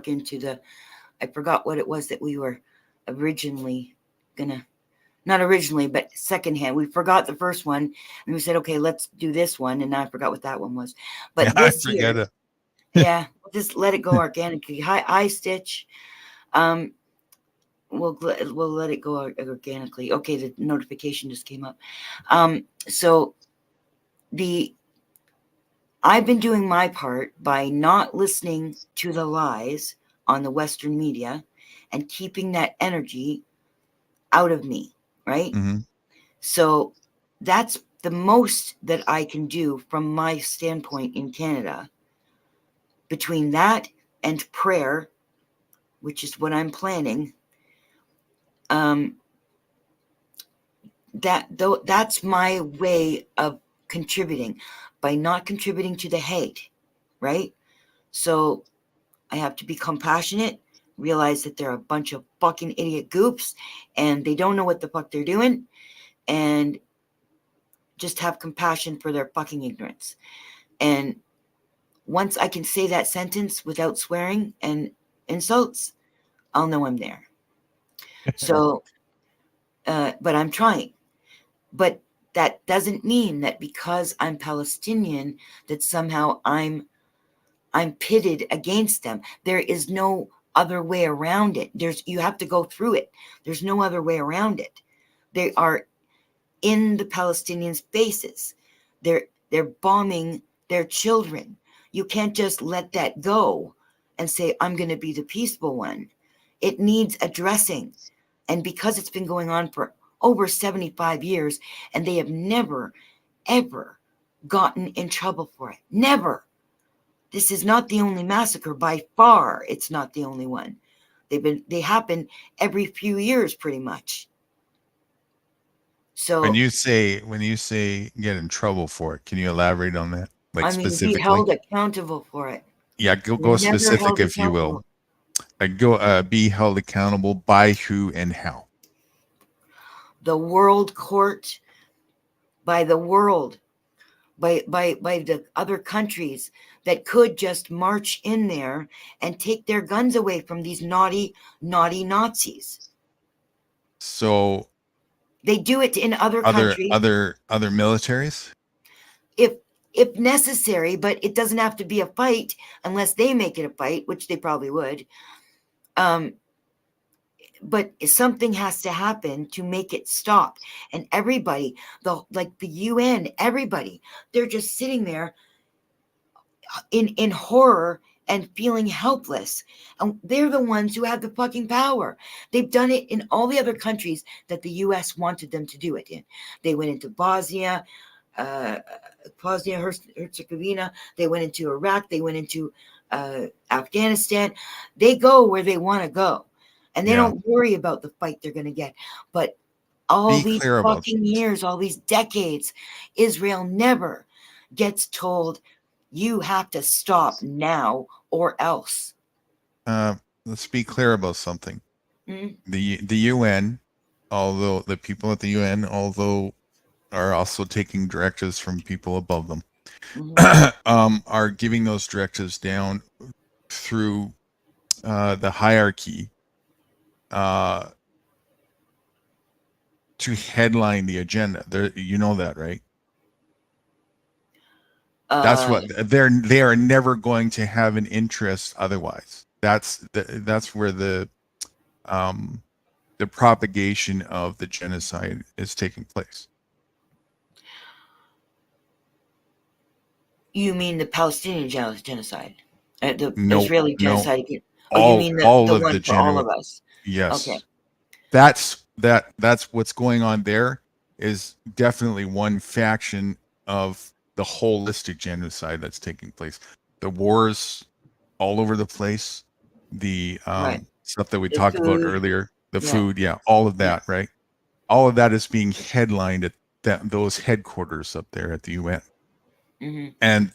into the, I forgot what it was that we were originally gonna, not originally, but secondhand. We forgot the first one and we said, okay, let's do this one. And now I forgot what that one was. Yeah, But I this forget year, it. yeah, just let it go organically. Hi, Stitch. Um, we'll let it go organically. Okay, the notification just came up. So the I've been doing my part by not listening to the lies on the Western media and keeping that energy out of me, right? Mm-hmm. So that's the most that I can do from my standpoint in Canada. Between that and prayer, which is what I'm planning, um, that's my way of contributing by not contributing to the hate, right? So I have to be compassionate, realize that they're a bunch of fucking idiot goops and they don't know what the fuck they're doing, and just have compassion for their fucking ignorance. And once I can say that sentence without swearing and insults, I'll know I'm there. So, but I'm trying. But that doesn't mean that because I'm Palestinian that somehow I'm pitted against them. There is no other way around it. You have to go through it. There's no other way around it. They are in the Palestinians' faces. They're bombing their children. You can't just let that go and say, I'm going to be the peaceful one. It needs addressing. And because it's been going on for over 75 years and they have never, ever gotten in trouble for it. Never. This is not the only massacre. By far, it's not the only one. They happen every few years pretty much. When So, you say get in trouble for it, can you elaborate on that? Like I mean, be specifically? held accountable for it. Yeah, They're go never specific held if you will. accountable. Go be held accountable by who and how. The world court, by the world, by the other countries that could just march in there and take their guns away from these naughty Nazis. So They do it in other countries other militaries? if if necessary, but it doesn't have to be a fight unless they make it a fight, which they probably would. Um, but something has to happen to make it stop. And everybody, the UN, everybody, they're just sitting there in horror and feeling helpless. And they're the ones who have the fucking power. They've done it in all the other countries that the US wanted them to do it in. They went into uh, Bosnia Herzegovina. They went into Iraq. They went into Afghanistan. They go where they want to go, and they Yeah. don't worry about the fight they're going to get. But all Be these clear about fucking years, all these decades, Israel never gets told, you have to stop now or else. let's be clear about something. Mm-hmm. The UN, although the people at the UN, although are also taking directives from people above them, are giving those directives down through the hierarchy to headline the agenda. You know that, right? That's what they are never going to have an interest otherwise. That's where the propagation of the genocide is taking place. You mean the Palestinian genocide? The No, Israeli no, genocide? Oh, you mean all the of one the for all of us? Okay. yes. That's what's going on there is definitely one faction of the holistic genocide that's taking place. The wars all over the place, the Right. stuff that we The talked about food. earlier, the Yeah. food, yeah, all of Yeah. that, right? All of that is being headlined at those headquarters up there at the UN, and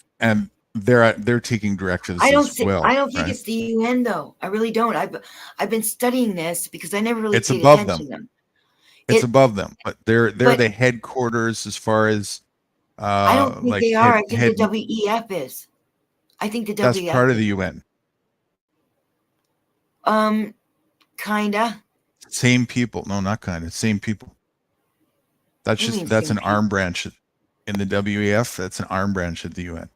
they're taking directives as well, I don't think right? it's the UN though. I really don't. I've been studying this because I never really It's paid above attention them. to them. It's It, above them, but they're but the headquarters as far as I don't think like they are. I think the WEF is. I think the that's WEF part of is. the UN. Kinda. Same people. No, not kind of. Same people. What do you mean That's same an arm people? branch in the WEF. That's an arm branch of the UN.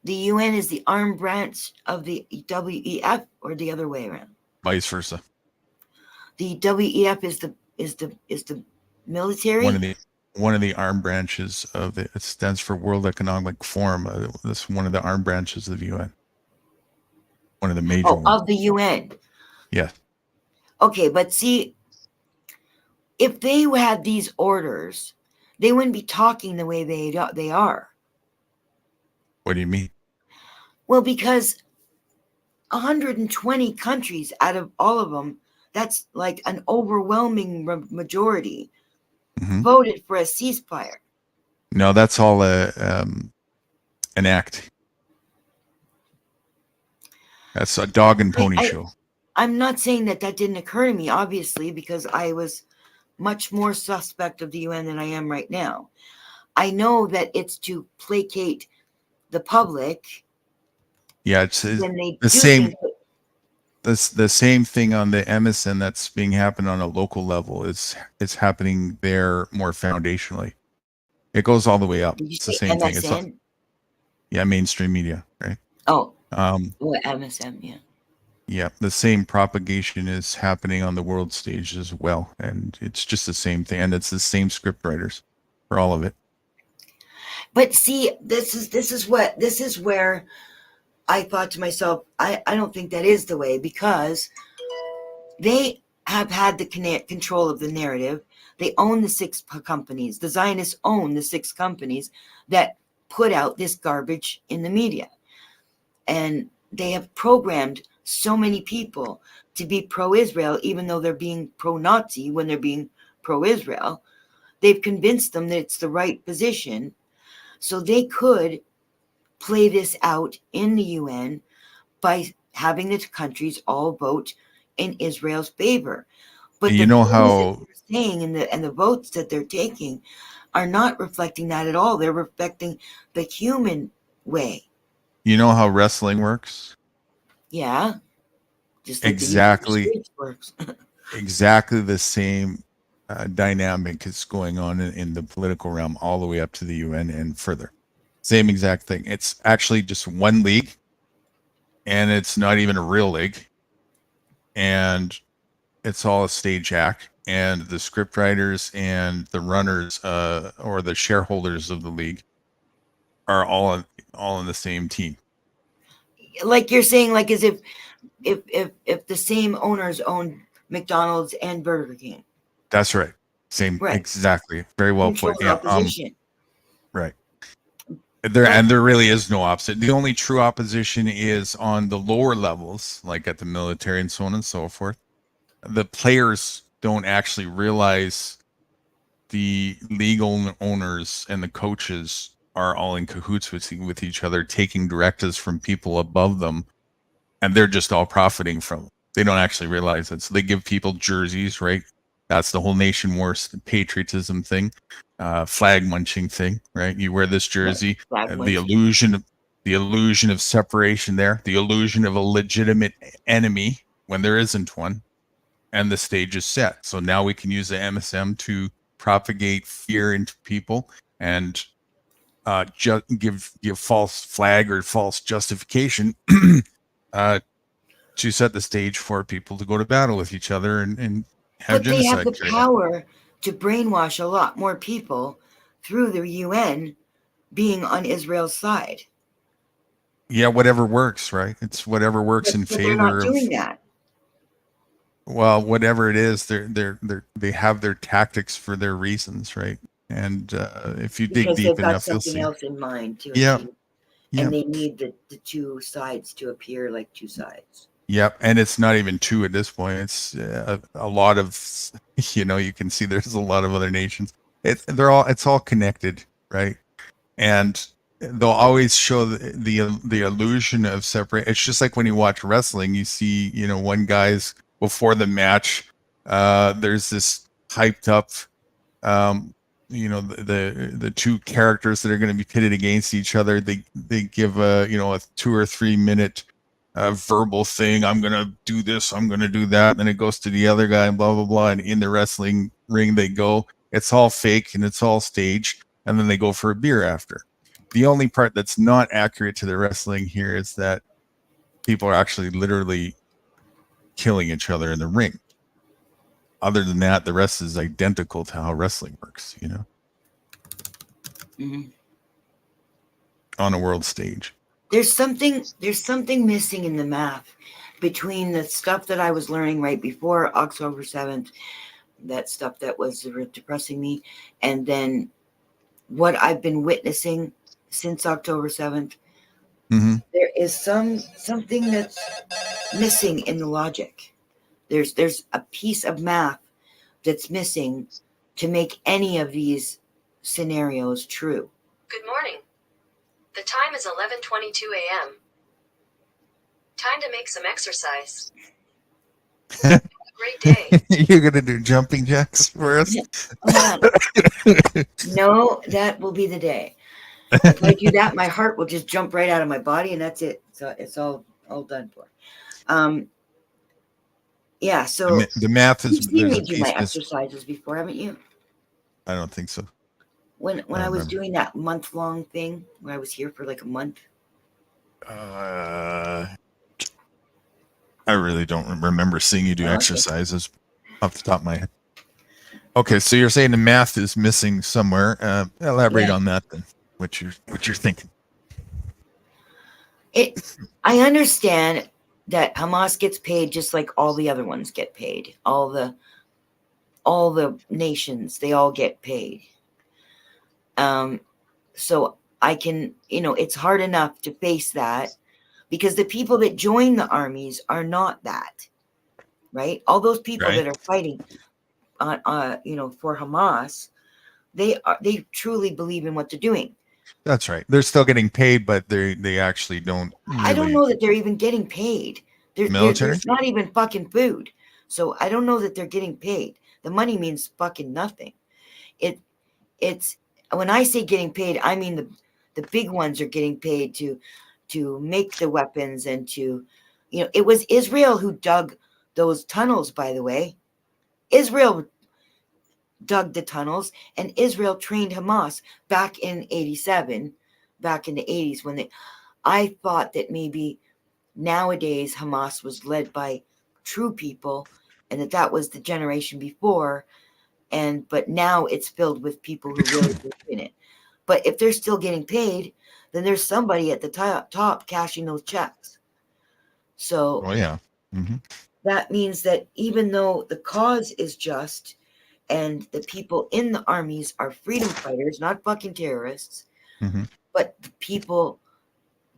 The UN is the arm branch of the WEF, or the other way around? Vice versa. The WEF is the military. One of the arm branches of it stands for World Economic Forum. That's one of the arm branches of the UN. One of the major Oh, ones. of the UN. Yes. Okay, but see, if they had these orders, they wouldn't be talking the way they are. What do you mean? Well, because 120 countries out of all of them, that's like an overwhelming majority, Mm-hmm. voted for a ceasefire. No, that's all an act. That's a dog and pony show. I'm not saying that didn't occur to me, obviously, because I was much more suspect of the UN than I am right now. I know that it's to placate the public. Yeah, it's When they the do same. things. The same thing on the MSN that's being happened on a local level. It's happening there more foundationally. It goes all the way up. Did you It's the say same thing. It's MSN? mainstream media, right? Oh, what MSM? Yeah. Yeah, the same propagation is happening on the world stage as well, and it's just the same thing, and it's the same script writers for all of it. But see, this is where I thought to myself, I don't think that is the way, because they have had the control of the narrative. They own the 6 companies. The Zionists own the 6 companies that put out this garbage in the media. And they have programmed so many people to be pro-Israel, even though they're being pro-Nazi when they're being pro-Israel. They've convinced them that it's the right position. So they could play this out in the UN by having the countries all vote in Israel's favor. But You the know things that how they're saying and the votes that they're taking are not reflecting that at all. They're reflecting the human way. wrestling works? Yeah. Just like the YouTube Exactly, skreets works. exactly the same dynamic is going on in the political realm all the way up to the UN and further. Same exact thing. It's actually just one league, and it's not even a real league, and it's all a stage act. And the script writers and the runners, or the shareholders of the league, are all in the same team. Like you're saying, like as if the same owners own McDonald's and Burger King. That's right. Same, Right. exactly. Very well Control put. Yeah. opposition. Right. But There really is no opposite. The only true opposition is on the lower levels, like at the military and so on and so forth. The players don't actually realize the legal owners and the coaches are all in cahoots with each other, taking directives from people above them, and they're just all profiting from it. They don't actually realize it. So they give people jerseys, right? That's the whole nation wars patriotism thing, flag munching thing, right? You wear this jersey, the illusion of separation there, the illusion of a legitimate enemy when there isn't one, and the stage is set. So now we can use the MSM to propagate fear into people and give false flag or false justification to set the stage for people to go to battle with each other and have But they have the genocide carried out. power to brainwash a lot more people through the UN being on Israel's side. Yeah, whatever works, right? It's whatever works in But they're not favor of. doing that. Well, whatever it is, they have their tactics for their reasons, right? And if you dig Because they've deep got enough, you'll something see. else in mind to Yeah, achieve. yeah, And they need the 2 sides to appear like 2 sides. yep. And it's not even two at this point. It's a lot of, you can see there's a lot of other nations. It's all connected, right? And they'll always show the illusion of separate. It's just like when you watch wrestling, you see, one guy's before the match. There's this hyped up the two characters that are going to be pitted against each other, they give a 2 or 3 minute verbal thing. I'm going to do this, I'm going to do that. And then it goes to the other guy and blah, blah, blah. And in the wrestling ring they go. It's all fake and it's all staged. And then they go for a beer after. The only part that's not accurate to the wrestling here is that people are actually literally killing each other in the ring. Other than that, the rest is identical to how wrestling works, Mm-hmm. On a world stage. There's something missing in the math between the stuff that I was learning right before October 7th, that stuff that was depressing me, and then what I've been witnessing since October 7th. Mm-hmm. There is something that's missing in the logic. There's a piece of math that's missing to make any of these scenarios true. Good morning. The time is 11:22 a.m. Time to make some exercise. Have a great day. You're gonna do jumping jacks for us? No, that will be the day. If I do that, my heart will just jump right out of my body, and that's it. So it's all done for. Yeah. So the math is. You've seen me do my exercises before, haven't you? I don't think so. When I was doing that month-long thing, when I was here for like a month. I really don't remember seeing you do exercises off the top of my head. Okay, so you're saying the math is missing somewhere. Elaborate on that then. What you're thinking. I understand that Hamas gets paid just like all the other ones get paid. All the nations, they all get paid. So I can, it's hard enough to face that because the people that join the armies are not that, right? All those people that are fighting for Hamas, they truly believe in what they're doing. That's right. They're still getting paid, but they actually don't. Really... I don't know that they're even getting paid. There's not even fucking food. So I don't know that they're getting paid. The money means fucking nothing. It's when I say getting paid, I mean the big ones are getting paid to make the weapons and to, it was Israel who dug those tunnels, by the way. Israel dug the tunnels, and Israel trained Hamas back in 87, back in the 80s when I thought that maybe nowadays Hamas was led by true people and that was the generation before, but now it's filled with people who really believe in it. But if they're still getting paid, then there's somebody at the top cashing those checks. So that means that even though the cause is just and the people in the armies are freedom fighters, not fucking terrorists, but the people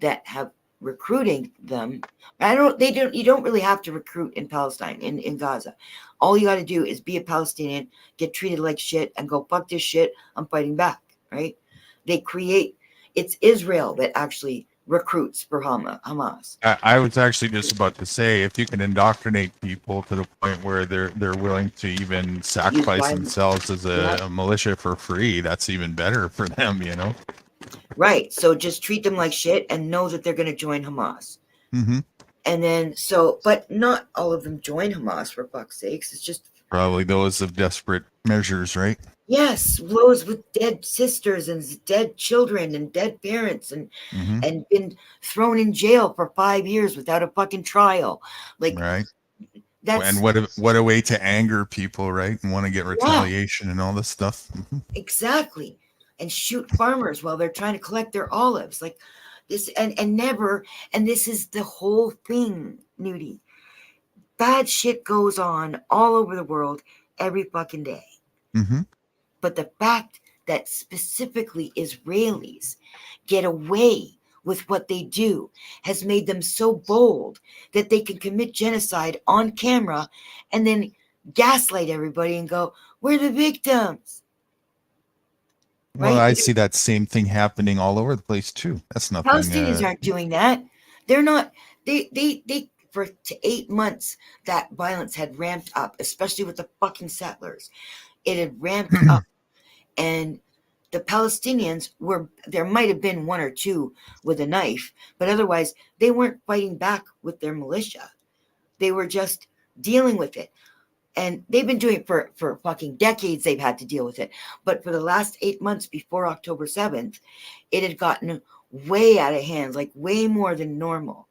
that have recruiting them, you don't really have to recruit in Palestine, in Gaza. All you got to do is be a Palestinian, get treated like shit, and go, fuck this shit, I'm fighting back, right? It's Israel that actually recruits for Hamas. I was actually just about to say, if you can indoctrinate people to the point where they're willing to even sacrifice themselves as a militia for free, that's even better for them, Right. So just treat them like shit and know that they're going to join Hamas. And then, but not all of them join Hamas, for fuck's sakes. It's just probably those of desperate measures, right? Yes, those with dead sisters and dead children and dead parents and been thrown in jail for 5 years without a fucking trial. Like, right. And what a way to anger people, right? And want to get retaliation and all this stuff. Exactly. And shoot farmers while they're trying to collect their olives. Like this, and this is the whole thing, Nudie. Bad shit goes on all over the world every fucking day. But the fact that specifically Israelis get away with what they do has made them so bold that they can commit genocide on camera and then gaslight everybody and go, we're the victims. Well, right? I see that same thing happening all over the place too. That's nothing. Palestinians aren't doing that. They're not. They for 8 months that violence had ramped up, especially with the fucking settlers. It had ramped up. And the Palestinians there might have been one or two with a knife, but otherwise they weren't fighting back with their militia. They were just dealing with it. And they've been doing it for fucking decades. They've had to deal with it. But for the last 8 months before October 7th, it had gotten way out of hand, like way more than normal.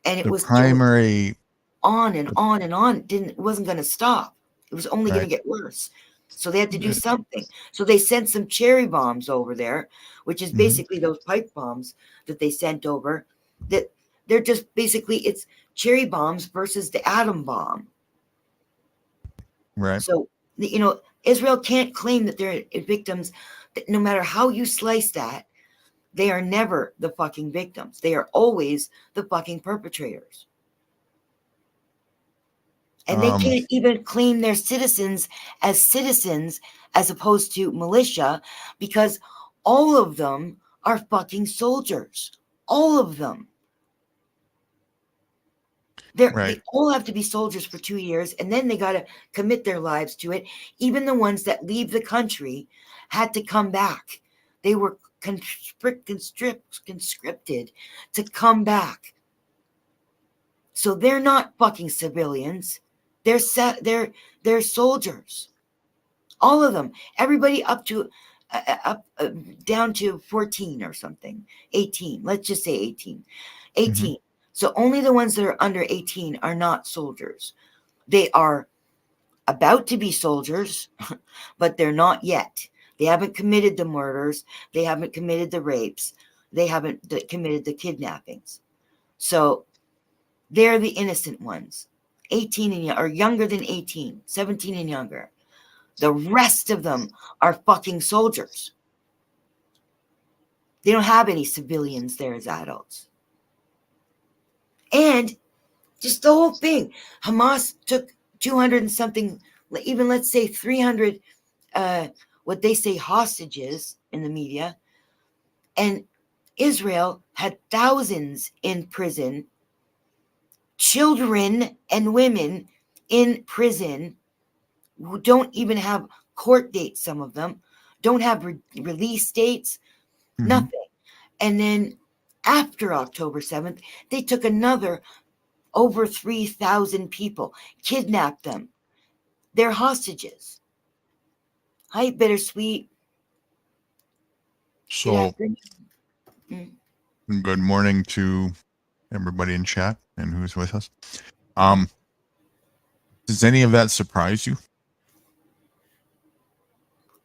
And it The was primary on and on and on. It wasn't going to stop. It was only going to get worse. So they had to do something. So they sent some cherry bombs over there, which is basically those pipe bombs that they sent over. That they're just basically, it's cherry bombs versus the atom bomb. Right. So, Israel can't claim that they're victims. No matter how you slice that, they are never the fucking victims. They are always the fucking perpetrators. And they can't even claim their citizens as opposed to militia, because all of them are fucking soldiers. All of them. They all have to be soldiers for 2 years, and then they got to commit their lives to it. Even the ones that leave the country had to come back. They were conscripted to come back. So they're not fucking civilians. They're soldiers. All of them. Everybody up down to 14 or something. 18. Let's just say 18. 18. So only the ones that are under 18 are not soldiers. They are about to be soldiers, but they're not yet. They haven't committed the murders. They haven't committed the rapes. They haven't committed the kidnappings. So they're the innocent ones. 18 and or younger than 18, 17 and younger. The rest of them are fucking soldiers. They don't have any civilians there as adults. And just the whole thing. Hamas took 200 and something, even let's say 300, what they say hostages in the media. And Israel had thousands in prison, children and women in prison who don't even have court dates, some of them don't have release dates, nothing. And then after October 7th, they took another over 3,000 people, kidnapped them. They're hostages. Hi, Bittersweet. So, good morning to everybody in chat and who's with us. Does any of that surprise you?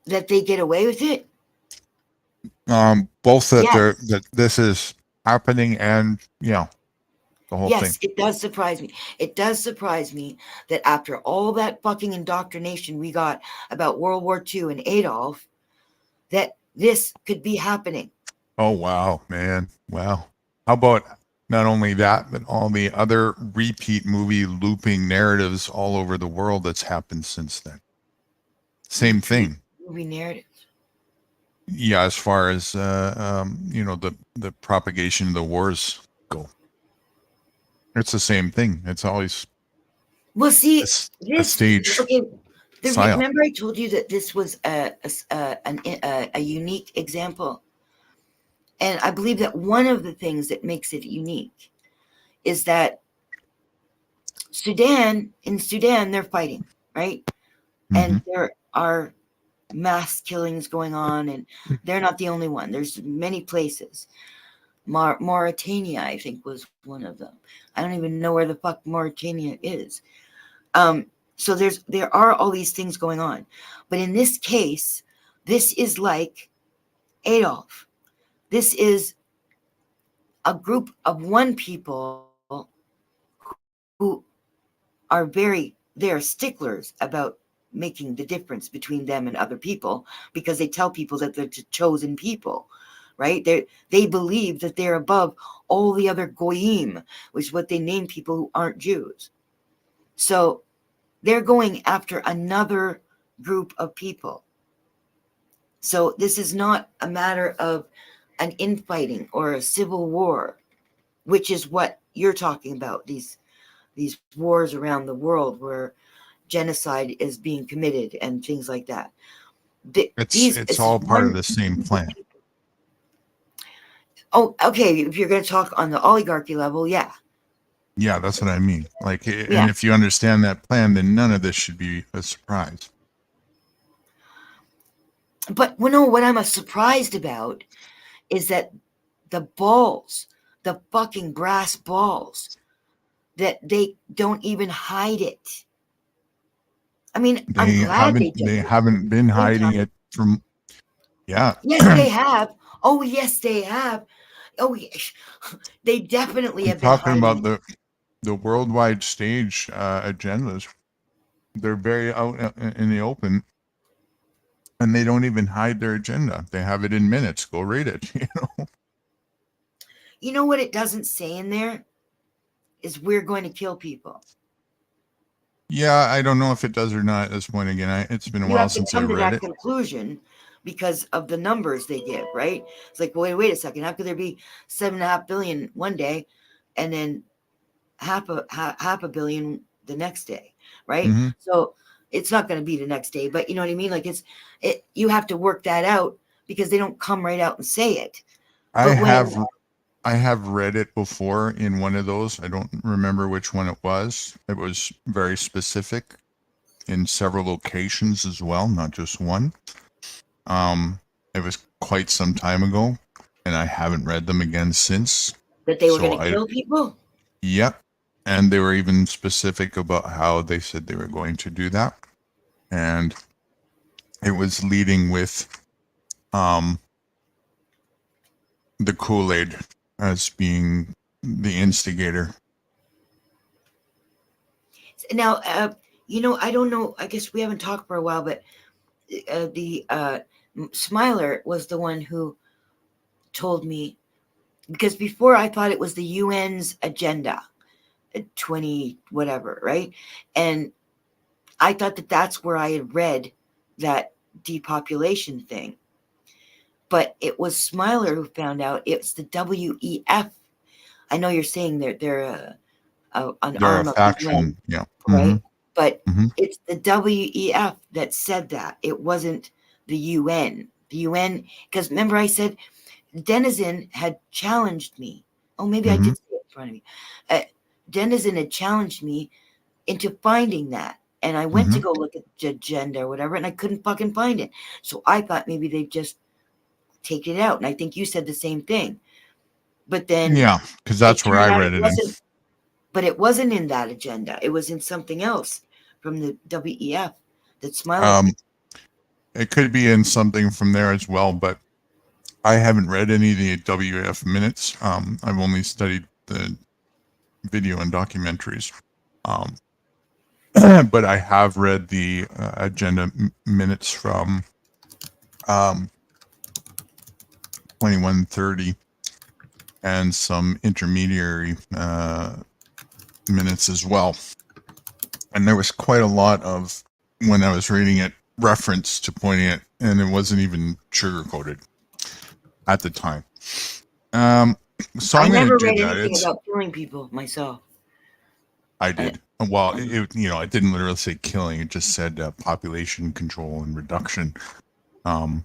That they get away with it? Both that that this is happening and the whole thing. Yes, it does surprise me. It does surprise me that after all that fucking indoctrination we got about World War II and Adolf, that this could be happening. Oh, wow, man. Wow. How about not only that, but all the other repeat movie looping narratives all over the world that's happened since then? Same thing. Movie narrative. Yeah, as far as the propagation of the wars go. It's the same thing. It's always a stage. Okay, psyop. remember I told you that this was a unique example, and I believe that one of the things that makes it unique is that in Sudan they're fighting, right? And there are mass killings going on, and they're not the only one. There's many places. Mauritania, I think, was one of them. I don't even know where the fuck Mauritania is. So there are all these things going on. But in this case, this is like Adolf. This is a group of one people who are they're sticklers about making the difference between them and other people, because they tell people that they're chosen people, right? They believe that they're above all the other goyim, which is what they name people who aren't Jews. So they're going after another group of people. So this is not a matter of an infighting or a civil war, which is what you're talking about, these wars around the world where genocide is being committed and things like that. It's all part of the same plan. Oh, okay. If you're going to talk on the oligarchy level, yeah. Yeah, that's what I mean. Like, Yeah. and if you understand that plan, then none of this should be a surprise. But what I'm surprised about is that the balls, the fucking brass balls, that they don't even hide it. I mean, I'm glad they They haven't been hiding it from. Yeah. Yes, they have. Oh, yes, they have. Oh, yes. They definitely I'm have been talking hiding. about the worldwide stage agendas. They're very out in the open, and they don't even hide their agenda. They have it in minutes. Go read it. You know. You know what it doesn't say in there is we're going to kill people. Yeah, I don't know if it does or not at this point. Again, it's been a while since I read it. Conclusion because of the numbers they give, right? It's like, wait a second. How could there be 7.5 billion one day, and then half a billion the next day, right? Mm-hmm. So it's not going to be the next day, but you know what I mean? Like you have to work that out because they don't come right out and say it. I have read it before in one of those. I don't remember which one it was. It was very specific in several locations as well, not just one. It was quite some time ago, and I haven't read them again since. That they were going to kill people? Yep. And they were even specific about how they said they were going to do that. And it was leading with the Kool-Aid as being the instigator. Now, I don't know. I guess we haven't talked for a while, but the Smiler was the one who told me, because before I thought it was the UN's agenda, 20 whatever, right? And I thought that that's where I had read that depopulation thing. But it was Smiler who found out it's the WEF. I know you're saying they're an arm of faction, the UN, yeah, right? Mm-hmm. But it's the WEF that said that. It wasn't the UN. The UN, because remember I said Denizen had challenged me. Oh, maybe I did say it in front of me. Denizen had challenged me into finding that. And I went to go look at the agenda or whatever, and I couldn't fucking find it. So I thought maybe they'd just take it out. And I think you said the same thing. But then... Yeah, because that's where I read it in. But it wasn't in that agenda. It was in something else from the WEF that Smiler... It could be in something from there as well, but I haven't read any of the WEF minutes. I've only studied the video and documentaries. But I have read the agenda minutes from 2130 and some intermediary minutes as well. And there was quite a lot of, when I was reading it, reference to pointing it, and it wasn't even sugar-coated at the time. So I'm going to do that. I never read anything about killing people myself. I did. Well, it didn't literally say killing. It just said population control and reduction, and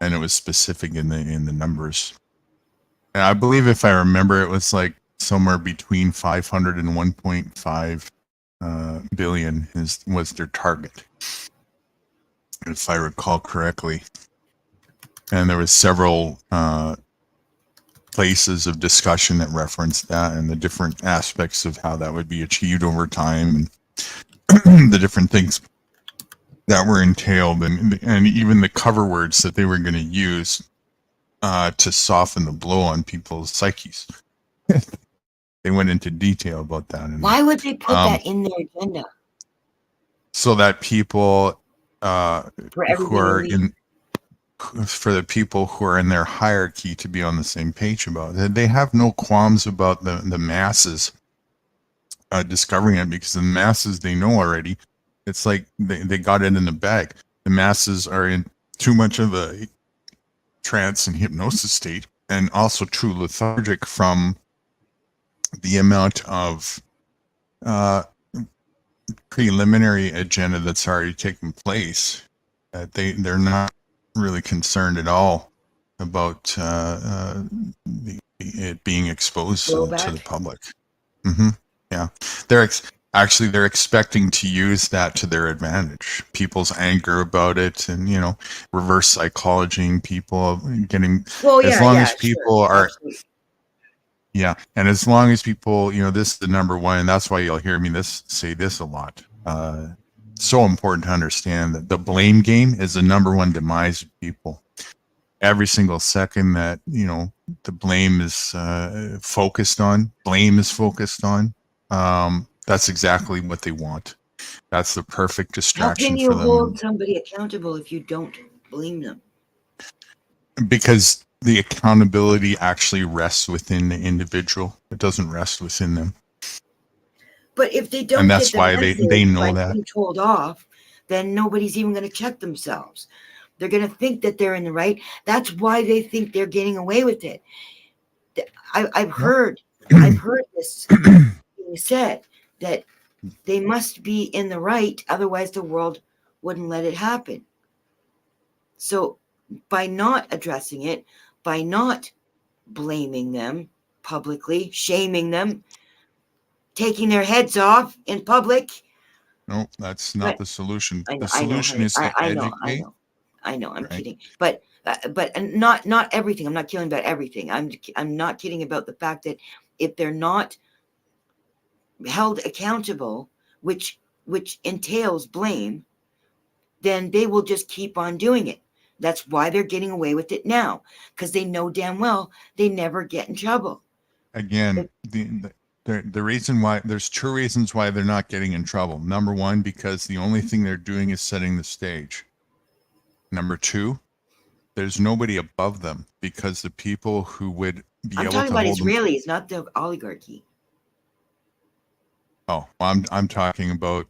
it was specific in the numbers. And I believe, if I remember, it was like somewhere between 500 and 1.5 billion was their target, if I recall correctly. And there was several places of discussion that referenced that and the different aspects of how that would be achieved over time, and the different things that were entailed, and even the cover words that they were going to use to soften the blow on people's psyches. They went into detail about that. And, why would they put that in their agenda? So that people who are in... for the people who are in their hierarchy to be on the same page about it. They have no qualms about the masses discovering it, because the masses, they know already. It's like they got it in the bag. The masses are in too much of a trance and hypnosis state, and also too lethargic from the amount of preliminary agenda that's already taken place they're not really concerned at all about it being exposed to the Blowback. public. Yeah, they're expecting to use that to their advantage. People's anger about it, and reverse psychologying people, getting Well, as yeah, long yeah, as sure, people are. absolutely. Yeah, and as long as people, this is the number one, and that's why you'll hear me say this a lot. So important to understand that the blame game is the number one demise of people. Every single second that the blame is focused on, that's exactly what they want. That's the perfect How can distraction you for hold them, somebody accountable if you don't blame them? because the accountability actually rests within the individual. It doesn't rest within them. But if they And don't that's get the why they message by know that. being told off, then nobody's even going to check themselves. They're going to think that they're in the right. That's why they think they're getting away with it. I've heard this being said, that they must be in the right, otherwise the world wouldn't let it happen. So by not addressing it, by not blaming them publicly, shaming them, taking their heads off in public. No, that's not the solution. I know, The solution honey. is to I know. educate. I'm Right? kidding, but not everything. I'm not kidding about everything. I'm not kidding about the fact that if they're not held accountable, which entails blame, then they will just keep on doing it. That's why they're getting away with it now, because they know damn well they never get in trouble. Again, the reason why, there's two reasons why they're not getting in trouble. Number one, because the only thing they're doing is setting the stage. Number two, there's nobody above them, because the people who would be I'm able talking to about hold them. Israelis, not the oligarchy. Oh, I'm talking about.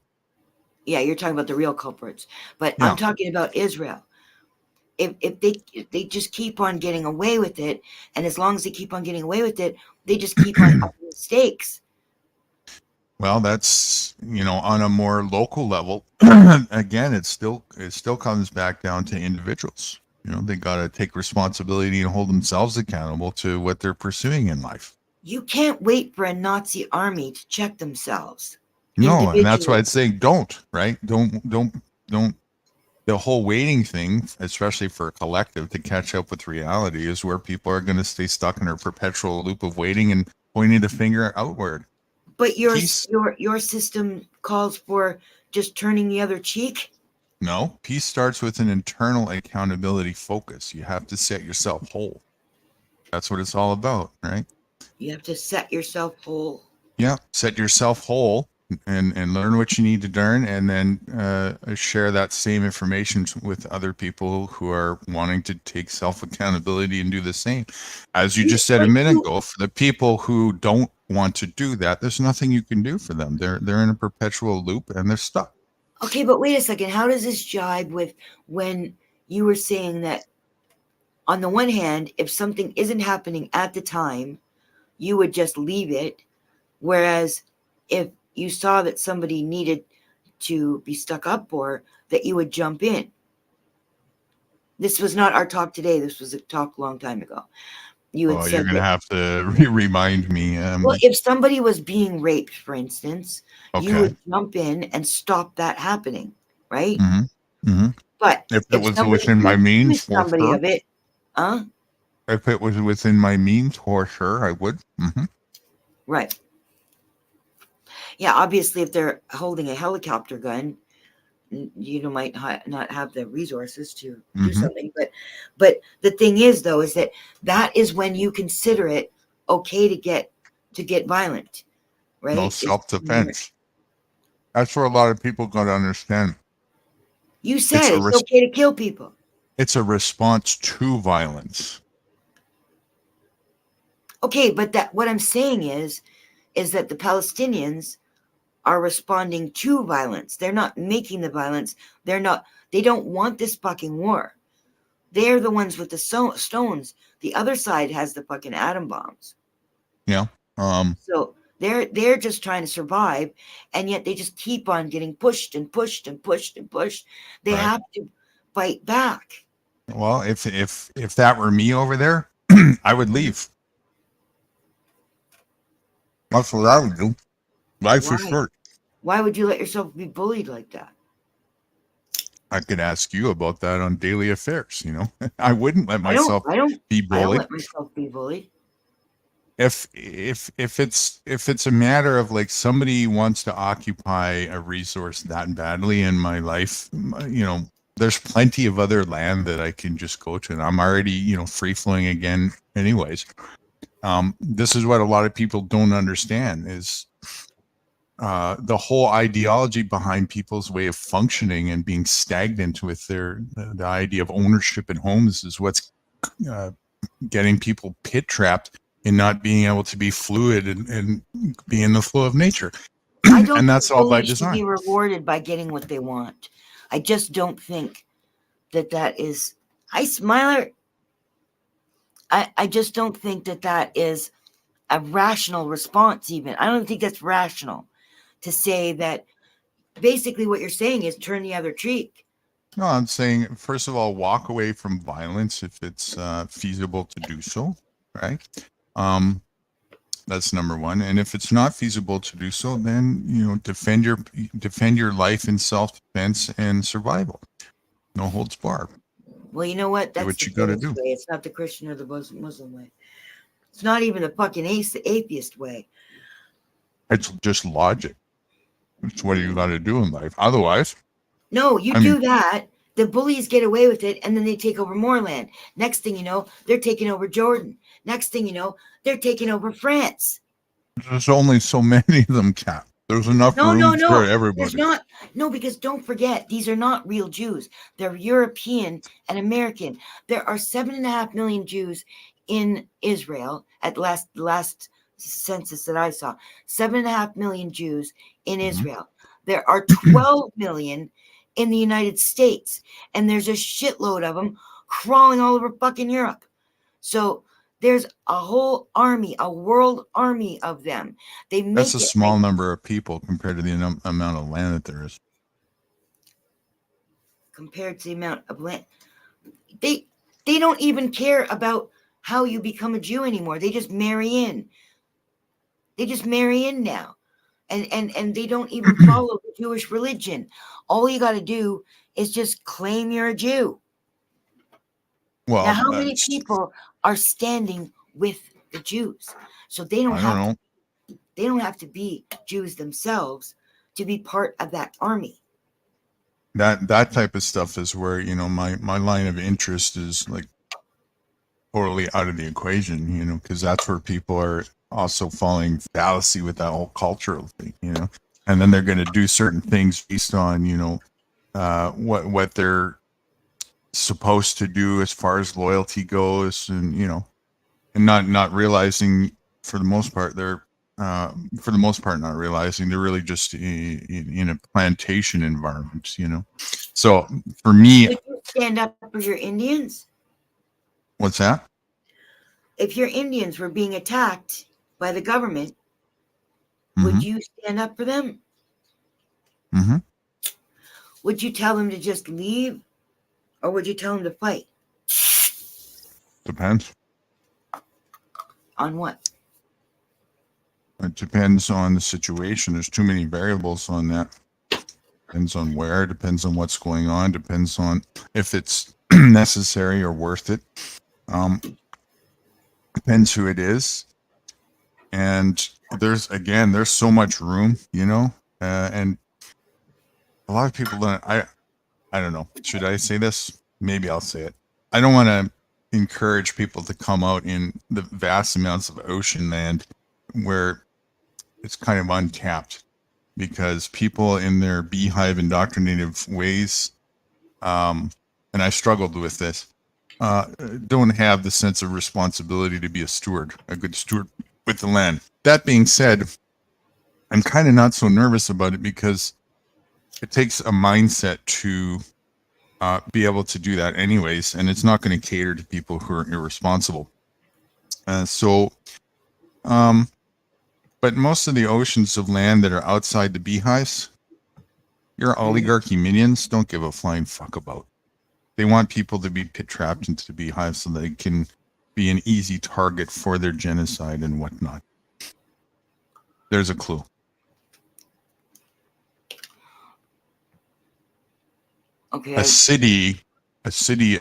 Yeah, you're talking about the real culprits, but Yeah. I'm talking about Israel. If they just keep on getting away with it, and as long as they keep on getting away with it, they just keep on upping the stakes. Well, that's on a more local level. Again, it still comes back down to individuals. They got to take responsibility and hold themselves accountable to what they're pursuing in life. You can't wait for a Nazi army to check themselves. No, and that's why I'd say don't, right? Don't. The whole waiting thing, especially for a collective to catch up with reality, is where people are going to stay stuck in a perpetual loop of waiting and pointing the finger outward. But your system calls for just turning the other cheek. No, peace starts with an internal accountability focus. You have to set yourself whole. That's what it's all about, right? You have to set yourself whole. Yeah, set yourself whole and learn what you need to learn, and then share that same information with other people who are wanting to take self-accountability and do the same. As you just said a minute ago, for the people who don't want to do that, there's nothing you can do for them. They're in a perpetual loop and they're stuck. Okay, but wait a second. How does this jibe with when you were saying that, on the one hand, if something isn't happening at the time, you would just leave it, whereas if you saw that somebody needed to be stuck up for, that you would jump in? This was not our talk today. This was a talk a long time ago. You had Oh, said you're going to have to remind me. Well, if somebody was being raped, for instance, you Okay. would jump in and stop that happening, right? Mm-hmm. Mm-hmm. But If it was somebody within my means, for somebody sure. of it, If it was within my means, for sure, I would. Mm-hmm. Right. Yeah, obviously, if they're holding a helicopter gun, you might not have the resources to do something. But the thing is, though, is that is when you consider it okay to get violent, right? No, self-defense. That's where a lot of people got to understand. You said it's okay to kill people. It's a response to violence. Okay, but what I'm saying is that the Palestinians are responding to violence. They're not making the violence. They don't want this fucking war. They're the ones with the stones. The other side has the fucking atom bombs. Yeah. So they're just trying to survive, and yet they just keep on getting pushed and pushed and pushed and pushed. They have to, fight back. Well, if that were me over there, I would leave. That's what I would do. Life is Why? short. Why would you let yourself be bullied like that? I could ask you about that on daily affairs. I wouldn't let I don't. myself I don't. be I don't bullied. let myself be bullied. If it's a matter of like somebody wants to occupy a resource that badly in my life, there's plenty of other land that I can just go to, and I'm already free flowing again anyways. This is what a lot of people don't understand is the whole ideology behind people's way of functioning and being stagnant with the idea of ownership in homes is what's getting people pit trapped in not being able to be fluid and be in the flow of nature. I don't And that's think all by bullies should design. be rewarded by getting what they want. I just don't think that is. Hi, Smiler. I just don't think that is a rational response. Even I don't think that's rational to say that. Basically, what you're saying is turn the other cheek. No, I'm saying, first of all, walk away from violence if it's feasible to do so, right? That's number one. And if it's not feasible to do so, then defend your life in self-defense and survival. No holds barred. Well, you know what? Do That's what the you gotta Buddhist do. way. It's not the Christian or the Muslim way. It's not even the fucking atheist way. It's just logic. It's what you got to do in life. Otherwise, No, you do that. The bullies get away with it, and then they take over more land. Next thing you know, they're taking over Jordan. Next thing you know, they're taking over France. there's only so many of them, Cap. There's enough room for everybody. There's not. No, because don't forget, these are not real Jews. They're European and American. There are 7.5 million Jews in Israel at last census that I saw. 7.5 million Jews in Israel. There are 12 million in the United States, and there's a shitload of them crawling all over fucking Europe. So there's a whole army, a world army of them. That's a small number of people compared to the amount of land that there is. Compared to the amount of land, they don't even care about how you become a Jew anymore. They just marry in. They just marry in now. And they don't even follow the Jewish religion. All you got to do is just claim you're a Jew. Well, now, how many people are standing with the Jews? So they don't have to be Jews themselves to be part of that army. That type of stuff is where my line of interest is like totally out of the equation, because that's where people are also falling fallacy with that whole cultural thing, and then they're going to do certain things based on what they're supposed to do as far as loyalty goes, and and not realizing for the most part not realizing they're really just in a plantation environment, so for me. Would you stand up for your Indians? What's that? If your Indians were being attacked by the government, would you stand up for them? Would you tell them to just leave, or would you tell them to fight? Depends. On what? It depends on the situation. There's too many variables on that. Depends on where, depends on what's going on, depends on if it's necessary or worth it. Depends who it is. And there's so much room, and a lot of people don't, I don't know. Should I say this? Maybe I'll say it. I don't want to encourage people to come out in the vast amounts of ocean land where it's kind of untapped, because people in their beehive indoctrinative ways, and I struggled with this, don't have the sense of responsibility to be a good steward with the land. That being said, I'm kind of not so nervous about it, because it takes a mindset to be able to do that anyways, and it's not going to cater to people who are irresponsible. But most of the oceans of land that are outside the beehives, your oligarchy minions don't give a flying fuck about. They want people to be pit trapped and to be hive so they can be an easy target for their genocide and whatnot. There's a clue. Okay. A city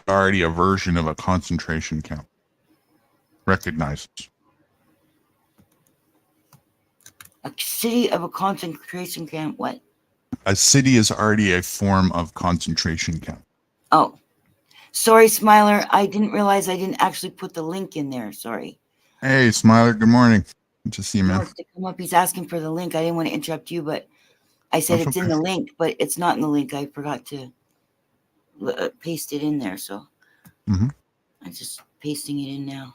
already a version of a concentration camp. Recognizes. A city of a concentration camp. What? A city is already a form of concentration camp. Oh, sorry, Smiler. I didn't realize I didn't actually put the link in there. Sorry. Hey, Smiler. Good morning. Good to see you, He man. wants to come up. He's asking for the link. I didn't want to interrupt you, but I said That's it's in okay. the link, but it's not in the link. I forgot to paste it in there, so Mhm. I'm just pasting it in now.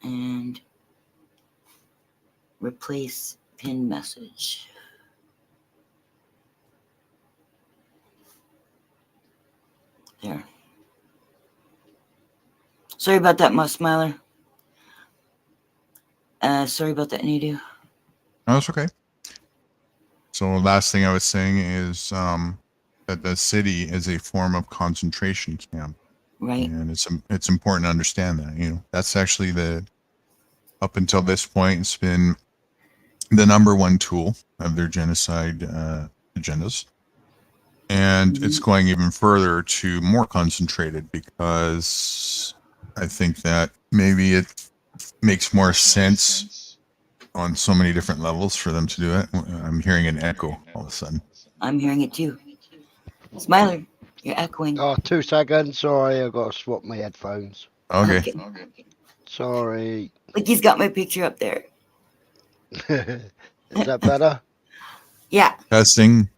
And replace pin message. There. Sorry about that, Smiler. Sorry about that, Nudu. No, it's okay. So last thing I was saying is that the city is a form of concentration camp. Right. And it's important to understand that, that's actually up until this point, it's been the number one tool of their genocide agendas. And it's going even further to more concentrated because I think that maybe it makes more sense on so many different levels for them to do it. I'm hearing an echo all of a sudden. I'm hearing it too. Smiler, you're echoing. Oh, 2 seconds. Sorry, I got to swap my headphones. Okay. Sorry. Like he's got my picture up there. Is that better? Yeah. Testing.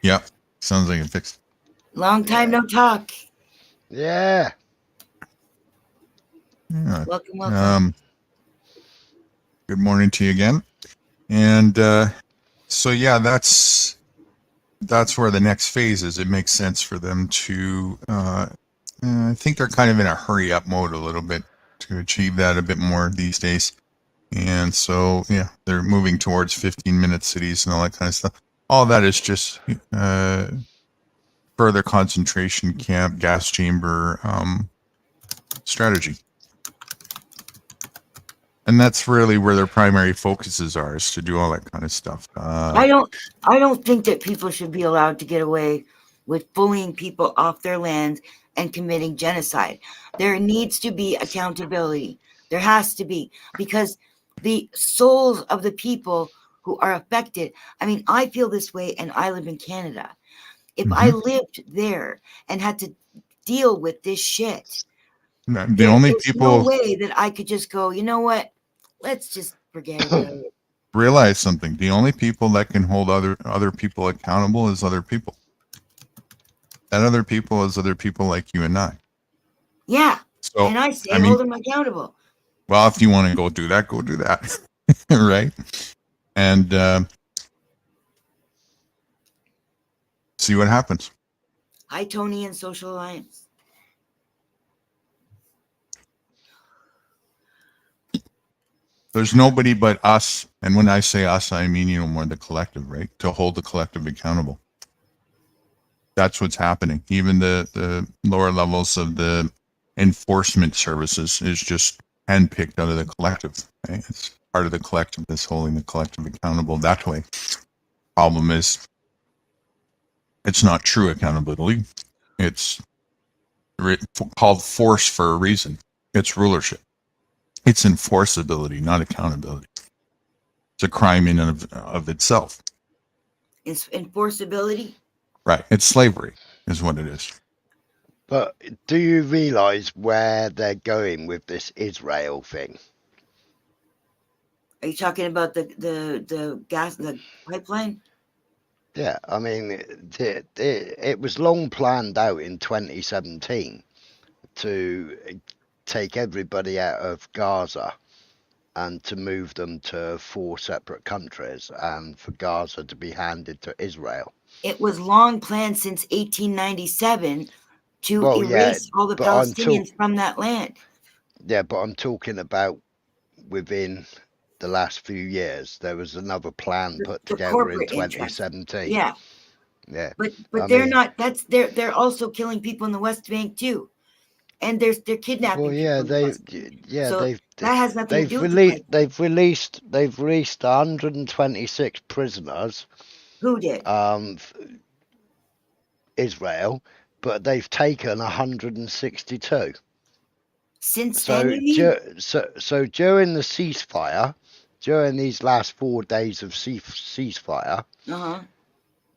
Yep. Sounds like it fixed. Long time no talk. Yeah. Yeah. Welcome. Good morning to you again. And so yeah, that's where the next phase is. It makes sense for them to I think they're kind of in a hurry up mode a little bit to achieve that a bit more these days. And so yeah, they're moving towards 15-minute cities and all that kind of stuff. All that is just further concentration camp, gas chamber strategy. And that's really where their primary focuses are, is to do all that kind of stuff. I don't think that people should be allowed to get away with bullying people off their land and committing genocide. There needs to be accountability. There has to be, because the souls of the people who are affected. I mean, I feel this way, and I live in Canada. If I lived there and had to deal with this shit, there's no way that I could just go, you know what? Let's just forget about it. Realize something. The only people that can hold other people accountable is other people. That other people is other people like you and I. Yeah. So, and I say hold them accountable. Well, if you want to go do that, go do that. Right? And see what happens. Hi, Tony and Social Alliance. There's nobody but us. And when I say us, I mean, more the collective, right? To hold the collective accountable. That's what's happening. Even the lower levels of the enforcement services is just handpicked out of the collective. Right? It's part of the collective that's holding the collective accountable that way. Problem is, it's not true accountability. It's called force for a reason. It's rulership. It's enforceability, not accountability. It's a crime in and of itself. It's enforceability? Right. It's slavery is what it is. But do you realize where they're going with this Israel thing? Are you talking about the gas, the pipeline? Yeah, I mean, it was long planned out in 2017 to take everybody out of Gaza and to move them to 4 separate countries and for Gaza to be handed to Israel. It was long planned since 1897 to Well, yeah, erase all the but I'm Palestinians from that land. Yeah, but I'm talking about within the last few years. There was another plan put The together in corporate interest. 2017. Yeah, Yeah, but I they're mean, not. They're also killing people in the West Bank too, and they're kidnapping well, yeah, people in the West Bank. So that has nothing to do with the pipeline. they've released 126 prisoners, Who did? Israel, but they've taken 162. Since then, So, you mean? so during the ceasefire, during these last 4 days of ceasefire, Uh-huh.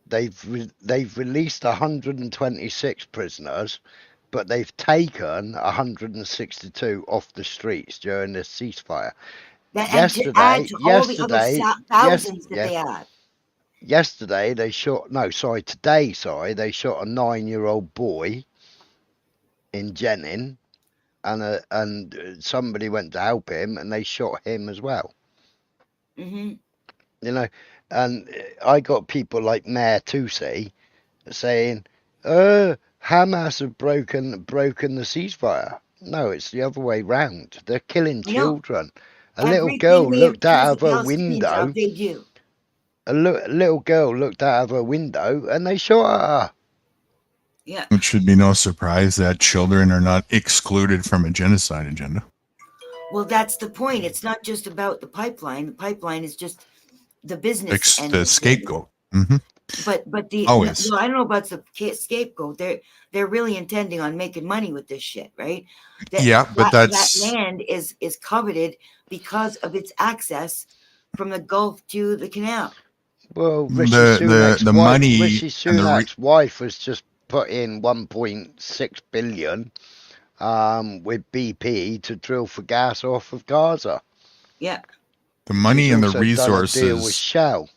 they've released 126 prisoners, but they've taken 162 off the streets during the ceasefire. And to add to all the other thousands that Yeah, they had. yesterday they shot. No, sorry, today, they shot a 9-year-old boy in Jenin, and somebody went to help him, and they shot him as well. Mm-hmm. You know, and I got people like Mayor Tusi saying, Hamas have broken the ceasefire. No, it's the other way round. They're killing I know. children. A little Everything girl they looked accuse out the of her Palestinians window. of, they do. A little girl looked out of her window, and they shot at her. Yeah. It should be no surprise that children are not excluded from a genocide agenda. Well, that's the point. It's not just about the pipeline. The pipeline is just the business end. The scapegoat. Mm-hmm. But the Always. no, I don't know about the scapegoat. They're really intending on making money with this shit, right? That land is coveted because of its access from the Gulf to the canal. Well, Rishi Sunak's wife was just put in 1.6 billion with BP to drill for gas off of Gaza. Yeah. The money and the resources done a deal with Shell.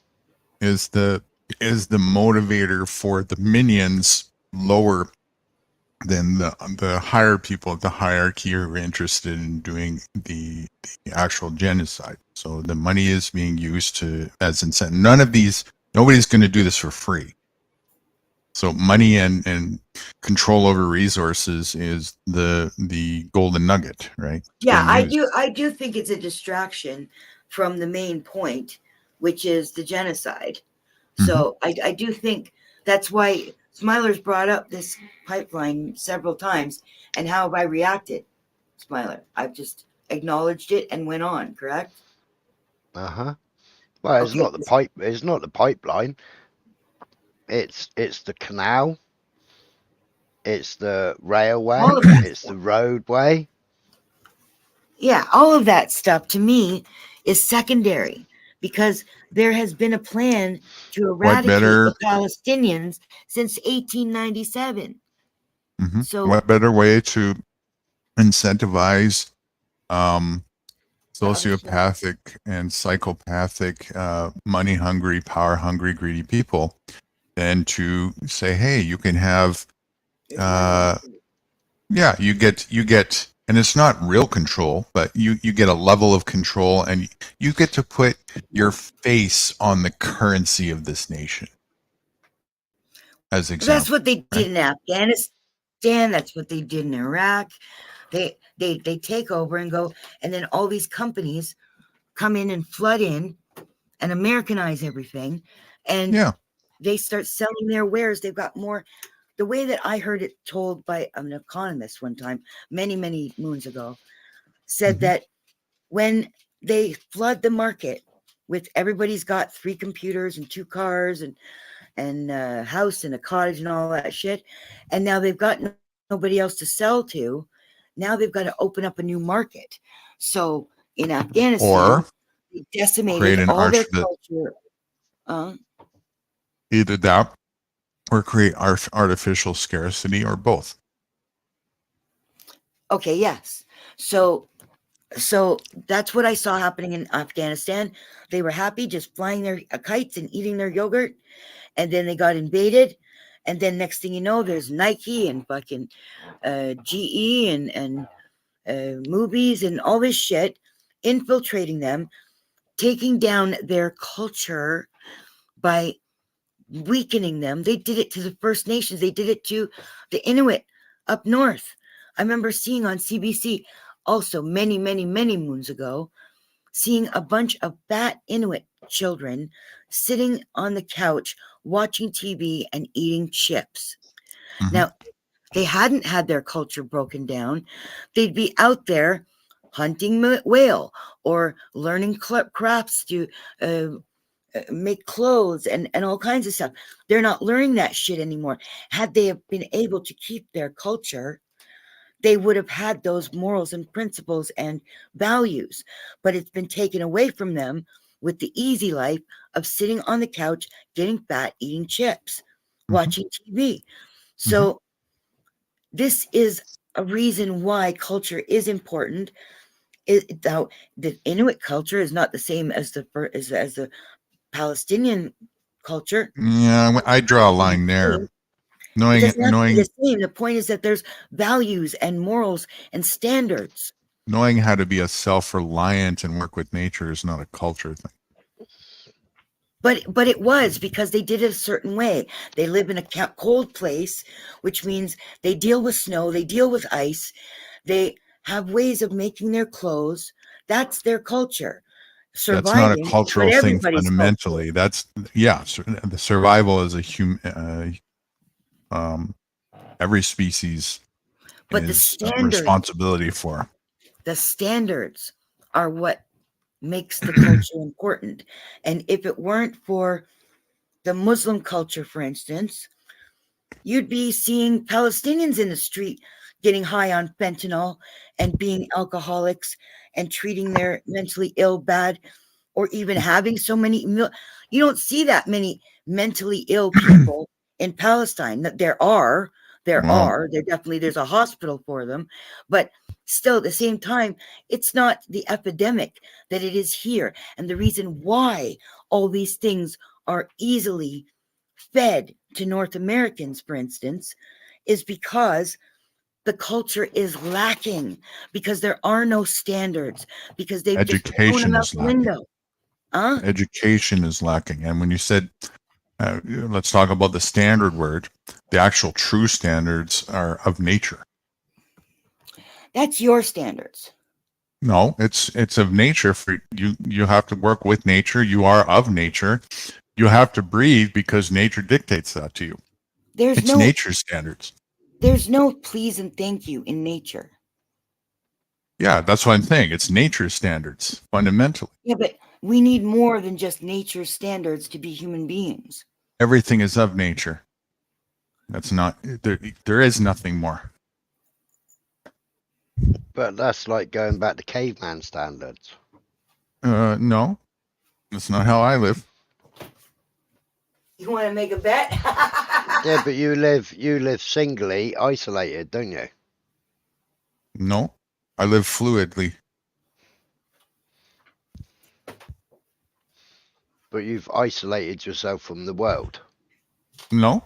is the motivator for the minions lower than the higher people of the hierarchy who are interested in doing the actual genocide. So the money is being used as incentive. Nobody's going to do this for free. So money and control over resources is the golden nugget, right? Yeah, I do think it's a distraction from the main point, which is the genocide. So I do think that's why Smiler's brought up this pipeline several times. And how have I reacted, Smiler? I've just acknowledged it and went on, correct? Well, it's not the pipe. It's not the pipeline. It's the canal. It's the railway. It's the roadway. Yeah, all of that stuff to me is secondary, because there has been a plan to eradicate the Palestinians since 1897. Mm-hmm. So what better way to incentivize sociopathic and psychopathic, money-hungry, power-hungry, greedy people than to say, hey, you can have, you get, and it's not real control, but you get a level of control, and you get to put your face on the currency of this nation. As example, that's what they did in Afghanistan. That's what they did in Iraq. They take over and go, and then all these companies come in and flood in and Americanize everything, and they start selling their wares. They've got more. The way that I heard it told by an economist one time, many moons ago, said that when they flood the market with everybody's got 3 computers and 2 cars and a house and a cottage and all that shit, and now they've got nobody else to sell to. Now they've got to open up a new market. So in Afghanistan, they decimated all their culture. Either that or create artificial scarcity, or both. Okay, yes. So that's what I saw happening in Afghanistan. They were happy just flying their kites and eating their yogurt, and then they got invaded. And then next thing you know, there's Nike and fucking GE and movies and all this shit infiltrating them, taking down their culture by weakening them. They did it to the First Nations. They did it to the Inuit up north. I remember seeing on CBC also many, many, many moons ago, seeing a bunch of fat Inuit children sitting on the couch watching TV and eating chips. Mm-hmm. Now, they hadn't had their culture broken down. They'd be out there hunting whale or learning crafts to make clothes and all kinds of stuff. They're not learning that shit anymore. Had they have been able to keep their culture, they would have had those morals and principles and values, but it's been taken away from them with the easy life of sitting on the couch, getting fat, eating chips, watching TV. So this is a reason why culture is important. Though the Inuit culture is not the same as the Palestinian culture. Yeah, I draw a line there. It doesn't have to be Knowing the same. The point is that there's values and morals and standards. knowing how to be a self-reliant and work with nature is not a culture thing. But it was, because they did it a certain way. They live in a cold place, which means they deal with snow, they deal with ice, they have ways of making their clothes. That's their culture. That's not a Surviving, cultural but thing everybody's fundamentally. That's the survival is a human. Every species But the is a standards, responsibility for. the standards are what makes the culture important. And if it weren't for the Muslim culture, for instance, you'd be seeing Palestinians in the street getting high on fentanyl and being alcoholics and treating their mentally ill bad, or even having so many. You don't see that many mentally ill people in Palestine. There's a hospital for them, but still at the same time, it's not the epidemic that it is here. And the reason why all these things are easily fed to North Americans, for instance, is because the culture is lacking, because there are no standards, because they've just thrown them Education out is the lacking. window. Education is lacking. And when you said, let's talk about the standard word, the actual true standards are of nature. That's your standards. No, it's of nature. For you have to work with nature. You are of nature. You have to breathe because nature dictates that to you. It's nature's standards. There's no please and thank you in nature. Yeah, that's what I'm saying. It's nature's standards fundamentally. Yeah, but we need more than just nature's standards to be human beings. Everything is of nature. That's not there. There is nothing more. But that's like going back to caveman standards. No, that's not how I live. You want to make a bet? Yeah, but you live singly, isolated, don't you? No, I live fluidly. But you've isolated yourself from the world. No,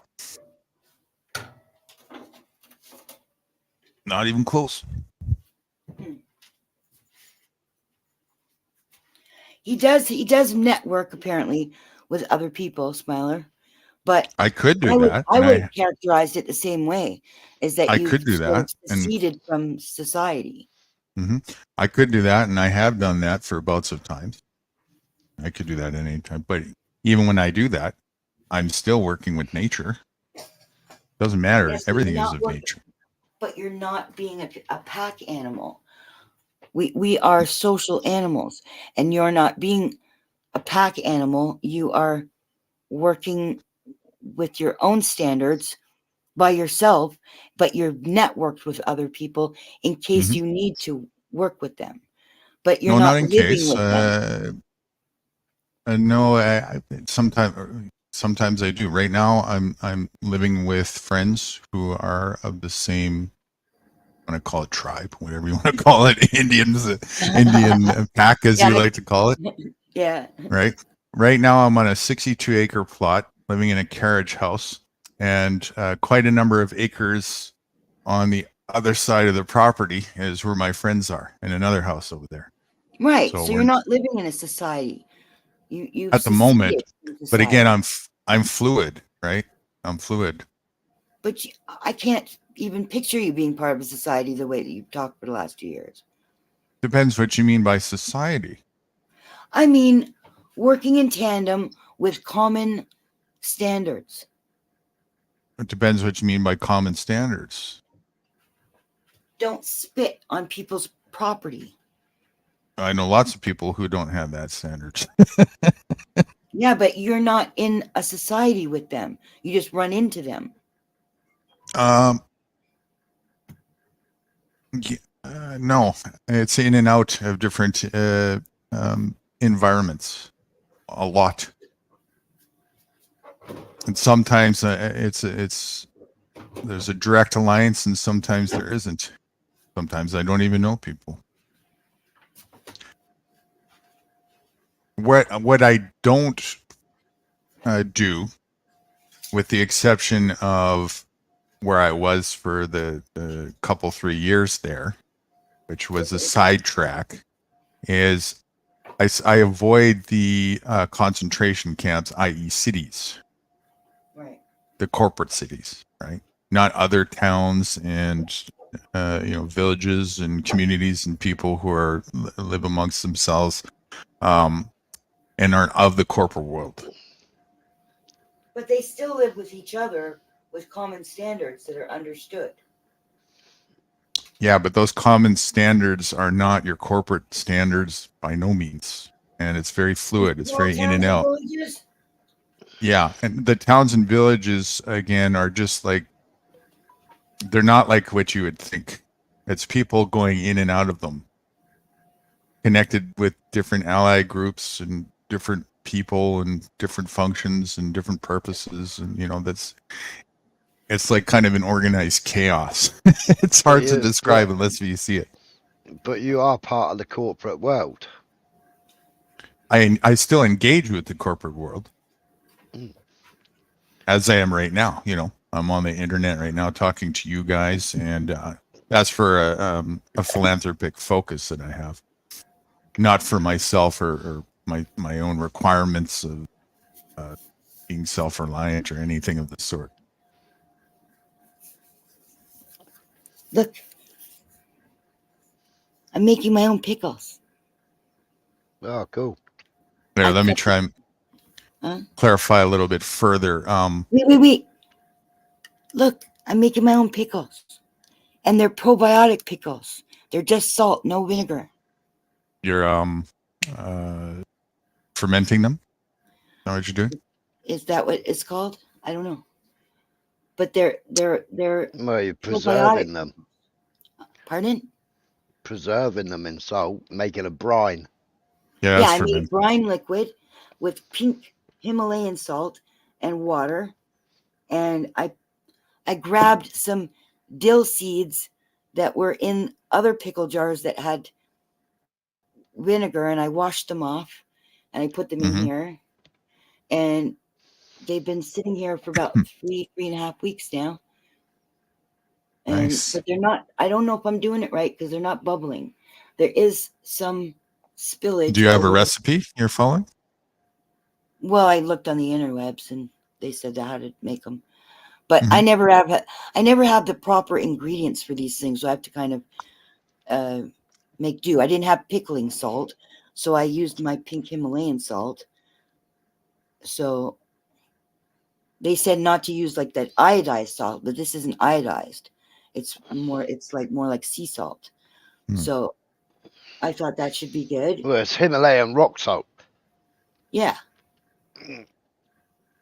not even close. He does network apparently with other people, Smiler. But I could do that. I would have characterized it the same way, is that you could do that seceded from society. I could do that, and I have done that for bouts of times. I could do that at any time, but even when I do that, I'm still working with nature. Doesn't matter. Yes, Everything is of nature. But you're not being a pack animal. We are social animals, and you're not being a pack animal. You are working with your own standards by yourself, but you're networked with other people in case you need to work with them. But you're not in living with them. No, sometimes I do. Right now, I'm living with friends who are of the same. I want to call it tribe, whatever you want to call it, Indian pack, as you like to call it. Yeah. Right now, I'm on a 62-acre plot, living in a carriage house, and quite a number of acres on the other side of the property is where my friends are, in another house over there. Right. So So you're not living in a society. You've at the moment, seceded from but society. again, I'm fluid, right? I'm fluid. But I can't even picture you being part of a society the way that you've talked for the last 2 years. Depends what you mean by society. I mean, working in tandem with common standards. It depends what you mean by common standards. Don't spit on people's property. I know lots of people who don't have that standards. Yeah, but you're not in a society with them. You just run into them. No, it's in and out of different environments a lot. And sometimes it's there's a direct alliance and sometimes there isn't. Sometimes I don't even know people. What I don't do, with the exception of where I was for the couple 3 years there, which was a sidetrack, is I avoid the concentration camps, i.e. cities, Right. the corporate cities, right? Not other towns and villages and communities and people who are live amongst themselves and aren't of the corporate world. But they still live with each other with common standards that are understood. Yeah, but those common standards are not your corporate standards by no means. And it's very fluid. It's very in and out. Villages? Yeah. And the towns and villages, again, are just like, they're not like what you would think. It's people going in and out of them, connected with different ally groups and different people and different functions and different purposes. And, it's like kind of an organized chaos. It's hard to describe unless you see it. But you are part of the corporate world. I still engage with the corporate world as I am right now. I'm on the internet right now talking to you guys, and that's for a philanthropic focus that I have, not for myself or my own requirements of being self-reliant or anything of the sort. Look, I'm making my own pickles. Oh, cool. There, let me try and clarify a little bit further. Wait. Look, I'm making my own pickles. And they're probiotic pickles. They're just salt, no vinegar. You're fermenting them? Is that what you're doing? Is that what it's called? I don't know. But they're Well, you're preserving them. Pardon? Preserving them in salt, making a brine. Yeah, I made brine liquid with pink Himalayan salt and water. And I grabbed some dill seeds that were in other pickle jars that had vinegar, and I washed them off and I put them in here. And they've been sitting here for about 3.5 weeks now. And nice. But they're not, I don't know if I'm doing it right because they're not bubbling. There is some spillage. Do you have a recipe you're following? Well, I looked on the interwebs and they said how to make them. But I never have the proper ingredients for these things. So I have to kind of make do. I didn't have pickling salt, so I used my pink Himalayan salt. So they said not to use like that iodized salt, but this isn't iodized. It's more like sea salt. So I thought that should be good. Well, it's Himalayan rock salt. Yeah.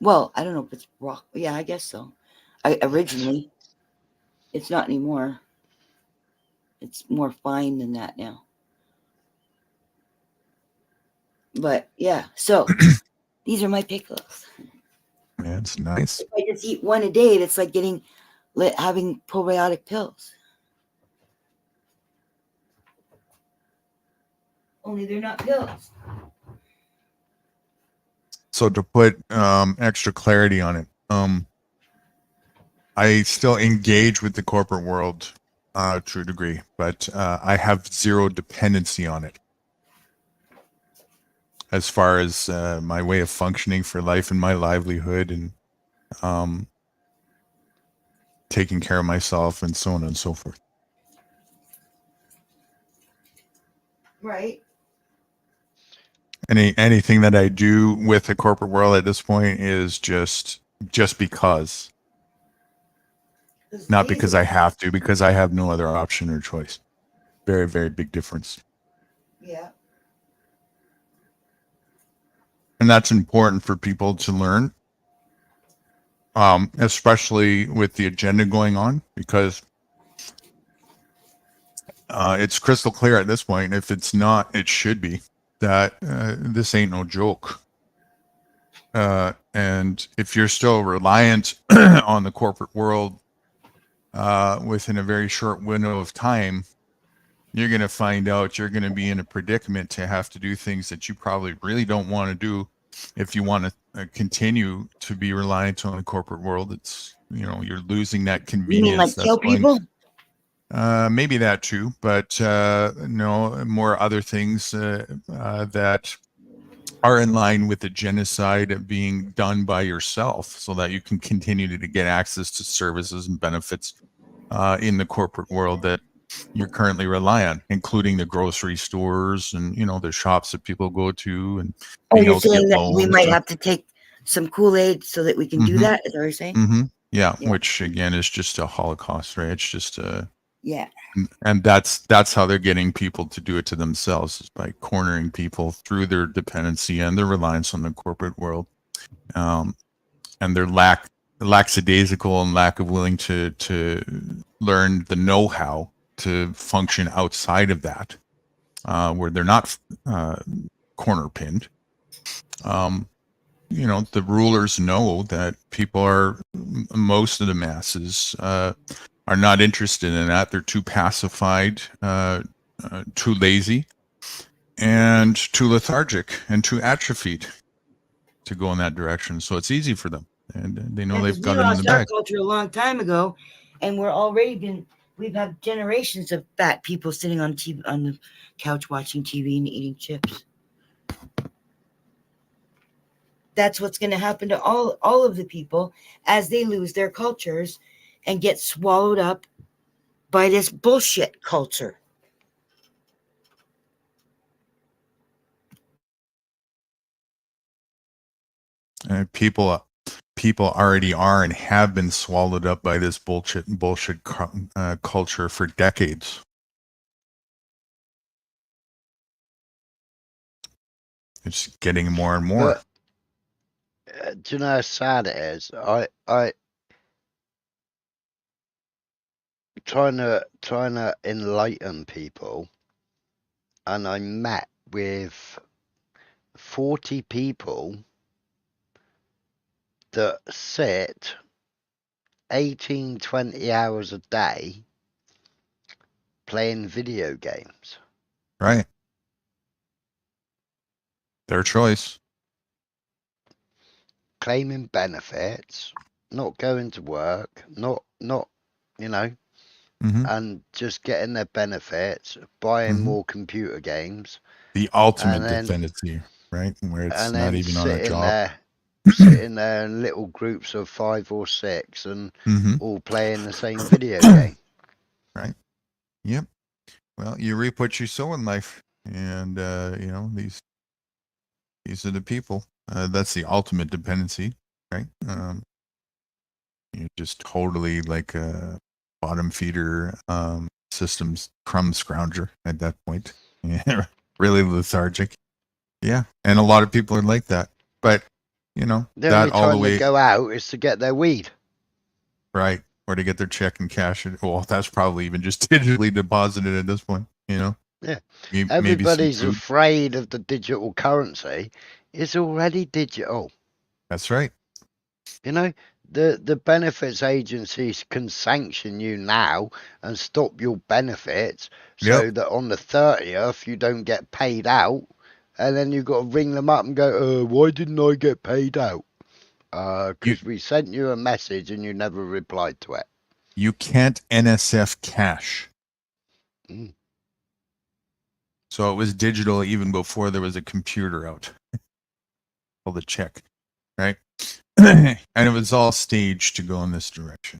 Well, I don't know if it's rock. Yeah, I guess so. Originally, it's not anymore. It's more fine than that now. But yeah, so these are my pickles. Yeah, it's nice. If I just eat one a day, that's like having probiotic pills. Only they're not pills. So to put extra clarity on it, I still engage with the corporate world to a degree, but I have zero dependency on it. as far as my way of functioning for life and my livelihood, and taking care of myself and so on and so forth. Right. Anything that I do with the corporate world at this point is just because, not because I have to, because I have no other option or choice. Very, very big difference. Yeah. And that's important for people to learn, especially with the agenda going on, because it's crystal clear at this point. If it's not, it should be, that this ain't no joke. And if you're still reliant on the corporate world within a very short window of time, you're going to find out you're going to be in a predicament to have to do things that you probably really don't want to do if you want to continue to be reliant on the corporate world. It's, you're losing that convenience. You mean like kill people? Maybe that too, but no, more other things that are in line with the genocide being done by yourself, so that you can continue to get access to services and benefits in the corporate world that you're currently rely on, including the grocery stores and the shops that people go to, and you're saying that we might have to take some Kool-Aid so that we can do that? Is that what you're saying? Yeah, which again is just a Holocaust, right? It's just a yeah. And that's how they're getting people to do it to themselves, is by cornering people through their dependency and their reliance on the corporate world, and their lackadaisical and lack of willing to learn the know-how to function outside of that, where they're not corner pinned. The rulers know that most of the masses are not interested in that. They're too pacified, too lazy, and too lethargic and too atrophied to go in that direction. So it's easy for them, and they know they've got it in the bag. Our culture a long time ago, and we've had generations of fat people sitting on TV, on the couch watching TV and eating chips. That's what's going to happen to all of the people as they lose their cultures and get swallowed up by this bullshit culture. People already are and have been swallowed up by this bullshit culture for decades. It's getting more and more. Do you know how sad it is? I trying to enlighten people, and I met with 40 people that sit 18-20 hours a day playing video games. Right. Their choice. Claiming benefits, not going to work, not and just getting their benefits, buying more computer games. The ultimate dependency, right? Where it's not even on a job. Sitting there in little groups of 5 or 6 and all playing the same video game. Right. Yep. Well, you reap what you sow in life, and these are the people. That's the ultimate dependency, right? You're just totally like a bottom feeder, systems crumb scrounger at that point. Yeah, really lethargic. Yeah, and a lot of people are like that. But the only time they go out is to get their weed, right? Or to get their check and cash it. Well, that's probably even just digitally deposited at this point. Yeah. Everybody's afraid of the digital currency. It's already digital. That's right. The benefits agencies can sanction you now and stop your benefits so that on the 30th you don't get paid out, and then you've got to ring them up and go, why didn't I get paid out? Because we sent you a message and you never replied to it. You can't NSF cash. So it was digital even before there was a computer out. Called the check, right? And it was all staged to go in this direction.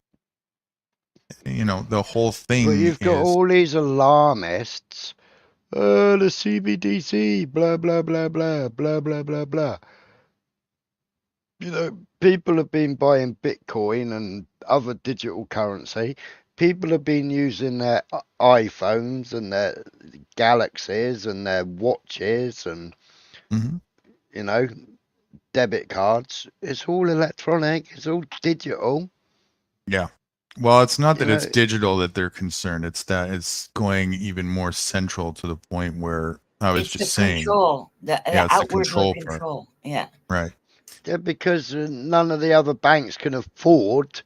You know, the whole thing But you've got is all these alarmists. Oh, the CBDC, blah, blah, blah, blah, blah, blah, blah, blah. You know, people have been buying Bitcoin and other digital currency. People have been using their iPhones and their Galaxies and their watches and, Mhm. you know, debit cards. It's all electronic. It's all digital. Yeah. Well, it's not You that it's know, digital that they're concerned. It's that it's going even more central to the point where I was It's the just saying, control, the yeah, it's the outward control part. control. Yeah. Right. yeah, because none of the other banks can afford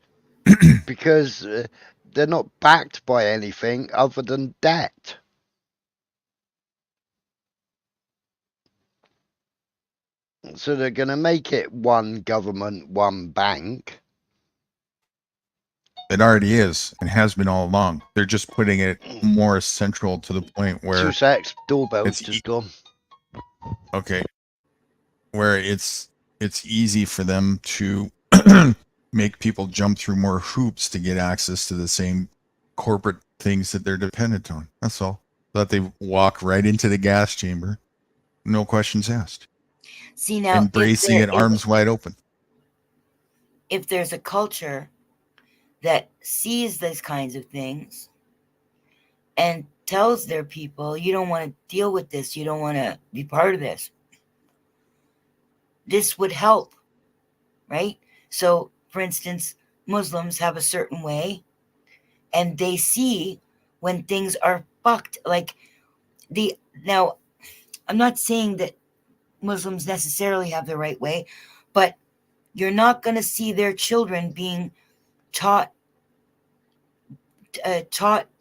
because they're not backed by anything other than debt. So they're going to make it one government, one bank. It already is and has been all along. They're just putting it more central to the point where 2 secs, doorbell's it's just gone. okay, where it's easy for them to make people jump through more hoops to get access to the same corporate things that they're dependent on. That's all. That they walk right into the gas chamber, no questions asked, See now, embracing it arms wide open. if there's a culture that sees these kinds of things and tells their people, you don't want to deal with this, you don't want to be part of this, this would help, right? So, for instance, Muslims have a certain way, and they see when things are fucked. Like now, I'm not saying that Muslims necessarily have the right way, but you're not going to see their children being taught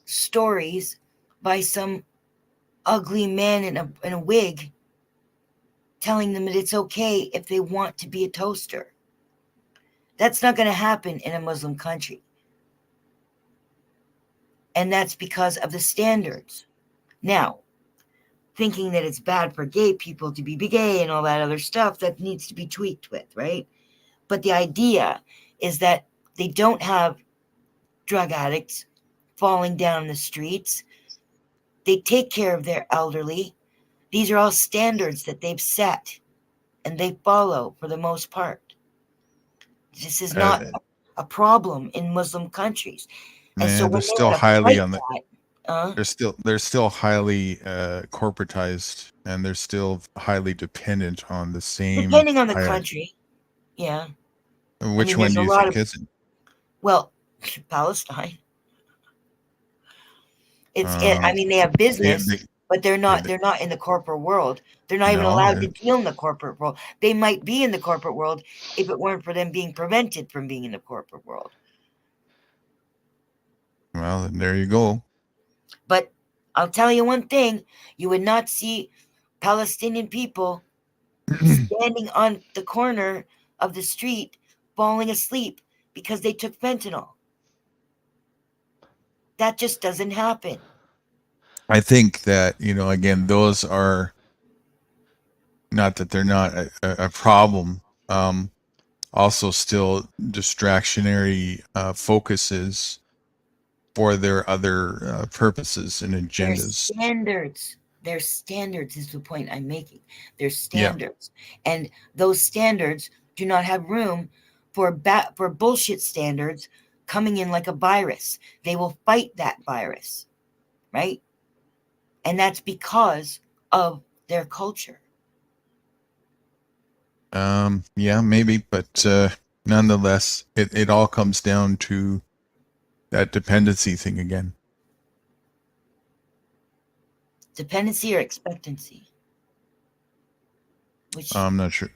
stories by some ugly man in a wig telling them that it's okay if they want to be a toaster. That's not going to happen in a Muslim country. And that's because of the standards. Now, thinking that it's bad for gay people to be gay and all that other stuff, that needs to be tweaked with, right? But the idea is that they don't have drug addicts falling down the streets. They take care of their elderly. These are all standards that they've set and they follow for the most part. This is not a problem in Muslim countries. And so Man, when they're they still want to highly fight on the. that, They're still highly corporatized, and they're still highly dependent on the same. depending on the country, yeah. Which one there's do a you lot think of, isn't? well, Palestine. Um, They have business, they, but they're yeah, not in the corporate world. They're not even no, allowed to deal in the corporate world. They might be in the corporate world if it weren't for them being prevented from being in the corporate world. well, then there you go. But I'll tell you one thing, you would not see Palestinian people standing on the corner of the street falling asleep because they took fentanyl. That just doesn't happen. I think that, again, those are not that they're not a problem. Also, still distractionary focuses for their other purposes and agendas. Their standards is the point I'm making. They're Yeah. standards. And those standards do not have room for bullshit standards coming in like a virus. They will fight that virus, right? And that's because of their culture. Yeah, maybe, but nonetheless, it all comes down to that dependency thing again. Dependency or expectancy? Which I'm not sure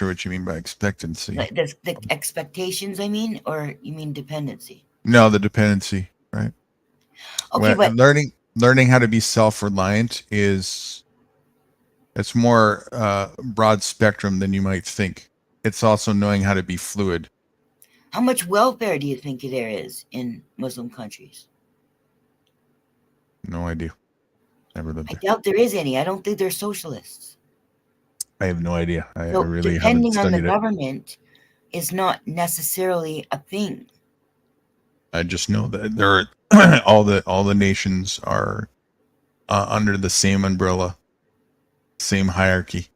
what you mean by expectancy. the expectations, I mean, or you mean dependency? No, the dependency, right? Okay, but learning how to be self-reliant it's more broad spectrum than you might think. It's also knowing how to be fluid. how much welfare do you think there is in Muslim countries? No idea. Never lived I there. doubt there is any. I don't think they're socialists. I have no idea. I So really haven't depending on the studied it. government is not necessarily a thing. I just know that there are all the nations are under the same umbrella, same hierarchy,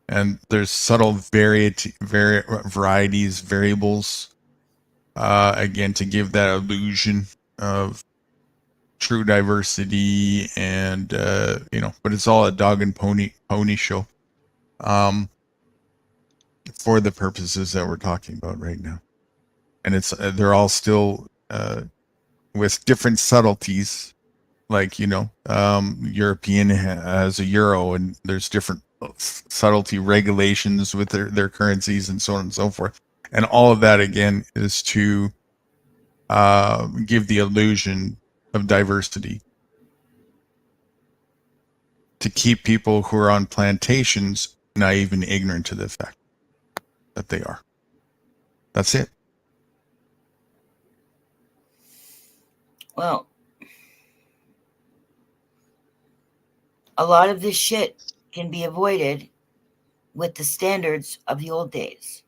and there's subtle varieties, variables. Again, to give that illusion of true diversity, and but it's all a dog and pony show. For the purposes that we're talking about right now, and it's they're all still with different subtleties, like European has a euro, and there's different subtlety regulations with their currencies and so on and so forth, and all of that again is to give the illusion of diversity, to keep people who are on plantations naive and ignorant to the fact that they are. That's it. Well, a lot of this shit can be avoided with the standards of the old days.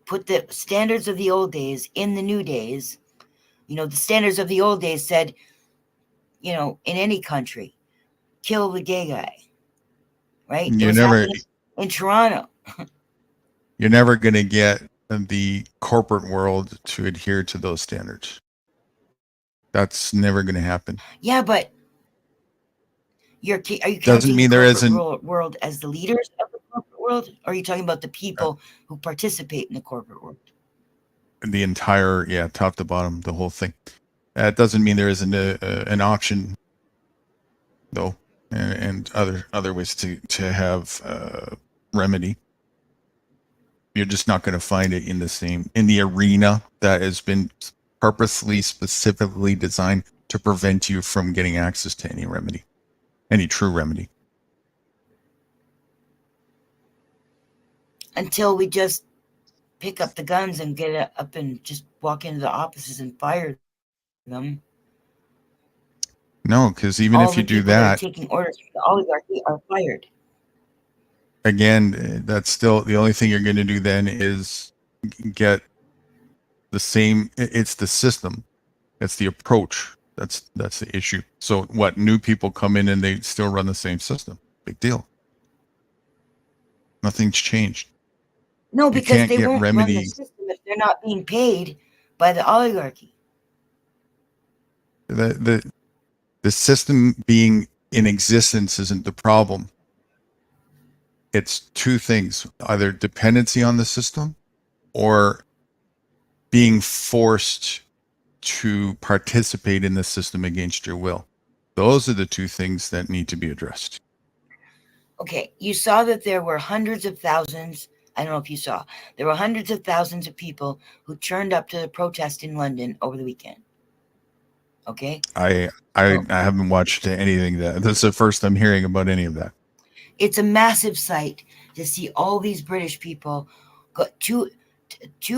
Put the standards of the old days in the new days. The standards of the old days said, in any country, kill the gay guy, right? It was happening in Toronto. You're never going to get the corporate world to adhere to those standards. That's never going to happen. Yeah, but are you counting Doesn't mean the there corporate isn't world as the leaders of the corporate world? Or are you talking about the people who participate in the corporate world? The entire, top to bottom, the whole thing. That doesn't mean there isn't an option, though, and other ways to have remedy. You're just not going to find it in the arena that has been purposely, specifically designed to prevent you from getting access to any remedy, any true remedy. Until we just pick up the guns and get up and just walk into the offices and fire them. No, because even if you do that, taking orders from the oligarchy are fired. Again, that's still the only thing you're going to do then is get the same. It's the system. It's the approach. That's the issue. So what, new people come in and they still run the same system. Big deal. Nothing's changed. No, because they won't run the system if they're not being paid by the oligarchy. The system being in existence isn't the problem. It's two things: either dependency on the system or being forced to participate in the system against your will. Those are the two things that need to be addressed. Okay, you saw that there were hundreds of thousands. I don't know if you saw. There were hundreds of thousands of people who turned up to the protest in London over the weekend. Okay? I haven't watched anything that. This is the first I'm hearing about any of that. It's a massive sight to see all these British people. Got 2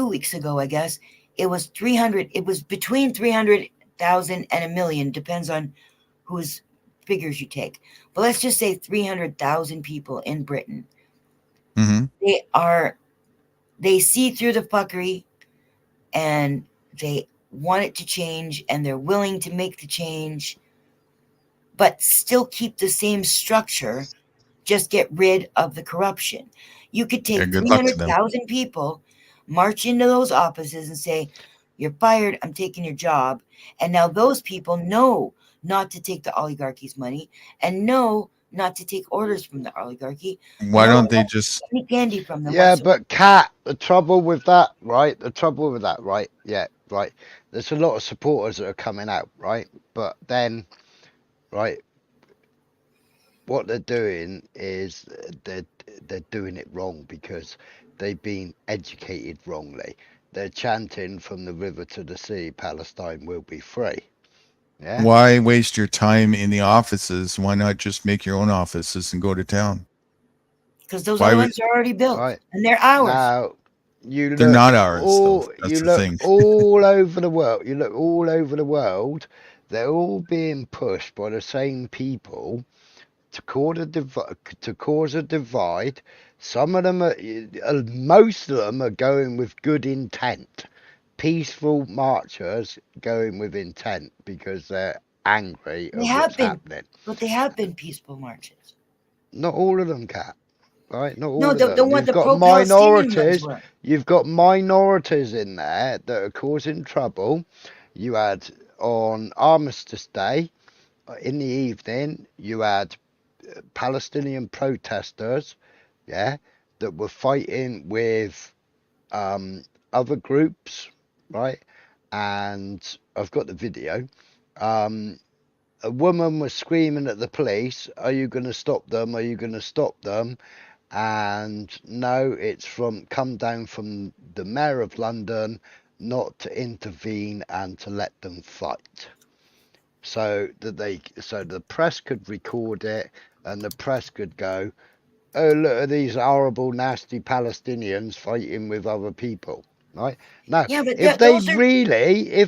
weeks ago, I guess, it was 300. It was between 300,000 and 1 million, depends on whose figures you take. But let's just say 300,000 people in Britain. Mm-hmm. They see through the fuckery, and they want it to change, and they're willing to make the change, but still keep the same structure. Just get rid of the corruption. You could take 300,000 people, march into those offices and say, "You're fired, I'm taking your job." And now those people know not to take the oligarchy's money and know not to take orders from the oligarchy. Why don't they just any candy from them? Yeah, but Kat, the trouble with that, right? Yeah, right. There's a lot of supporters that are coming out, right? But then, right, what they're doing is they're doing it wrong because they've been educated wrongly. They're chanting from the river to the sea, Palestine will be free. Yeah. Why waste your time in the offices? Why not just make your own offices and go to town? Because those other ones are already built, right? And they're ours. Now, they're not ours. That's you the look thing. all over the world. You look all over the world. they're all being pushed by the same people to cause a divide. Some of them most of them are going with good intent. Peaceful marchers going with intent because they're angry They at have what's been, happening. but they have been peaceful marches. Not all of them, Cat. Right? Not all No, of the them. one You've the got pro-Palestinian ones minorities. were. You've got minorities in there that are causing trouble. You had on Armistice Day in the evening, you had Palestinian protesters, yeah, that were fighting with other groups, right? And I've got the video. A woman was screaming at the police, "Are you going to stop them? Are you going to stop them?" And no, it's come down from the Mayor of London not to intervene and to let them fight. So the press could record it and the press could go, "Oh, look at these horrible, nasty Palestinians fighting with other people." Right? Now, Yeah, but if those are.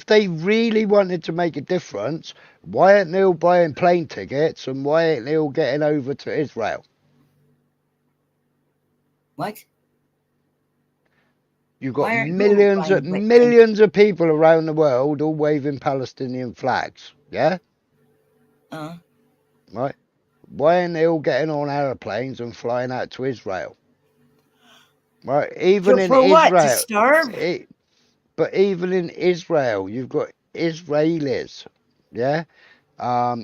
they really wanted to make a difference, why aren't they all buying plane tickets and why aren't they all getting over to Israel? What? You've got Why aren't who buying planes? millions of people around the world all waving Palestinian flags. Yeah? Uh, Right? Why aren't they all getting on aeroplanes and flying out to Israel? Right? Even in for what? To Israel, starve? but even in Israel, you've got Israelis. Yeah?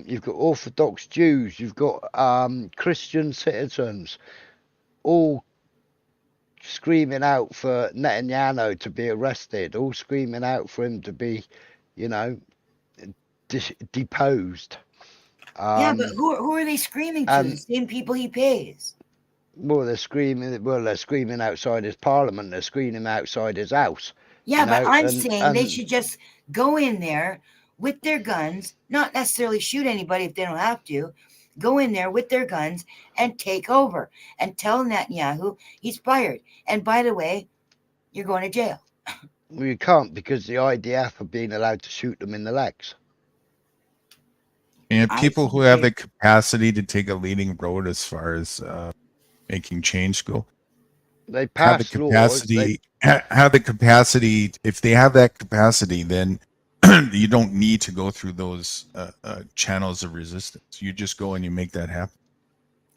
You've got Orthodox Jews, you've got Christian citizens, all screaming out for Netanyahu to be arrested, all screaming out for him to be, you know, deposed. Yeah, but who are they screaming to? The And same people he pays. well, they're screaming outside his parliament. They're screaming outside his house. Yeah, You but know, I'm saying they should just go in there with their guns, not necessarily shoot anybody if they don't have to. Go in there with their guns and take over and tell Netanyahu he's fired. And by the way, you're going to jail. well, you can't because the IDF have been allowed to shoot them in the legs. And I people think who have they- the capacity to take a leading road as far as making change go They have the pass laws. capacity. Have the capacity. If they have that capacity, then you don't need to go through those channels of resistance. You just go and you make that happen.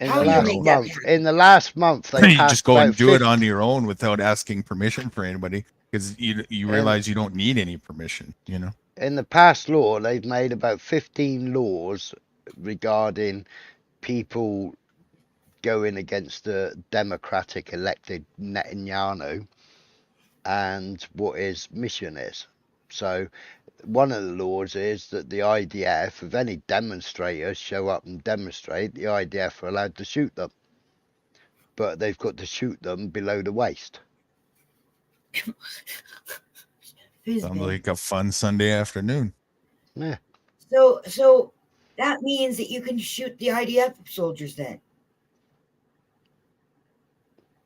How do you make that happen? In the last month, they You passed just go about and do it 50, on your own without asking permission for anybody, because you realize you don't need any permission. You know. in the past law, they've made about 15 laws regarding people going against the democratic elected Netanyahu and what his mission is. So one of the laws is that the IDF, if any demonstrators show up and demonstrate, the IDF are allowed to shoot them. But they've got to shoot them below the waist. Sounds like a fun Sunday afternoon. Yeah. So that means that you can shoot the IDF soldiers then.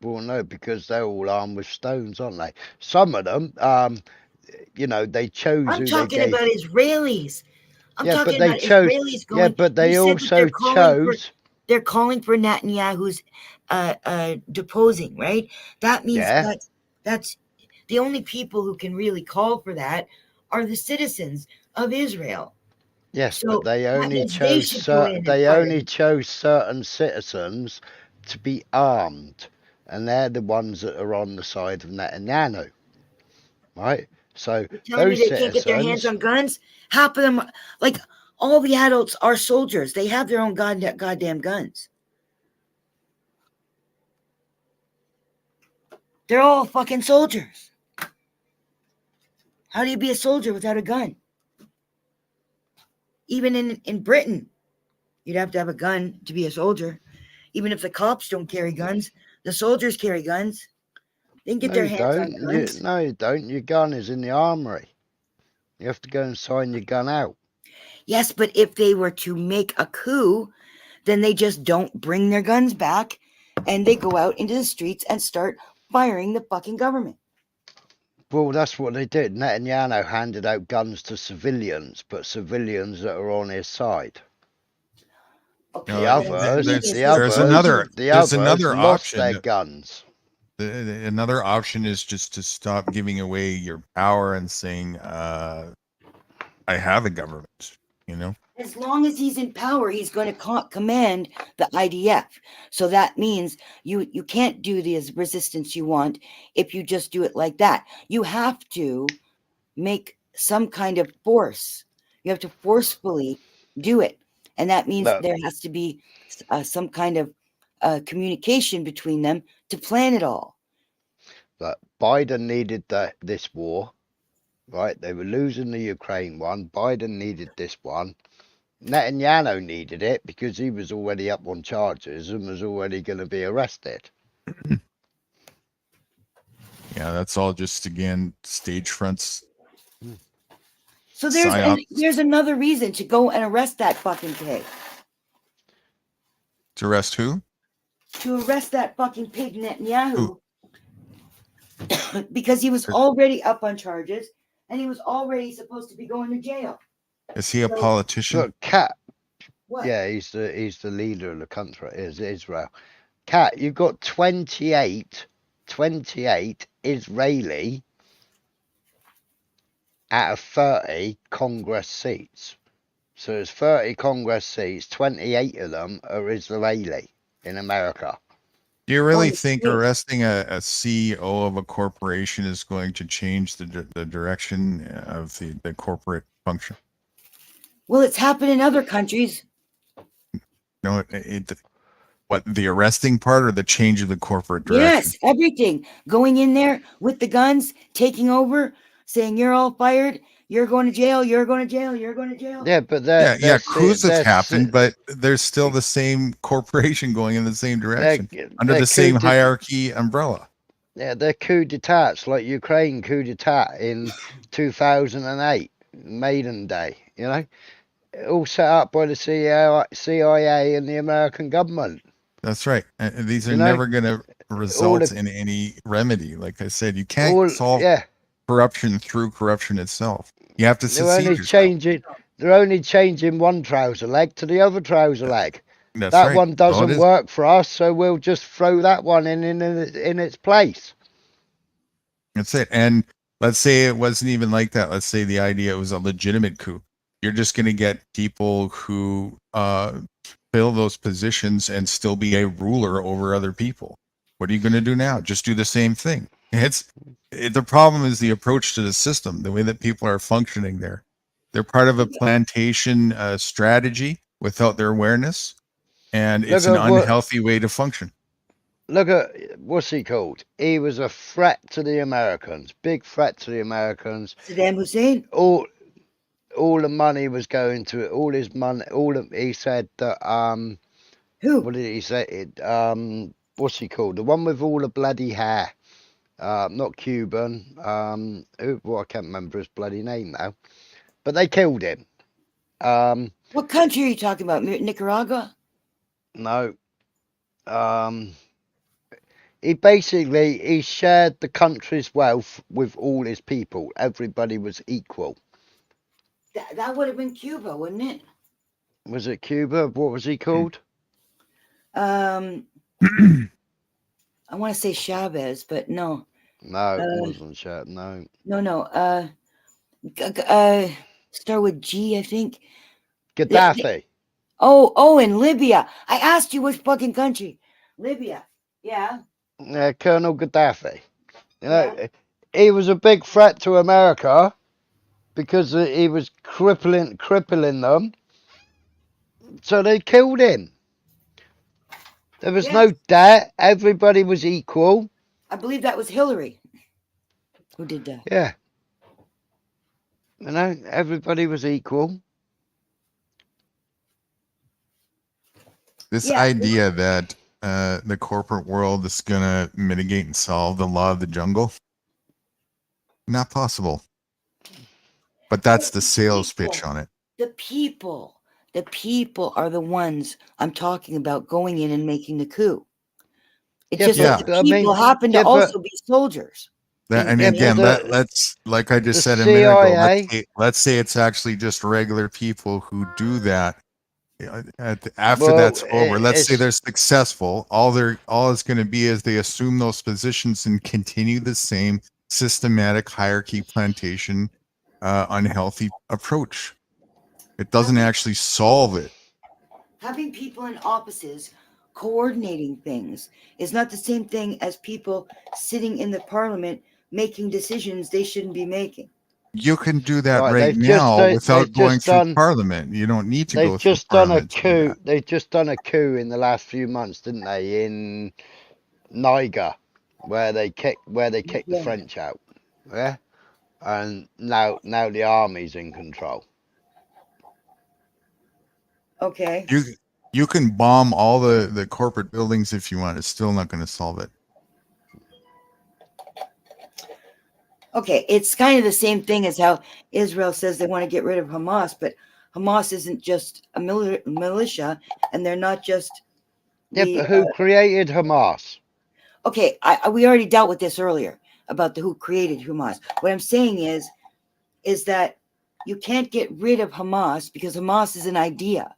Well, no, because they're all armed with stones, aren't they? Some of them, you know, they chose I'm who they talking gave. about Israelis. I'm Yeah, but talking they about chose. Israelis Yeah, going. but they You said that also they're calling for chose. they're calling for Netanyahu's deposing, right? That means Yeah. that's the only people who can really call for that are the citizens of Israel. Yes, So but they that only means they chose should go in and they fire only them. chose certain citizens to be armed, and they're the ones that are on the side of Netanyahu, right? So You're telling me those they can't get their hands citizens, on guns? Half of them, like all the adults, are soldiers. They have their own goddamn guns. They're all fucking soldiers. How do you be a soldier without a gun? Even in Britain, you'd have to have a gun to be a soldier. Even if the cops don't carry guns, the soldiers carry guns. They can get no, their you hands on don't. guns. No, you don't. Your gun is in the armory. You have to go and sign your gun out. Yes, but if they were to make a coup, then they just don't bring their guns back and they go out into the streets and start firing the fucking government. Well, that's what they did. Netanyahu handed out guns to civilians, but civilians that are on his side. Okay, The what I'm saying others, is there's another lost their option. guns. Another option is just to stop giving away your power and saying, I have a government, you know? as long as he's in power, he's going to command the IDF. So that means you can't do the resistance you want if you just do it like that. You have to make some kind of force. You have to forcefully do it. And that means No. there has to be some kind of communication between them to plan it all. But Biden needed this war, right? They were losing the Ukraine one. Biden needed this one. Netanyahu needed it because he was already up on charges and was already going to be arrested. Yeah, that's all just, again, stage fronts. So there's another reason to go and arrest that fucking pig. To arrest who? To arrest that fucking pig Netanyahu. Because he was already up on charges and he was already supposed to be going to jail. Is he a politician? Look, Kat. What? Yeah, he's the leader of the country, is Israel. Kat, you've got 28 Israeli out of 30 Congress seats. So there's 30 Congress seats, 28 of them are Israeli in America. Do you really think arresting a CEO of a corporation is going to change the direction of the corporate function? Well, it's happened in other countries. No, what, the arresting part or the change of the corporate direction? Yes, everything. Going in there with the guns, taking over, saying you're all fired, you're going to jail, you're going to jail, you're going to jail. Yeah, but coups have happened, but there's still the same corporation going in the same direction under the same hierarchy umbrella. Yeah, they're coup d'etats like Ukraine coup d'etat in 2008, Maiden Day, you know? All set up by the CIA and the American government. That's right. And these are never going to result in any remedy. Like I said, you can't solve corruption through corruption itself. You have to secede. They're only changing one trouser leg to the other trouser leg. That's that right. one doesn't work for us, so we'll just throw that one in its place. That's it. And let's say it wasn't even like that. Let's say the idea was a legitimate coup. You're just going to get people who fill those positions and still be a ruler over other people. What are you going to do now? Just do the same thing. The problem is the approach to the system, the way that people are functioning there. They're part of a plantation strategy without their awareness, and it's an unhealthy way to function. Look at, what's he called? He was a threat to the Americans, big threat to the Americans. Saddam Hussein? All the money was going to it, all his money, he said that, who? What did he say? What's he called? The one with all the bloody hair. Not Cuban. I can't remember his bloody name now. But they killed him. What country are you talking about? Nicaragua? No. He shared the country's wealth with all his people. Everybody was equal. That would have been Cuba, wouldn't it? Was it Cuba? What was he called? I want to say Chavez, but no. No, it wasn't Chavez. No. No. Start with G, I think. Gaddafi. In Libya. I asked you which fucking country. Libya. Yeah. Colonel Gaddafi. You know, he was a big threat to America because he was crippling them. So they killed him. There was no debt. Everybody was equal. I believe that was Hillary who did that. Yeah. You know, everybody was equal. This idea that the corporate world is going to mitigate and solve the law of the jungle, not possible. But that's the sales pitch on it. The people are the ones I'm talking about going in and making the coup. It's just that the people happen to also be soldiers. And Yeah, but again, the let's, like I just said a minute ago, CIA. let's say it's actually just regular people who do that. After Well, that's over, let's say it's they're successful. All it's going to be is they assume those positions and continue the same systematic hierarchy plantation, unhealthy approach. It doesn't actually solve it. Having people in offices coordinating things is not the same thing as people sitting in the parliament making decisions they shouldn't be making. You can do that right. right now without going through Parliament. You don't need to go They've through just done a Parliament to do coup. that. They've just done a coup in the last few months, didn't they? In Niger, where they kicked the Yeah. French out. Yeah, and now the army's in control. Okay. You can bomb all the corporate buildings if you want. It's still not going to solve it. Okay, it's kind of the same thing as how Israel says they want to get rid of Hamas, but Hamas isn't just a militia, and they're not just Yeah, the. but who created Hamas? Okay, we already dealt with this earlier about who created Hamas. What I'm saying is that you can't get rid of Hamas because Hamas is an idea.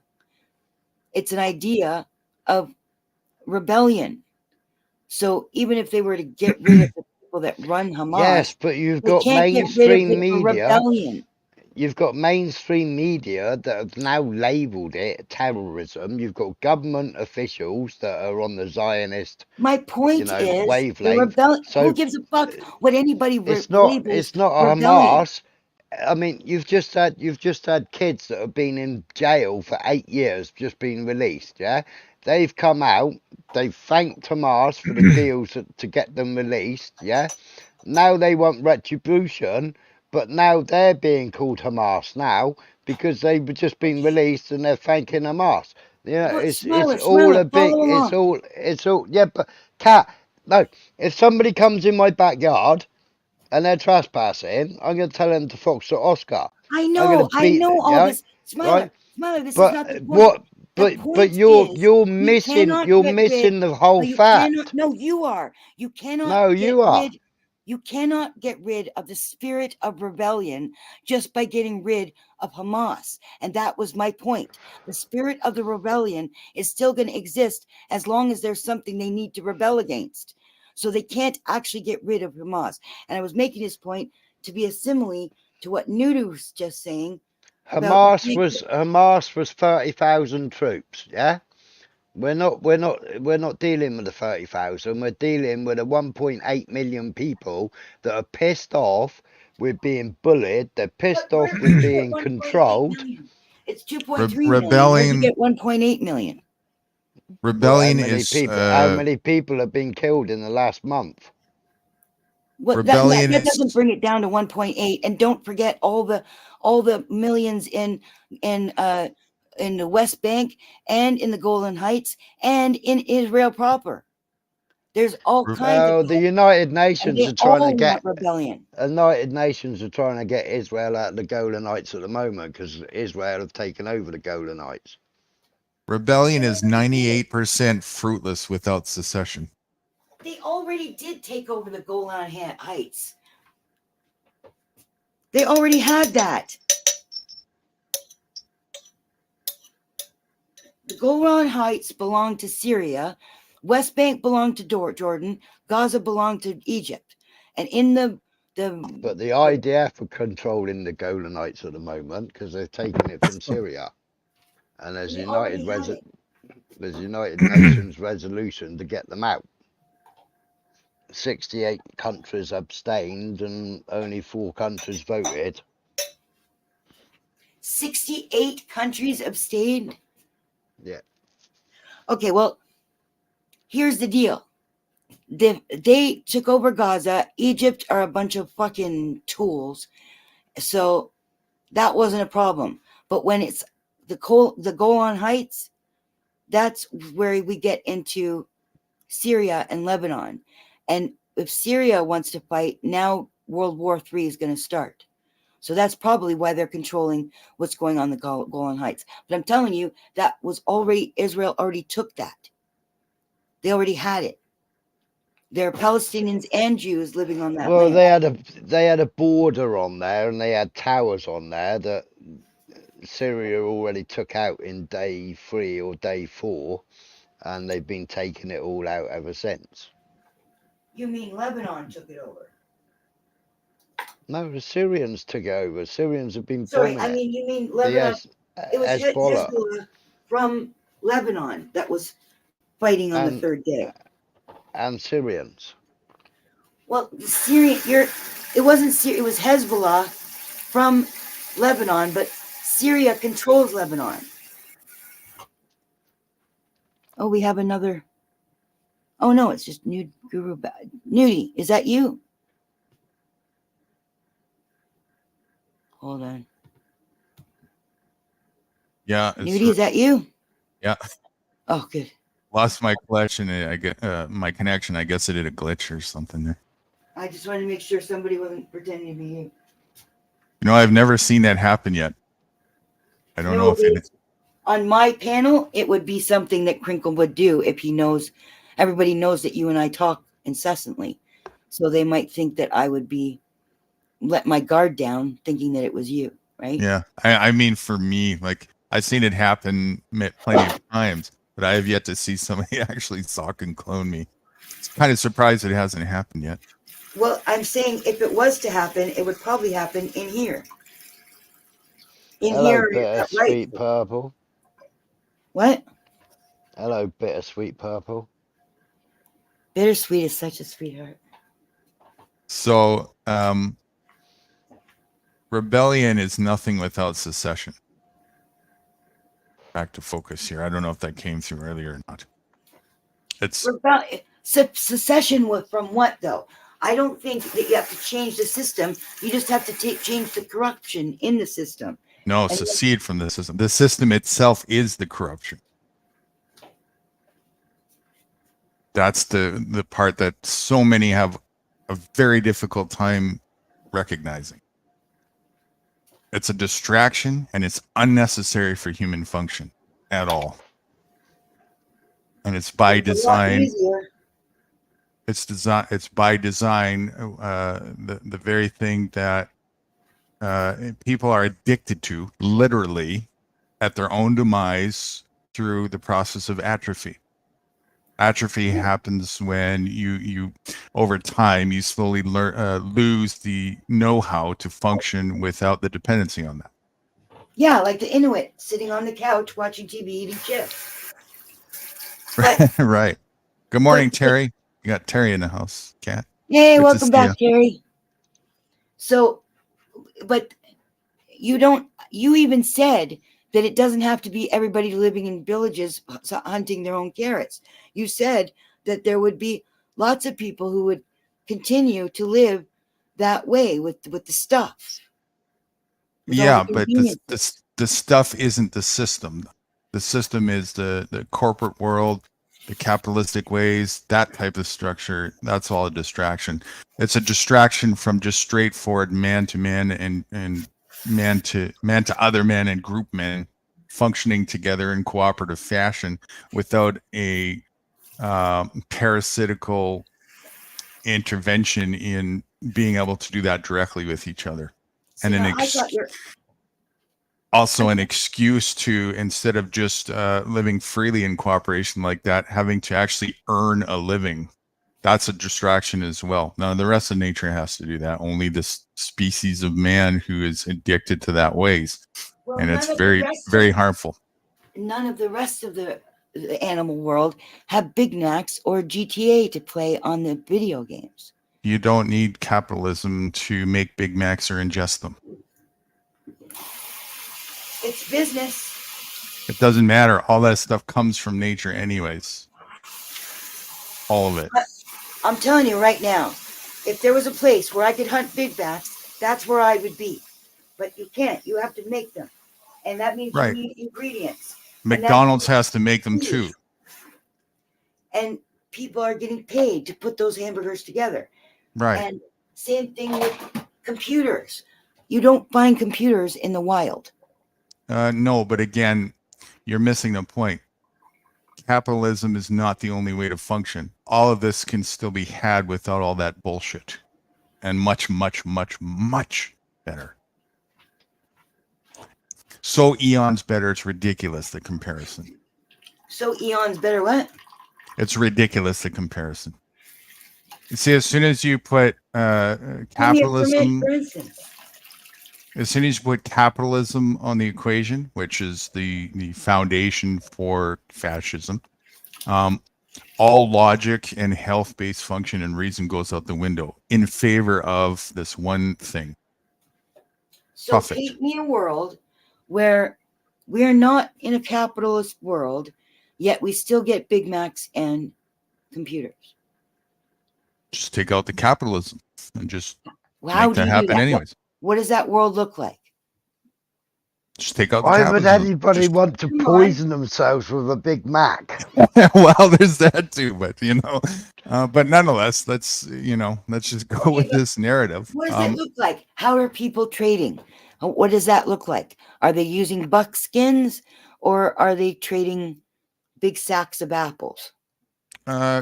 It's an idea of rebellion. So even if they were to get rid of the people that run Hamas, Yes, but you've they got can't get rid of mainstream it for media. rebellion. You've got mainstream media that have now labelled it terrorism. You've got government officials that are on the Zionist, My point is the wavelength. rebellion. So Who gives a fuck what anybody it's labels not a rebellion? Hamas. I mean, you've just had kids that have been in jail for 8 years, just been released. Yeah, they've come out. They've thanked Hamas for the deals to get them released. Yeah, now they want retribution, but now they're being called Hamas now because they've just been released and they're thanking Hamas. You know, Well, it's all Smiler, a big. follow along. It's all. Yeah, but cat. No, if somebody comes in my backyard and they're trespassing, I'm going to tell them to fox to Oscar. I'm going to I beat know it, all yeah, this. Smiler, right? Smiler, this is not the But point. The but point you're is you cannot get rid. missing the whole No, you cannot. fact. No, you are. You cannot No, get you are. rid. You cannot get rid of the spirit of rebellion just by getting rid of Hamas. And that was my point. The spirit of the rebellion is still going to exist as long as there's something they need to rebel against. So they can't actually get rid of Hamas. And I was making this point to be a simile to what Nudu was just saying about the Hamas was 30,000 troops, yeah? We're not dealing with the 30,000. We're dealing with the 1.8 million people that are pissed off with being bullied. They're pissed Where off did with you get being 1.8 controlled. million? It's 2.3 million. Where'd you Rebellion get 1.8 million? Well, rebellion is how many people have been killed in the last month? What rebellion that doesn't is bring it down to 1.8. And don't forget all the millions in the West Bank and in the Golan Heights and in Israel proper. There's all kinds of Well, the United and Nations they are trying to all get want rebellion. United Nations are trying to get Israel out of the Golan Heights at the moment because Israel have taken over the Golan Heights. rebellion is 98% fruitless without secession. They already did take over the Golan Heights. They already had that. The Golan Heights belonged to Syria. West Bank belonged to Jordan. Gaza belonged to Egypt. And in But the IDF are controlling the Golan Heights at the moment because they're taking it from Syria, and there's they already had it. United Nations resolution to get them out. 68 countries abstained and only 4 countries voted. 68 countries abstained. Yeah. Okay, well, here's the deal. They took over Gaza. Egypt are a bunch of fucking tools. So that wasn't a problem. But when it's the Golan Heights, that's where we get into Syria and Lebanon. And if Syria wants to fight, now World War III is going to start. So that's probably why they're controlling what's going on in the Golan Heights. But I'm telling you, that was already, Israel already took that. They already had it. There are Palestinians and Jews living on that Well, land. they had a border on there, and they had towers on there that Syria already took out in day 3 or day 4, and they've been taking it all out ever since. You mean Lebanon took it over? No, the Syrians took it over. Syrians have been Sorry, bombing I it. mean, you mean The Lebanon. It was Hezbollah Hezbollah from Lebanon that was fighting on the and third day. Syrians. Well, the Syrian, it wasn't Syria, it was Hezbollah from Lebanon, but Syria controls Lebanon. Oh, we have another. Oh no, it's just Nude Guru. Nudie, is that you? Hold on. Yeah. Nudie, is that you? Yeah. Oh, good. Lost my connection. I get my connection. I guess I did a glitch or something there. I just wanted to make sure somebody wasn't pretending to be you. You know, I've never seen that happen yet. I don't know if it. On my panel, it would be something that Crinkle would do if he knows. Everybody knows that you and I talk incessantly, so they might think that I would be let my guard down, thinking that it was you, right? Yeah, I mean, for me, like I've seen it happen plenty of times, but I have yet to see somebody actually sock and clone me. It's kind of surprised it hasn't happened yet. Well, I'm saying if it was to happen, it would probably happen in here. Hello, bittersweet purple. What? Hello, bittersweet purple. Bittersweet is such a sweetheart. So, rebellion is nothing without secession. Back to focus here. I don't know if that came through earlier or not. It's secession from what though? I don't think that you have to change the system. You just have to change the corruption in the system. No, secede from the system. The system itself is the corruption. That's the part that so many have a very difficult time recognizing. It's a distraction and it's unnecessary for human function at all. And it's by design. It's by design. The very thing that people are addicted to, literally, at their own demise through the process of atrophy. Atrophy happens when you over time you slowly lose the know-how to function without the dependency on that. Yeah, like the Inuit sitting on the couch watching TV eating chips. Right. Good morning, Terry. You got Terry in the house. Cat. Hey, welcome back, Terry. So, but you even said that it doesn't have to be everybody living in villages hunting their own carrots. You said that there would be lots of people who would continue to live that way with the stuff. Yeah, but the stuff isn't the system. The system is the corporate world, the capitalistic ways, that type of structure. That's all a distraction. It's a distraction from just straightforward man to man and man to other men and group men functioning together in cooperative fashion without a parasitical intervention in being able to do that directly with each other. So and also an excuse to, instead of just living freely in cooperation like that, having to actually earn a living. That's a distraction as well. Now, the rest of nature has to do that. Only this species of man who is addicted to that ways. Well, and it's very, very harmful. None of the rest of the animal world have Big Macs or GTA to play on the video games. You don't need capitalism to make Big Macs or ingest them. It's business. It doesn't matter. All that stuff comes from nature anyways. All of it. But I'm telling you right now, if there was a place where I could hunt Big Macs, that's where I would be. But you can't. You have to make them. And that means you need ingredients. McDonald's has to make them too. And people are getting paid to put those hamburgers together. Right. And same thing with computers. You don't find computers in the wild. No, but again, you're missing the point. capitalism is not the only way to function. All of this can still be had without all that bullshit, and much, much, much, much better. So eons better. It's ridiculous, the comparison. So eons better what? It's ridiculous, the comparison. You see, as soon as you put capitalism, For instance. as soon as you put capitalism on the equation, which is the foundation for fascism, all logic and health-based function and reason goes out the window in favor of this one thing. So Profit. paint me a world where we're not in a capitalist world, yet we still get Big Macs and computers. Just take out the capitalism and just How make do that you happen do that? anyways. What does that world look like? Just take out the Why would capitalism. anybody Just- want to Come on. poison themselves with a Big Mac? Well, there's that too, but but nonetheless, let's just go with this narrative. What does it look like? How are people trading? What does that look like? Are they using buckskins or are they trading big sacks of apples?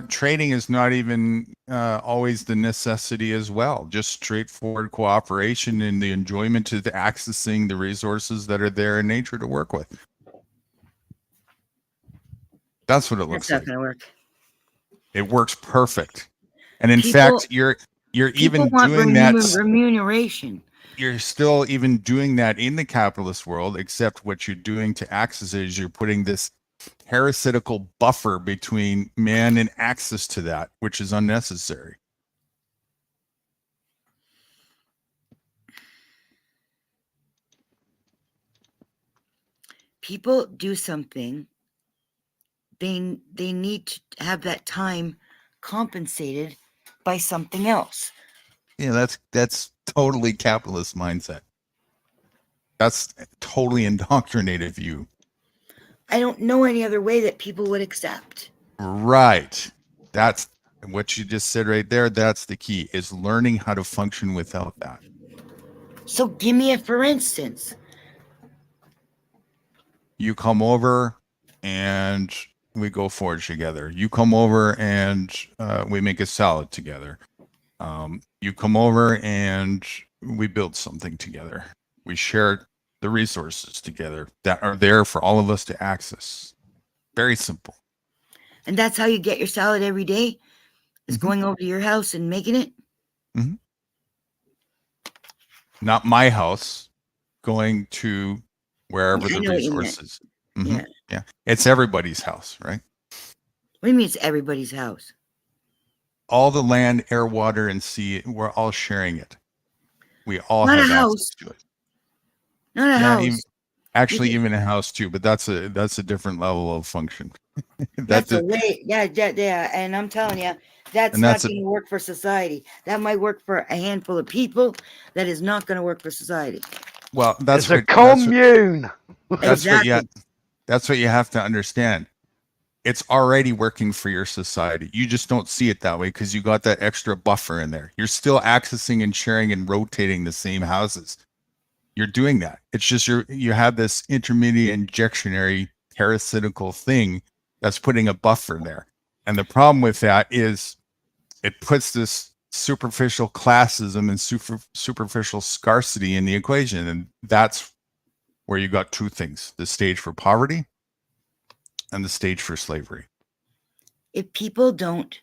Trading is not even always the necessity as well. Just straightforward cooperation and the enjoyment of accessing the resources that are there in nature to work with. That's what it looks That's not like. going to work. It works perfect. And in People- fact, you're People even want doing that. remuneration. You're still even doing that in the capitalist world, except what you're doing to access it is you're putting this parasitical buffer between man and access to that, which is unnecessary. People do something. They need to have that time compensated by something else. Yeah, that's totally capitalist mindset. That's totally indoctrinated view. I don't know any other way that people would accept. Right. That's what you just said right there. That's the key, is learning how to function without that. So give me a for instance. You come over and we go forage together. You come over and we make a salad together. You come over and we build something together. We share the resources together that are there for all of us to access. Very simple. And that's how you get your salad every day, is going over to your house and making it? Not my house, going to wherever I the know what you meant. resources. Yeah. It's everybody's house, right? What do you mean it's everybody's house? All the land, air, water, and sea, we're all sharing it. We all Not have a access house. to it. Not a Yeah, house. even a house too, but that's a different level of function. That's a way. Yeah. And I'm telling you, that's not going to work for society. That might work for a handful of people. That is not going to work for society. Well, that's It's a commune. That's what you have to understand. It's already working for your society. You just don't see it that way because you got that extra buffer in there. You're still accessing and sharing and rotating the same houses. You're doing that. It's just you have this intermediate injectionary parasitical thing that's putting a buffer there. And the problem with that is it puts this superficial classism and superficial scarcity in the equation. And that's where you got two things: the stage for poverty and the stage for slavery. If people don't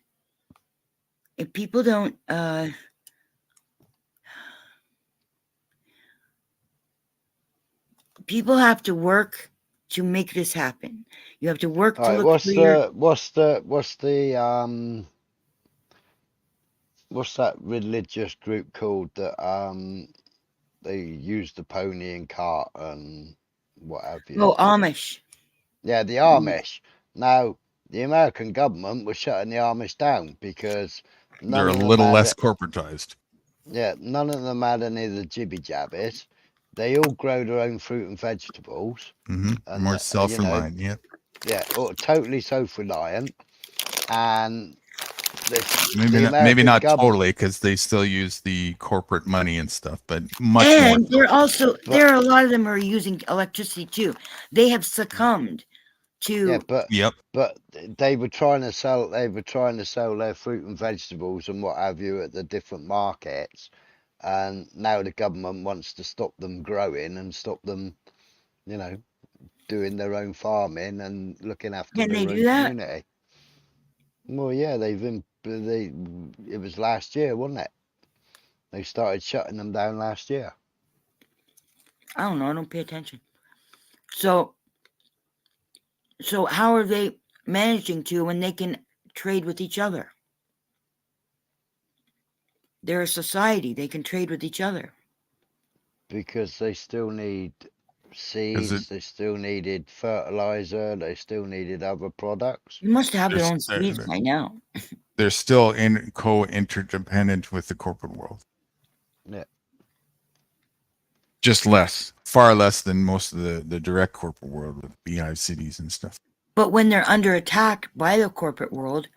people have to work to make this happen. You have to work to look what's for your... what's that religious group called that they use the pony and cart and what have you? Oh, Amish. Yeah, the Amish. Now, the American government was shutting the Amish down because they're a little less corporatized. Yeah, none of them had any of the jibby jabbies. They all grow their own fruit and vegetables. And more self-reliant, Yeah, totally self-reliant. And maybe not totally, because they still use the corporate money and stuff, but much more. And there are a lot of them are using electricity too. They have succumbed Yeah, to Yep. but they were trying to sell their fruit and vegetables and what have you at the different markets, and now the government wants to stop them growing and stop them, you know, doing their own farming and looking after can they their do own that? community. Well, yeah, it was last year, wasn't it? They started shutting them down last year. I don't know. I don't pay attention. So how are they managing to when they can trade with each other? They're a society. They can trade with each other. Because they still need Is it? seeds, they still needed fertilizer, they still needed other products. They must have their There's, own seeds by now. they're still interdependent with the corporate world. Yeah. Just less, far less than most of the direct corporate world with beehive cities and stuff. But when they're under attack by the corporate world,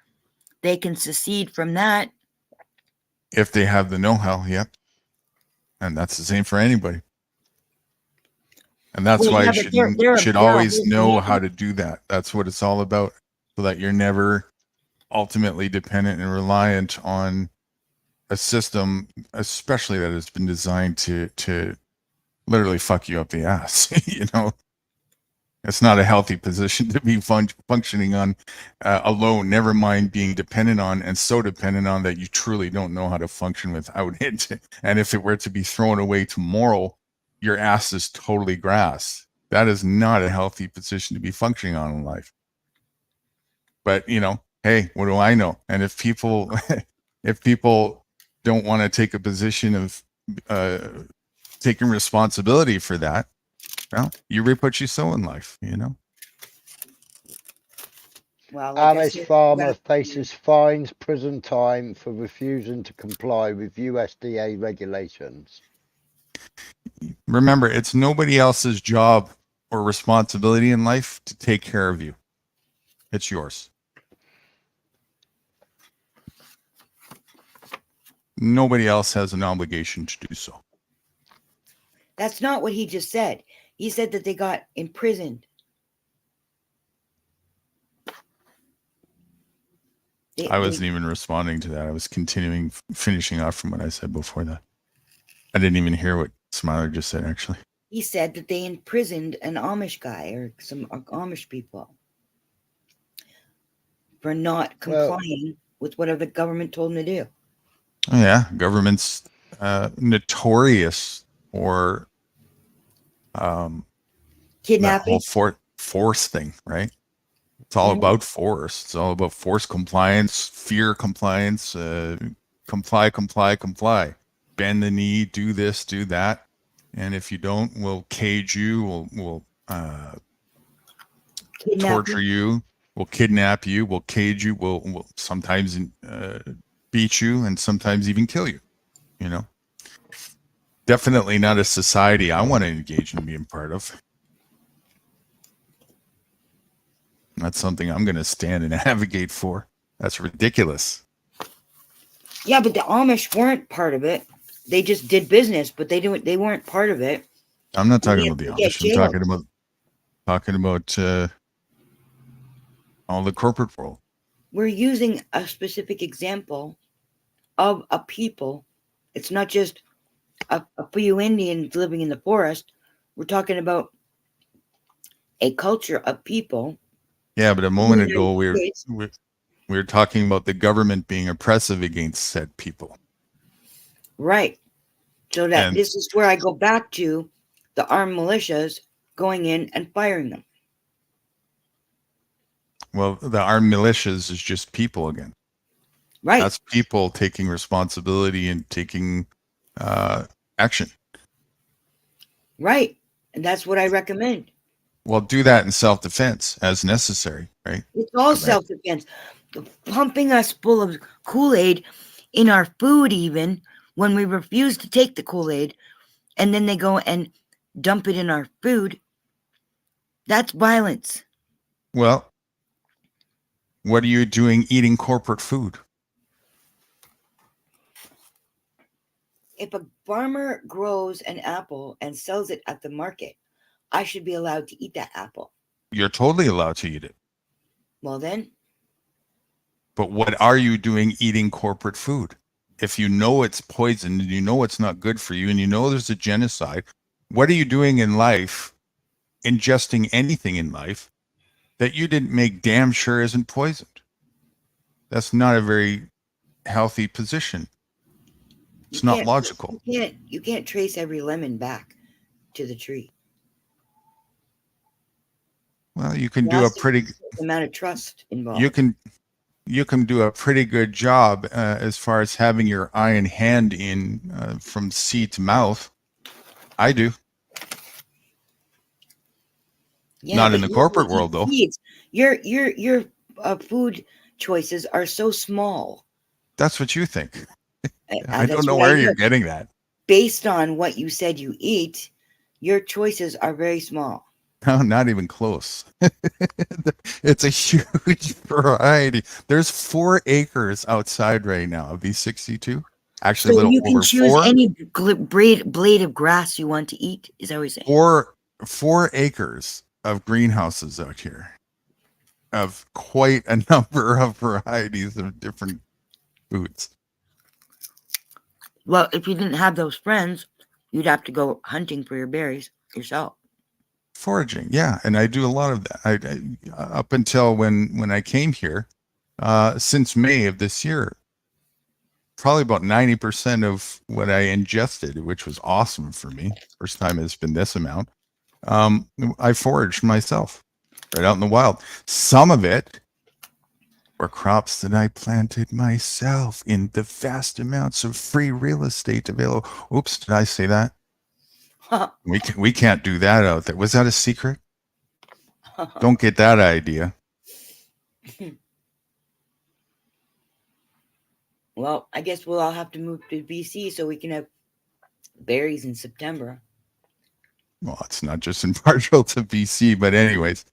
they can secede from that. If they have the know-how, yep. And that's the same for anybody. And that's Well, why yeah, you but should they're a always whole know how community. to do that. That's what it's all about, so that you're never ultimately dependent and reliant on a system, especially that has been designed to literally fuck you up the ass. You know, it's not a healthy position to be functioning on alone, never mind being dependent on, and so dependent on that you truly don't know how to function without it. And if it were to be thrown away tomorrow, your ass is totally grass. That is not a healthy position to be functioning on in life. But, you know, hey, what do I know? And if people if people don't want to take a position of taking responsibility for that, well, you reap what you sow in life, you know. Well, like I Amish said, farmer faces fines, prison time for refusing to comply with USDA regulations. Remember, it's nobody else's job or responsibility in life to take care of you. It's yours. Nobody else has an obligation to do so. that's not what he just said. He said that they got imprisoned. I wasn't even responding to that. I was finishing off from what I said before that. I didn't even hear what Smiler just said, actually. He said that they imprisoned an Amish guy or some Amish people for not complying with whatever the government told them to do. Oh, yeah, government's notorious for that Kidnapping. whole force thing, right? It's all about force. It's all about force compliance, fear compliance, comply. Bend the knee, do this, do that. And if you don't, we'll cage you, we'll torture you, we'll kidnap you, we'll cage you, we'll sometimes beat you, and sometimes even kill you, you know? Definitely not a society I want to engage in being part of. That's something I'm going to stand and advocate for. That's ridiculous. Yeah, but the Amish weren't part of it. They just did business, but they weren't part of it. I'm not talking about the Amish. I'm jailed. talking about all the corporate world. We're using a specific example of a people. It's not just a few Indians living in the forest. We're talking about a culture of people. Yeah, but a moment ago we were talking about the government being oppressive against said people. Right. So that this is where I go back to the armed militias going in and firing them. Well, the armed militias is just people again. Right. That's people taking responsibility and taking action. Right. And that's what I recommend. Well, do that in self-defense as necessary, right? It's all self-defense. Pumping us full of Kool-Aid in our food, even when we refuse to take the Kool-Aid, and then they go and dump it in our food. That's violence. Well, what are you doing eating corporate food? If a farmer grows an apple and sells it at the market, I should be allowed to eat that apple. You're totally allowed to eat it. Well, then, But what are you doing eating corporate food? If you know it's poison and you know it's not good for you and you know there's a genocide, what are you doing in life, ingesting anything in life that you didn't make damn sure isn't poisoned? That's not a very healthy position. It's not logical. You can't trace every lemon back to the tree. Well, you can There do a has to be pretty a certain amount of trust involved. you can do a pretty good job as far as having your eye and hand in from seed to mouth. I do. Yeah, Not but in the you corporate only eat world, though. seeds. Your food choices are so small. That's what you think. I don't That's know what where I you're know. getting that. Based on what you said you eat, your choices are very small. No, not even close. It's a huge variety. There's 4 acres outside right now of V62. Actually, a So little you can over choose 4. any blade of grass you want to eat. Is that what you're saying? 4 acres of greenhouses out here of quite a number of varieties of different foods. Well, if you didn't have those friends, you'd have to go hunting for your berries yourself. Foraging, yeah, and I do a lot of that. I up until when I came here, since May of this year, probably about 90% of what I ingested, which was awesome for me. First time it's been this amount. I foraged myself right out in the wild. Some of it were crops that I planted myself in the vast amounts of free real estate available. Oops, did I say that? We can't do that out there. Was that a secret? Don't get that idea. Well, I guess we'll all have to move to BC so we can have berries in September. Well, it's not just impartial to BC, but anyways.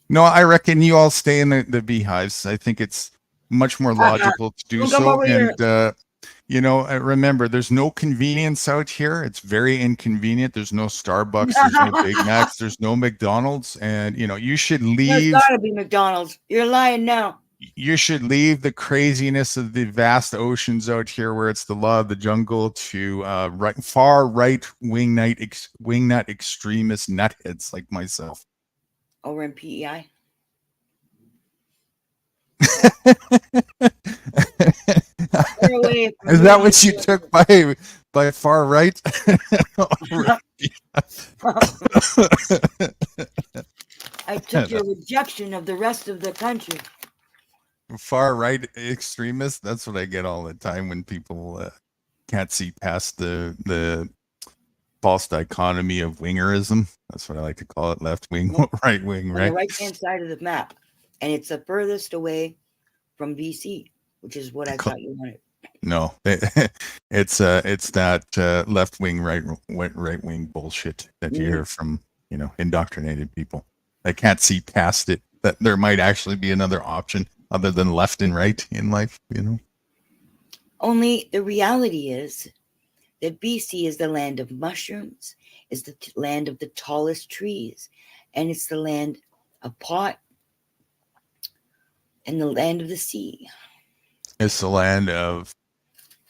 No, I reckon you all stay in the beehives. I think it's much more logical to do Don't come so. over here. And remember, there's no convenience out here. It's very inconvenient. There's no Starbucks, there's no Big Macs, there's no McDonald's, and you should There's leave. gotta be McDonald's. You're lying now. You should leave the craziness of the vast oceans out here where it's the law of the jungle to far right wingnut extremist nutheads like myself. Over in PEI. Is that what you took by far right? I took your rejection of the rest of the country. Far right extremists. That's what I get all the time when people can't see past the false dichotomy of wingerism. That's what I like to call it: left wing, right wing, right? On the right-hand side of the map, and it's the furthest away from BC, which is what I thought you wanted. No, it's that left wing, right wing bullshit that you hear from indoctrinated people. They can't see past it. That there might actually be another option other than left and right in life. Only the reality is that BC is the land of mushrooms, is the land of the tallest trees, and it's the land of pot and the land of the sea. It's the land of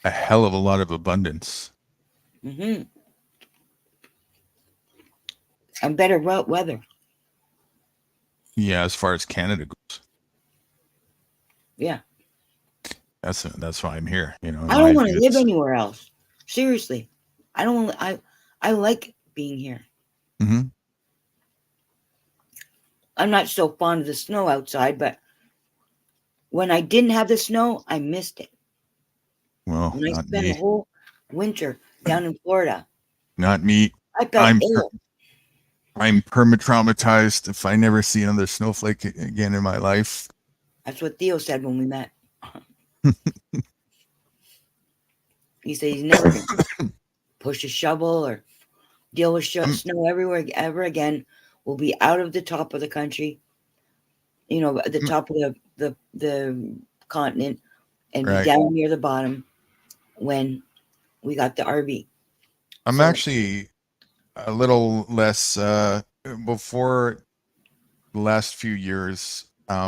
a hell of a lot of abundance. Mm-hmm. And better weather. Yeah, as far as Canada goes. Yeah. That's why I'm here. I don't want to live anywhere else. Seriously. I don't want I like being here. Mm-hmm. I'm not so fond of the snow outside, but when I didn't have the snow, I missed it. Well, when I not spent me. the whole winter down in Florida. Not me. I felt ill. I'm perma-traumatized. If I never see another snowflake again in my life. That's what Theo said when we met. He said he's never going to push a shovel or deal with snow everywhere ever again. We'll be out of the top of the country, at the top of the continent, and be down near the bottom when we got the RV. I'm actually a little less before last few years,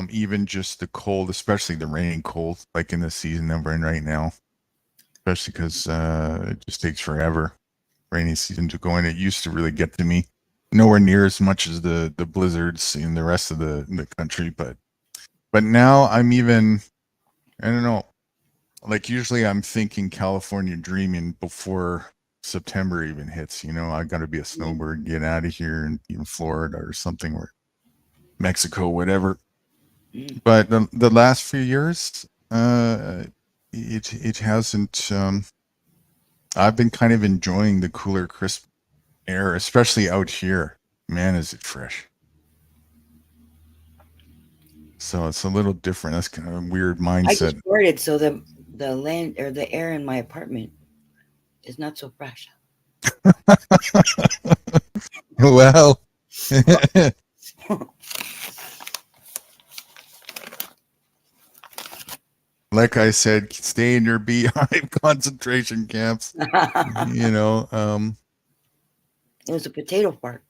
even just the cold, especially the rain cold, like in the season that we're in right now, especially because it just takes forever, rainy season to go in. It used to really get to me. Nowhere near as much as the blizzards in the rest of the country, but now I'm even, I don't know, like usually I'm thinking California dreaming before September even hits. I got to be a snowbird, get out of here, and in Florida or something, or Mexico, whatever. But the last few years, it hasn't. I've been kind of enjoying the cooler, crisp air, especially out here. Man, is it fresh! So it's a little different. That's kind of a weird I just mindset. farted, so the land or the air in my apartment is not so fresh. Well, like I said, stay in your beehive concentration camps. It was a potato fart.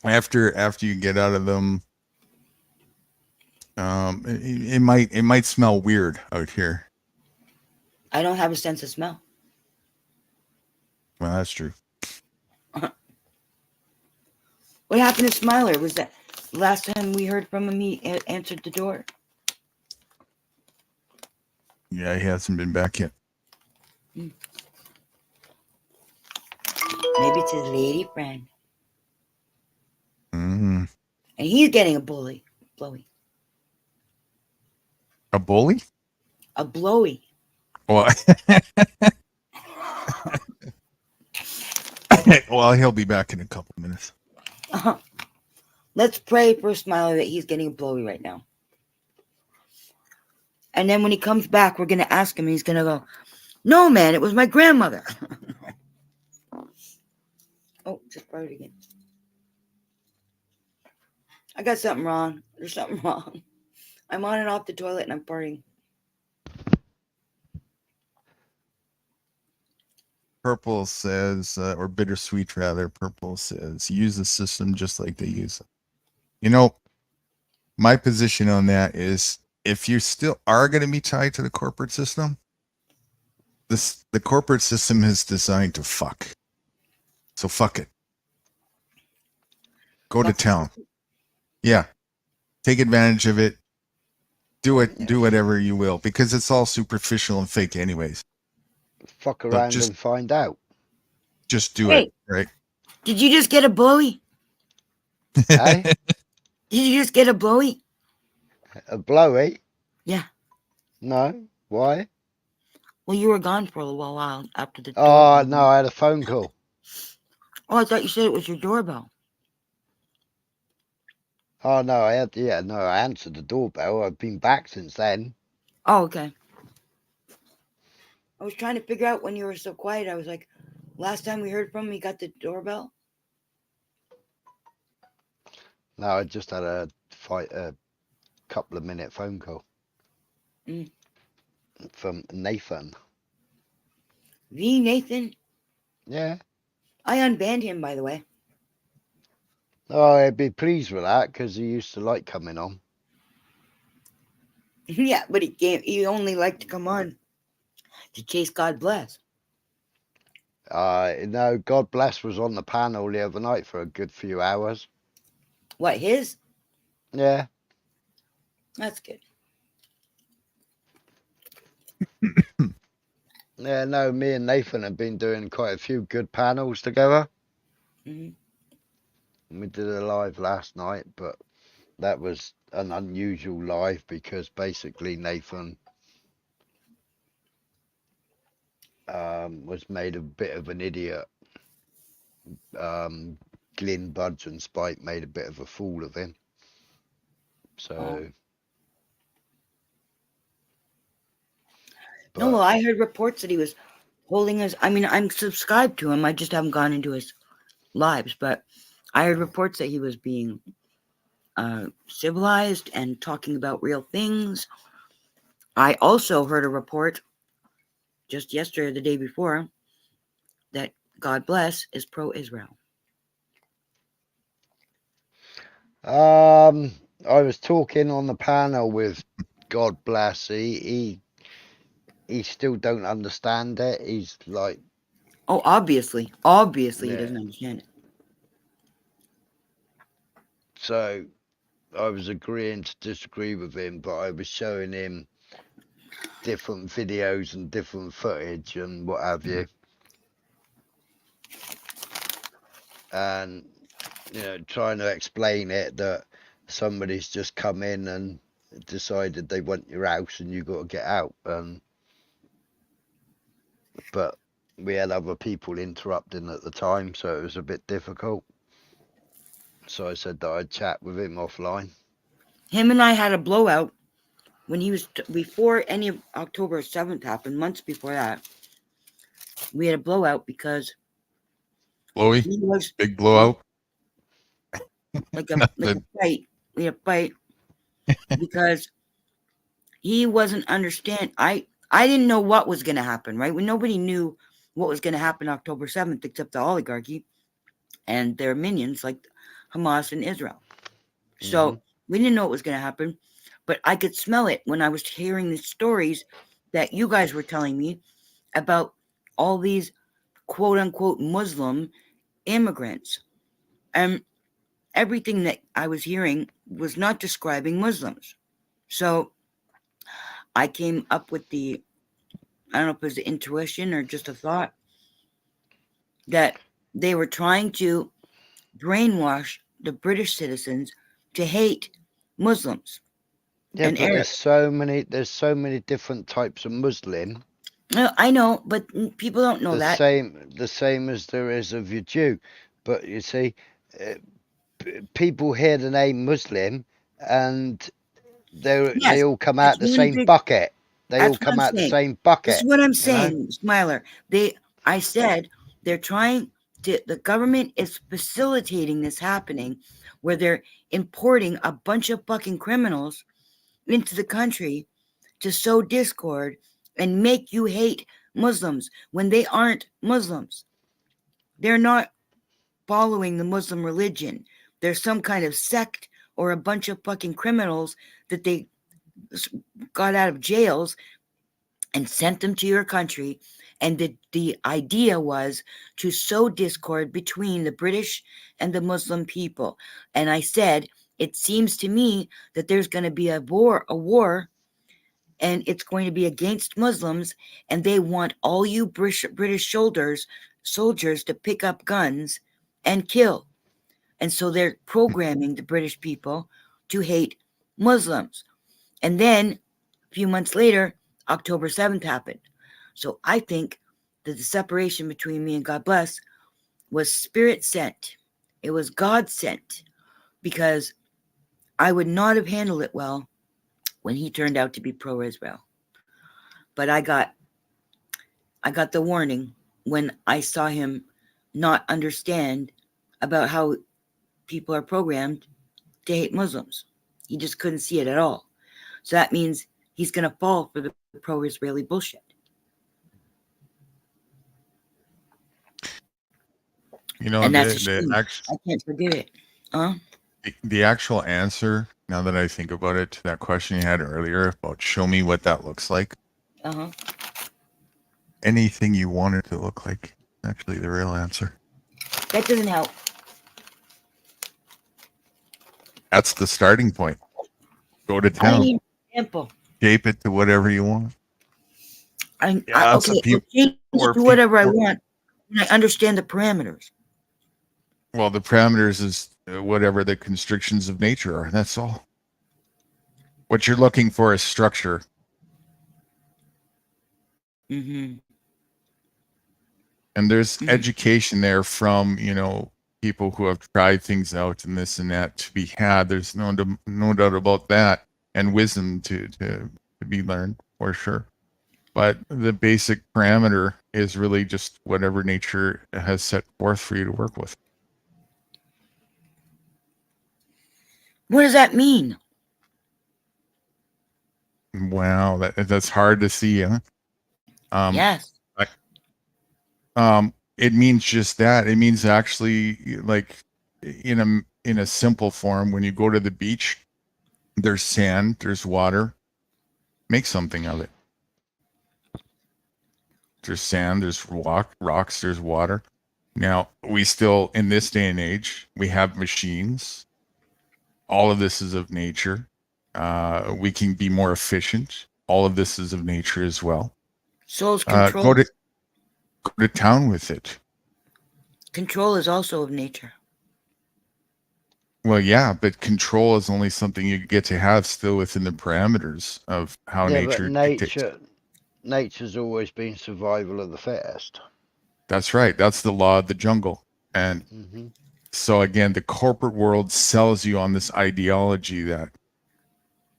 After you get out of them, it might smell weird out here. I don't have a sense of smell. Well, that's true. What happened to Smiler? Was that last time we heard from him? He answered the door. Yeah, he hasn't been back yet. Maybe it's his lady friend. Mm-hmm. And he's getting a blowy. A bully? A blowy. Well, well, he'll be back in a couple minutes. Let's pray for Smiler that he's getting a blowy right now. And then when he comes back, we're going to ask him, and he's going to go, "No, man, it was my grandmother." Oh, just farted again. I got something wrong. There's something wrong. I'm on and off the toilet, and I'm farting. Purple says, or bittersweet rather, Purple says, use the system just like they use it. My position on that is, if you still are going to be tied to the corporate system, the corporate system is designed to fuck. So fuck it. Go to town. Yeah. Take advantage of it. Do it. Yeah. Do whatever you will, because it's all superficial and fake anyways. Fuck around and find out. Just do it, right? Did you just get a blowy? Hey? Did you just get a blowy? A blowy? Yeah. No. Why? Well, you were gone for a little while after the Oh, doorbell. no, I had a phone call. Oh, I thought you said it was your doorbell. Oh, no, I answered the doorbell. I've been back since then. Oh, okay. I was trying to figure out when you were so quiet. I was like, last time we heard from him, he got the doorbell? No, I just had a couple of minute phone call from Nathan. The Nathan? Yeah. I unbanned him, by the way. Oh, I'd be pleased with that, because he used to like coming on. Yeah, but he only liked to come on to chase God Bless. No, God Bless was on the panel the other night for a good few hours. What, his? Yeah. That's good. Yeah, no, me and Nathan have been doing quite a few good panels together. Mm-hmm. We did a live last night, but that was an unusual live because basically Nathan was made a bit of an idiot. Glyn, Budge and Spike made a bit of a fool of him. So... No, well, I heard reports that he was holding his... I mean, I'm subscribed to him. I just haven't gone into his lives, but I heard reports that he was being civilized and talking about real things. I also heard a report just yesterday or the day before that God Bless is pro-Israel. I was talking on the panel with God bless. He still don't understand it. He's like, Oh, obviously he yeah. doesn't understand it. So I was agreeing to disagree with him, but I was showing him different videos and different footage and what have you. And, you know, trying to explain it that somebody's just come in and decided they want your house and you got to get out. But we had other people interrupting at the time, so it was a bit difficult. So I said that I'd chat with him offline. Him and I had a blowout when he was before any of October 7th happened. Months before that, we had a blowout because Blowy, he was big blowout. like a fight. We had a fight because he wasn't understand. I didn't know what was going to happen. Right when nobody knew what was going to happen October 7th except the oligarchy and their minions like Hamas and Israel. So we didn't know what was going to happen, but I could smell it when I was hearing the stories that you guys were telling me about all these quote unquote Muslim immigrants. And everything that I was hearing was not describing Muslims. So I came up with I don't know if it was the intuition or just a thought, that they were trying to brainwash the British citizens to hate Muslims. Yeah, and but Arabs. there's so many different types of Muslim. I know, but people don't know that. The same as there is of your Jew. But you see, people hear the name Muslim and they all come out the same bucket. They all come out the same bucket. This is what I'm you know? saying, Smiler. I said they're trying to, the government is facilitating this happening where they're importing a bunch of fucking criminals into the country to sow discord and make you hate Muslims when they aren't Muslims. They're not following the Muslim religion. They're some kind of sect or a bunch of fucking criminals that they got out of jails and sent them to your country. And the idea was to sow discord between the British and the Muslim people. And I said, it seems to me that there's going to be a war, and it's going to be against Muslims, and they want all you British soldiers to pick up guns and kill. And so they're programming the British people to hate Muslims. And then a few months later, October 7th happened. So I think that the separation between me and God bless was spirit sent. It was God sent, because I would not have handled it well when he turned out to be pro-Israel. But I got the warning when I saw him not understand about how people are programmed to hate Muslims. He just couldn't see it at all. So that means he's going to fall for the pro-Israeli bullshit. You know, And that's a shame. I can't forget it. The actual answer, now that I think about it, to that question you had earlier about show me what that looks like. Anything you want it to look like. Actually, the real answer. That doesn't help. That's the starting point. Go to town. I need an example. Shape it to whatever you want. Okay, I'll change it to whatever I want when I understand the parameters. Well, the parameters is whatever the constrictions of nature are. That's all. What you're looking for is structure. Mm-hmm. And there's education there from, people who have tried things out and this and that to be had. There's no doubt about that. And wisdom to be learned, for sure. But the basic parameter is really just whatever nature has set forth for you to work with. What does that mean? Wow, that's hard to see, huh? Yes. It means just that. It means actually, like in in a simple form, when you go to the beach, there's sand, there's water. Make something of it. There's sand, there's rocks, there's water. Now, we still, in this day and age, we have machines. All of this is of nature. We can be more efficient. All of this is of nature as well. Soul's control. Go to town with it. Control is also of nature. Well, yeah, but control is only something you get to have still within the parameters of how nature dictates. Nature's always been survival of the fittest. That's right. That's the law of the jungle. And so again, the corporate world sells you on this ideology that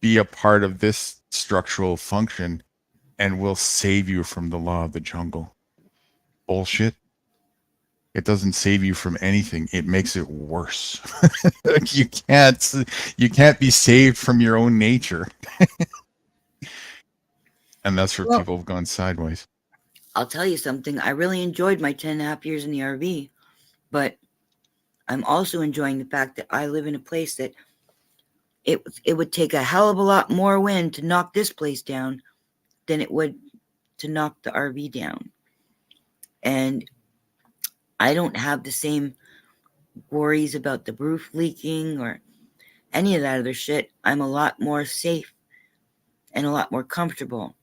be a part of this structural function and we'll save you from the law of the jungle. Bullshit. It doesn't save you from anything. It makes it worse. You can't be saved from your own nature. And that's where people have gone sideways. I'll tell you something. I really enjoyed my 10.5 years in the RV, but I'm also enjoying the fact that I live in a place that it would take a hell of a lot more wind to knock this place down than it would to knock the RV down. And I don't have the same worries about the roof leaking or any of that other shit. I'm a lot more safe and a lot more comfortable.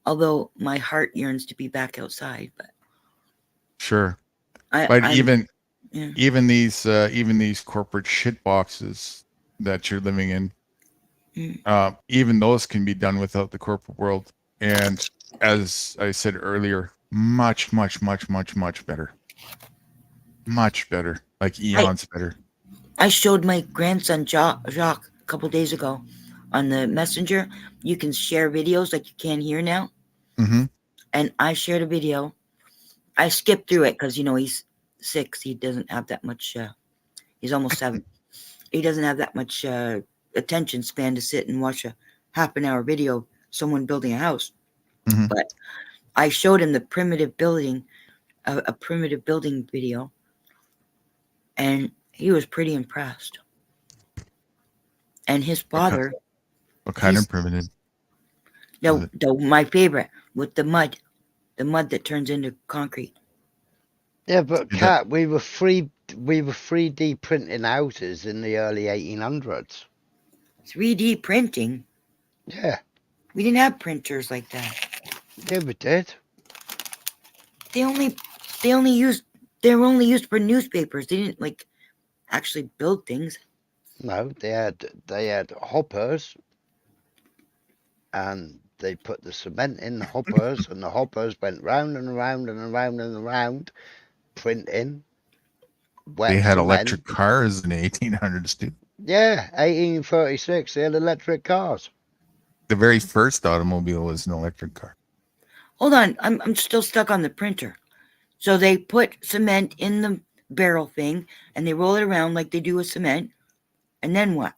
Although my heart yearns to be back outside, but sure. Even these corporate shit boxes that you're living in, even those can be done without the corporate world. And as I said earlier, much better. Much better, like eons better. I showed my grandson Jacques a couple days ago on the messenger. You can share videos like you can here now. And I shared a video. I skipped through it because he's 6. He doesn't have that much. He's almost 7. He doesn't have that much attention span to sit and watch a half-an-hour video of someone building a house. But I showed him the primitive building, a primitive building video. And he was pretty impressed. And his father. What kind of primitive? No, my favorite, with the mud that turns into concrete. Yeah, but Kat, we were 3D printing houses in the early 1800s. 3D printing? Yeah. We didn't have printers like that. Yeah, we did. They were only used for newspapers. They didn't actually build things. No, they had hoppers, and they put the cement in the hoppers, and the hoppers went round and around and around and around, printing. They had electric cars in the 1800s too. Yeah, 1836, they had electric cars. The very first automobile was an electric car. Hold on, I'm still stuck on the printer. So they put cement in the barrel thing, and they roll it around like they do with cement, and then what?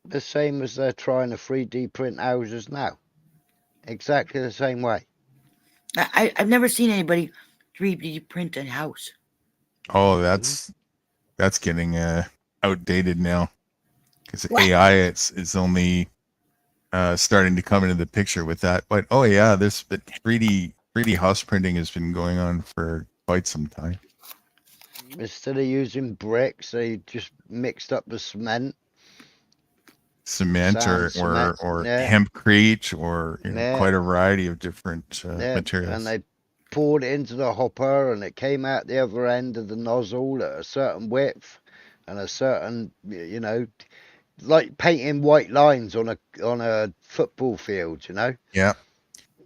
The same as they're trying to 3D print houses now. Exactly the same way. I've never seen anybody 3D print a house. Oh, that's getting outdated now, because AI is only starting to come into the picture with that. But this 3D house printing has been going on for quite some time. Instead of using bricks, they just mixed up the cement. Cement or hempcrete or quite a variety of different materials. And they poured it into the hopper, and it came out the other end of the nozzle at a certain width and a certain, like painting white lines on a football field, Yeah.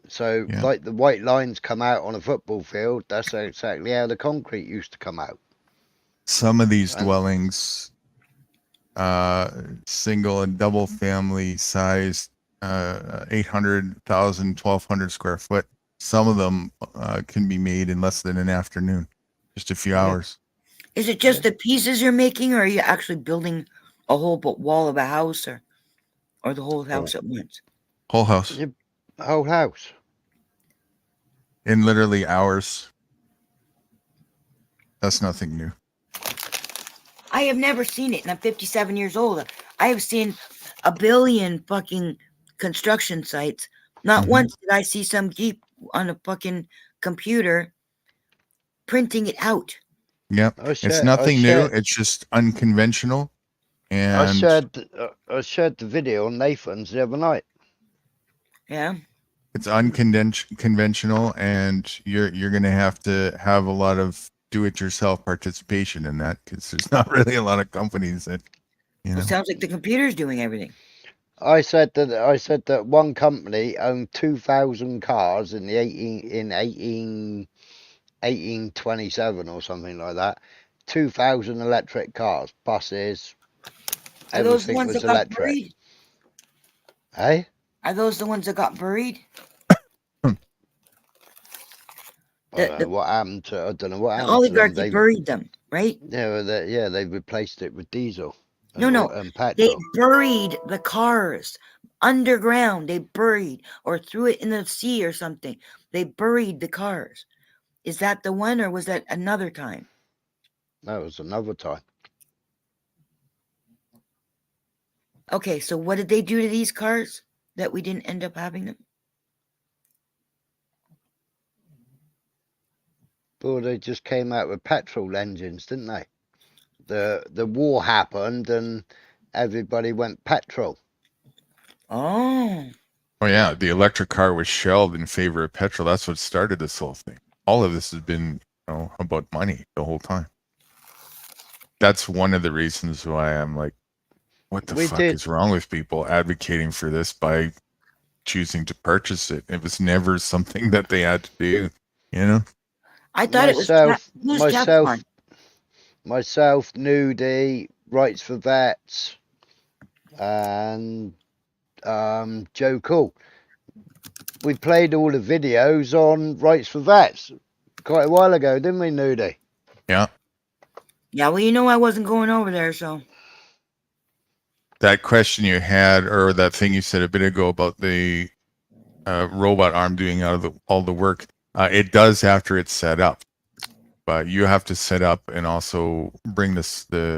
So like the white lines come out on a football field, that's exactly how the concrete used to come out. Some of these dwellings, single and double family size, 800,000, 1,200 square foot. Some of them can be made in less than an afternoon, just a few hours. Is it just the pieces you're making, or are you actually building a whole wall of a house, or the whole house at once? Whole house. Whole house. In literally hours. That's nothing new. I have never seen it, and I'm 57 years old. I have seen a billion fucking construction sites. Not once did I see some geek on a fucking computer printing it out. Yep. It's nothing new. It's just unconventional. And I shared the video on Nathan's the other night. Yeah. It's unconventional, and you're going to have a lot of do-it-yourself participation in that, because there's not really a lot of companies that, you know. It sounds like the computer's doing everything. I said that one company owned 2,000 cars in the 1827 or something like that. 2,000 electric cars, buses. Are those the Everything ones was that got electric. buried? Hey? Are those the ones that got buried? I don't know what happened to them. The oligarchy buried them, right? Yeah, they replaced it with diesel. And petrol. They buried the cars underground. They buried, or threw it in the sea or something. They buried the cars. Is that the one, or was that another time? No, it was another time. Okay, so what did they do to these cars that we didn't end up having them? Well, they just came out with petrol engines, didn't they? The war happened and everybody went petrol. Oh. Oh yeah, the electric car was shelved in favor of petrol. That's what started this whole thing. All of this has been, about money the whole time. That's one of the reasons why I'm like, what the fuck is wrong with people advocating for this by choosing to purchase it? It was never something that they had to do, you know? I thought myself, Nudy, Rights for Vets, and Joe Cool. We played all the videos on Rights for Vets quite a while ago, didn't we, Nudy? Yeah. Yeah, well, I wasn't going over there, so. That question you had, or that thing you said a bit ago about the robot arm doing all the work, it does after it's set up. But you have to set up and also bring the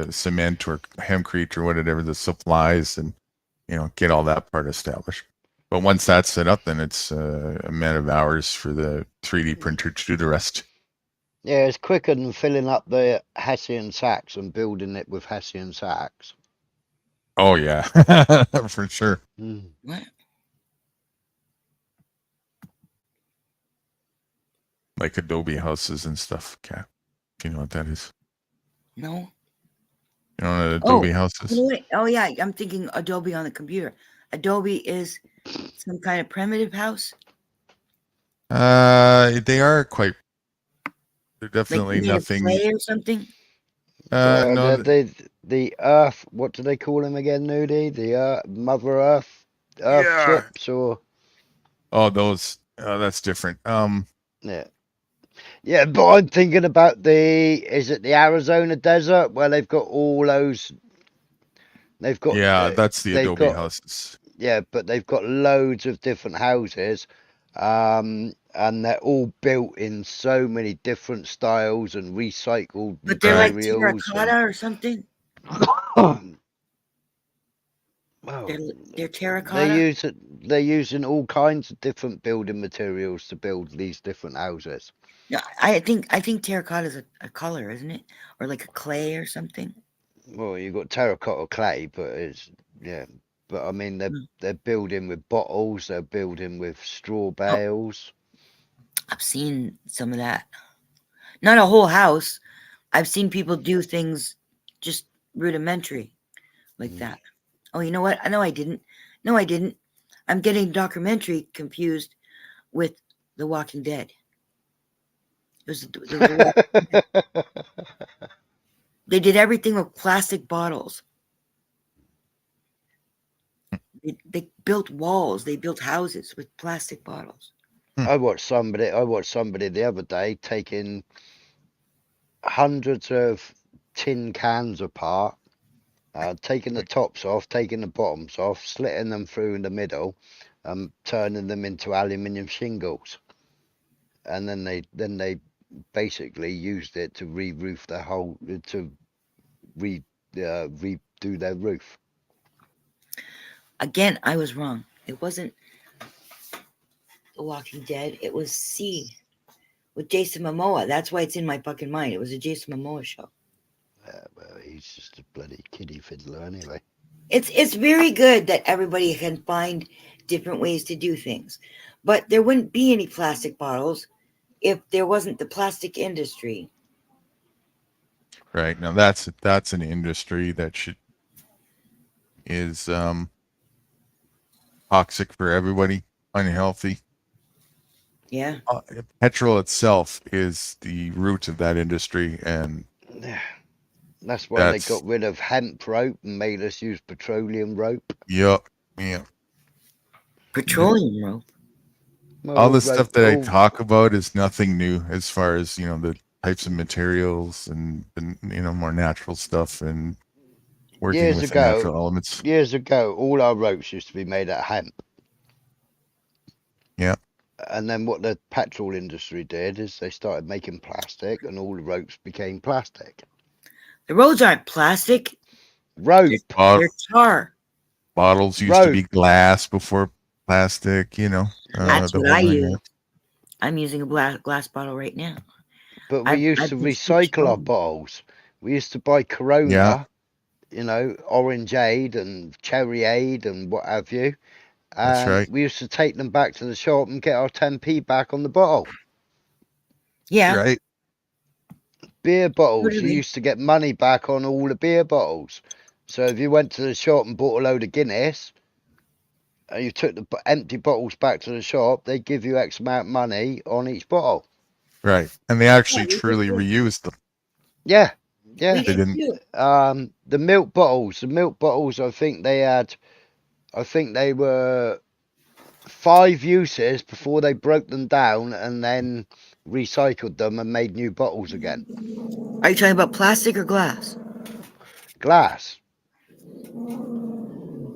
cement or hempcrete or whatever, the supplies, and get all that part established. But once that's set up, then it's a matter of hours for the 3D printer to do the rest. Yeah, it's quicker than filling up the Hessian sacks and building it with Hessian sacks. Oh yeah, for sure. What? Like Adobe houses and stuff, Kat. Do you know what that is? No. You know what Adobe houses? Oh yeah, I'm thinking Adobe on the computer. Adobe is some kind of primitive house. They are quite. They're definitely like nothing. Clay or something. No, the Earth. What do they call them again, Nudy? The Mother Earth chips, or? Oh, those. That's different. Yeah, but I'm thinking about is it the Arizona desert where they've got all those. They've got. Yeah, that's the Adobe houses. Yeah, but they've got loads of different houses, and they're all built in so many different styles and recycled but they're materials. Like terracotta or something. Well, they're terracotta. They're using all kinds of different building materials to build these different houses. Yeah, I think terracotta is a color, isn't it, or like a clay or something? Well, you've got terracotta clay, but it's But I mean, they're building with bottles. They're building with straw bales. I've seen some of that. Not a whole house. I've seen people do things just rudimentary like that. Oh, you know what? I know I didn't. No, I didn't. I'm getting documentary confused with The Walking Dead. It was they did everything with plastic bottles. They built walls. They built houses with plastic bottles. I watched somebody the other day taking hundreds of tin cans apart, taking the tops off, taking the bottoms off, slitting them through in the middle, turning them into aluminium shingles, and then they basically used it to re-roof the whole, to redo their roof. Again, I was wrong. It wasn't The Walking Dead. It was C with Jason Momoa. That's why it's in my fucking mind. It was a Jason Momoa show. Well, he's just a bloody kiddie fiddler anyway. It's very good that everybody can find different ways to do things, but there wouldn't be any plastic bottles if there wasn't the plastic industry. Right. Now that's an industry that is toxic for everybody, unhealthy. Yeah. Petrol itself is the root of that industry, and That's why they got rid of hemp rope and made us use petroleum rope. Yep. Petroleum rope. All the stuff that I talk about is nothing new as far as, the types of materials and more natural stuff and working with the natural elements. Years ago, all our ropes used to be made out of hemp. Yeah. And then what the petrol industry did is they started making plastic, and all the ropes became plastic. The roads aren't plastic. Rope. They're tar. Bottles used to be glass before plastic, That's what I use. I'm using a glass bottle right now. But we used to recycle our bottles. We used to buy Corona, Orangeade and Cherryade and what have you. And that's right. we used to take them back to the shop and get our 10p back on the bottle. Yeah. Right. Beer bottles, you used to get money back on all the beer bottles. So if you went to the shop and bought a load of Guinness, and you took the empty bottles back to the shop, they give you X amount of money on each bottle. Right. And they actually truly reused them. Yeah. They didn't. The milk bottles, I think they were 5 uses before they broke them down and then recycled them and made new bottles again. Are you talking about plastic or glass? Glass.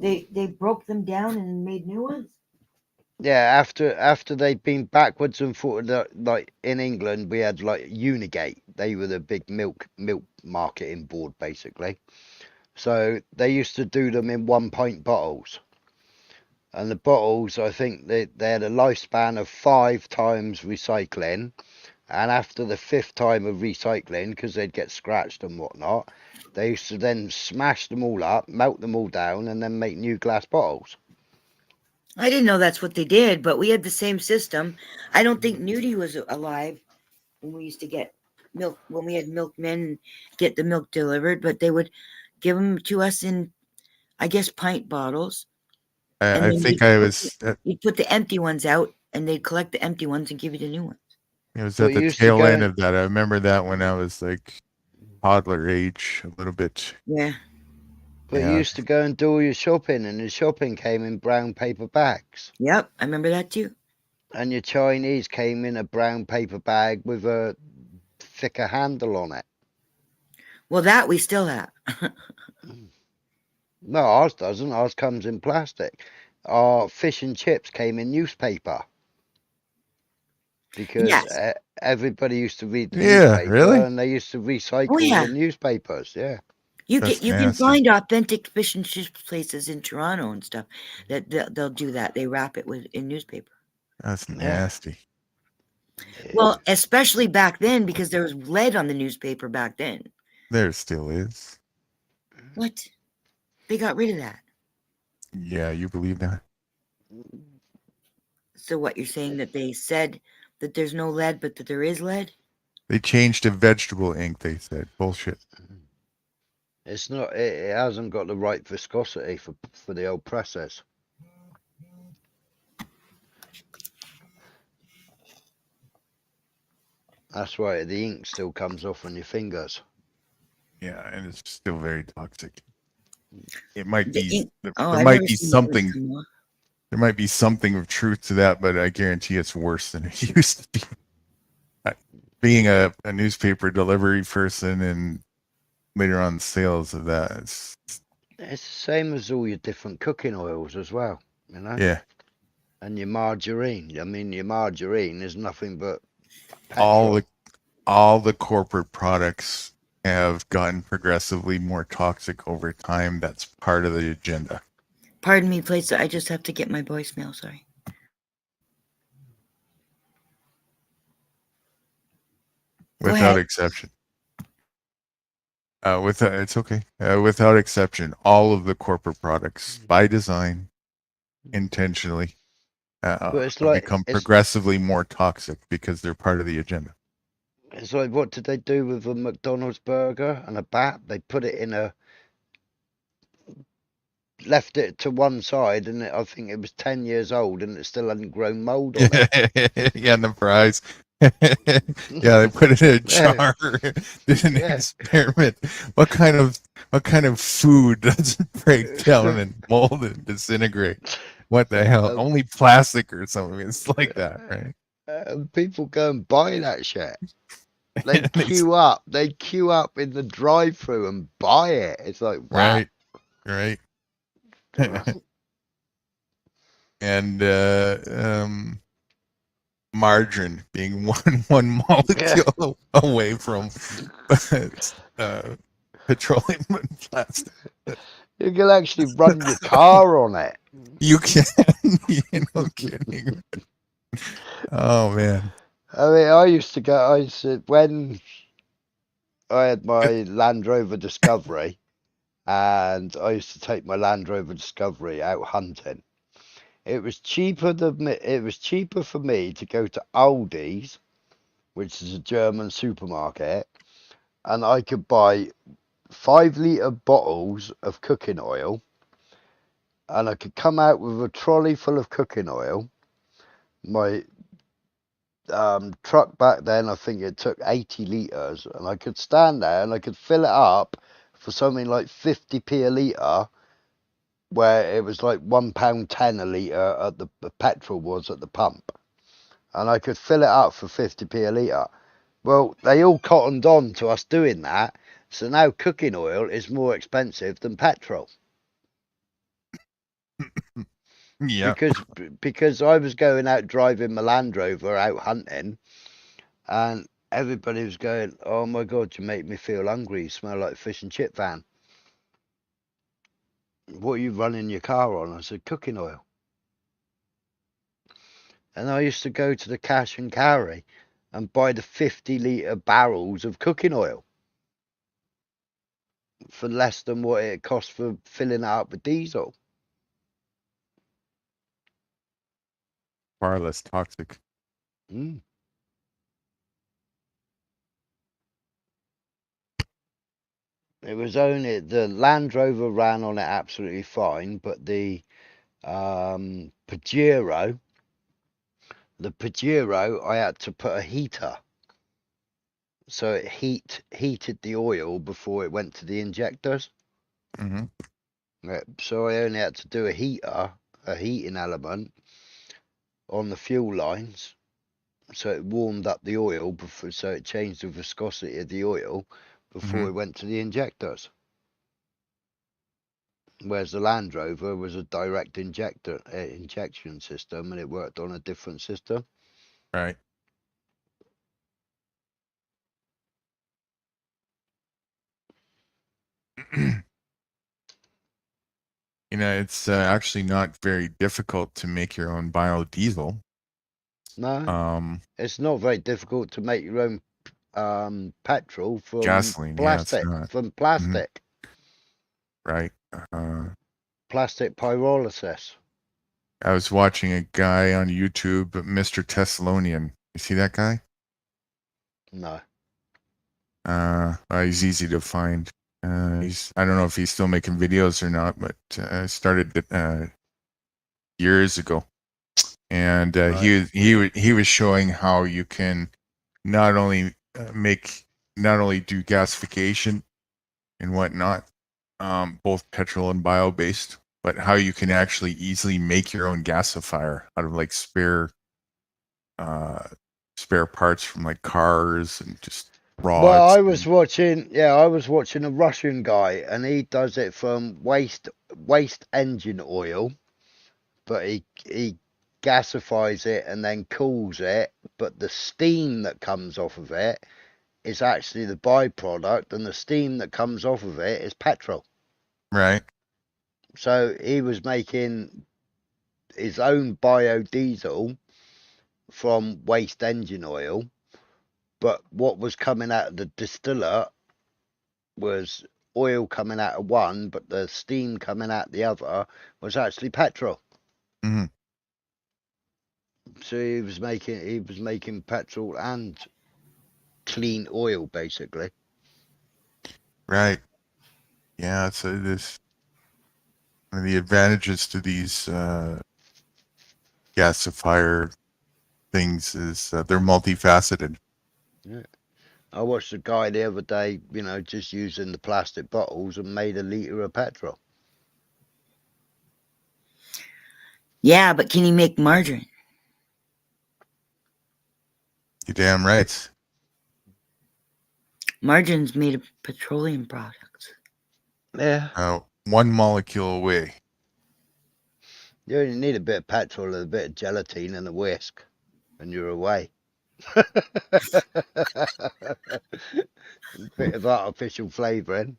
They broke them down and made new ones? Yeah, after they'd been backwards and forwards, like in England, we had like Unigate. They were the big milk marketing board, basically. So they used to do them in 1 pint bottles. And the bottles, I think they had a lifespan of 5 times recycling. And after the 5th time of recycling, because they'd get scratched and whatnot, they used to then smash them all up, melt them all down, and then make new glass bottles. I didn't know that's what they did, but we had the same system. I don't think Nudie was alive when we used to get milk, when we had milkmen get the milk delivered, but they would give them to us in, I guess, pint bottles. I think I was... You'd put the empty ones out, and they'd collect the empty ones and give you the new ones. It was at the tail end of that. I remember that when I was like toddler age, a little bit. Yeah. But you used to go and do all your shopping, and the shopping came in brown paper bags. Yep, I remember that too. And your Chinese came in a brown paper bag with a thicker handle on it. Well, that we still have. No, ours doesn't. Ours comes in plastic. Our fish and chips came in newspaper. Because everybody used to read the newspaper, really? And they used to recycle the newspapers. Yeah. You can find authentic fish and chips places in Toronto and stuff that they'll do that. They wrap it in newspaper. That's nasty. Well, especially back then, because there was lead on the newspaper back then. There still is. What? They got rid of that. Yeah, you believe that? So what, you're saying that they said that there's no lead, but that there is lead? They changed to vegetable ink, they said. Bullshit. It's not. It hasn't got the right viscosity for the old presses. That's why the ink still comes off on your fingers. Yeah, and it's still very toxic. It might be. There I've might never be seen something. ink. There might be something of truth to that, but I guarantee it's worse than it used to be. Being a newspaper delivery person and later on sales of that, it's the same as all your different cooking oils as well, you know. Yeah. And your margarine. I mean, your margarine is nothing but petrol. all the corporate products have gotten progressively more toxic over time. That's part of the agenda. Pardon me, please. I just have to get my voicemail. Sorry. Go Without ahead. exception. It's okay. Without exception, all of the corporate products, by design, intentionally, But it's like become progressively more toxic because they're part of the agenda. it's like, what did they do with a McDonald's burger and a bat? They put it in a, left it to one side, and I think it was 10 years old, and it still hadn't grown mold on it. Yeah, and the fries. Yeah, they put it in a jar. Did an Yeah. experiment. What kind of food doesn't break down and mold and disintegrate? What the hell? Only plastic or something. It's like that, right? People go and buy that shit. They And queue up. They queue up in the drive-through and buy it. It's like, wow. right. And margarine being one molecule away from petroleum and plastic. You can actually run your car on it. You can. No kidding. Oh man. I mean, when I had my Land Rover Discovery, and I used to take my Land Rover Discovery out hunting. It was cheaper for me to go to Aldi's, which is a German supermarket, and I could buy 5-litre bottles of cooking oil, and I could come out with a trolley full of cooking oil. My truck back then, I think it took 80 litres, and I could stand there and I could fill it up for something like 50p a litre, where it was like £1.10 a litre at the petrol was at the pump, and I could fill it up for 50p a litre. Well, they all cottoned on to us doing that, so now cooking oil is more expensive than petrol. Yeah. Because I was going out driving my Land Rover out hunting, and everybody was going, "Oh my God, you make me feel hungry. You smell like a fish and chip van. What are you running your car on?" I said, "Cooking oil." And I used to go to the cash and carry and buy the 50-litre barrels of cooking oil for less than what it cost for filling it up with diesel. Far less toxic. Mm. It was only the Land Rover ran on it absolutely fine, but the Pajero, I had to put a heater, so it heated the oil before it went to the injectors. Mm-hmm. So I only had to do a heating element on the fuel lines, so it warmed up the oil before, so it changed the viscosity of the oil before it went to the injectors. Whereas the Land Rover was a direct injection system, and it worked on a different system. Right. It's actually not very difficult to make your own biodiesel. No, it's not very difficult to make your own petrol from Gasoline. plastic. Yeah, it's not. From plastic. Right. Plastic pyrolysis. I was watching a guy on YouTube, Mr. Thessalonian. You see that guy? No. He's easy to find. I don't know if he's still making videos or not, but started years ago, and Right. he was showing how you can not only do gasification and whatnot, both petrol and bio based, but how you can actually easily make your own gasifier out of like spare parts from like cars and just rods. Well, I was watching a Russian guy, and he does it from waste engine oil, but he gasifies it and then cools it, but the steam that comes off of it is actually the byproduct, and the steam that comes off of it is petrol. Right. So he was making his own biodiesel from waste engine oil, but what was coming out of the distiller was oil coming out of one, but the steam coming out the other was actually petrol. Mm-hmm. So he was making petrol and clean oil, basically. Right. Yeah. So this one of the advantages to these gasifier things is they're multifaceted. Yeah. I watched a guy the other day, just using the plastic bottles and made a litre of petrol. Yeah, but can he make margarine? You're damn right. Margarine's made of petroleum products. Yeah. 1 molecule away. You only need a bit of petrol and a bit of gelatin and a whisk, and you're away. Bit of artificial flavouring.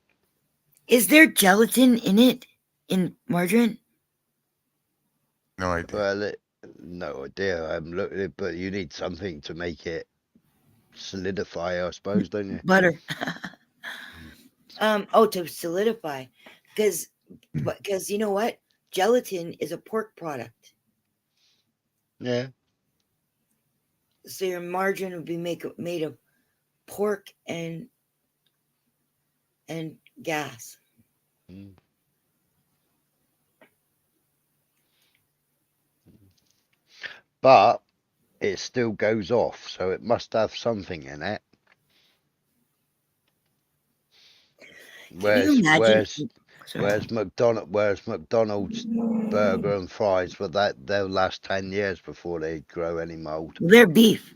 Is there gelatin in it? In margarine? No idea. Well, no idea. I haven't looked at it, but you need something to make it solidify, I suppose, don't you? Butter. To solidify. Because you know what? Gelatin is a pork product. Yeah. So your margarine would be made of pork and gas. Mm. But it still goes off, so it must have something in it. Can you imagine? Whereas McDonald's burger and fries, they'll last 10 years before they grow any mold. They're beef.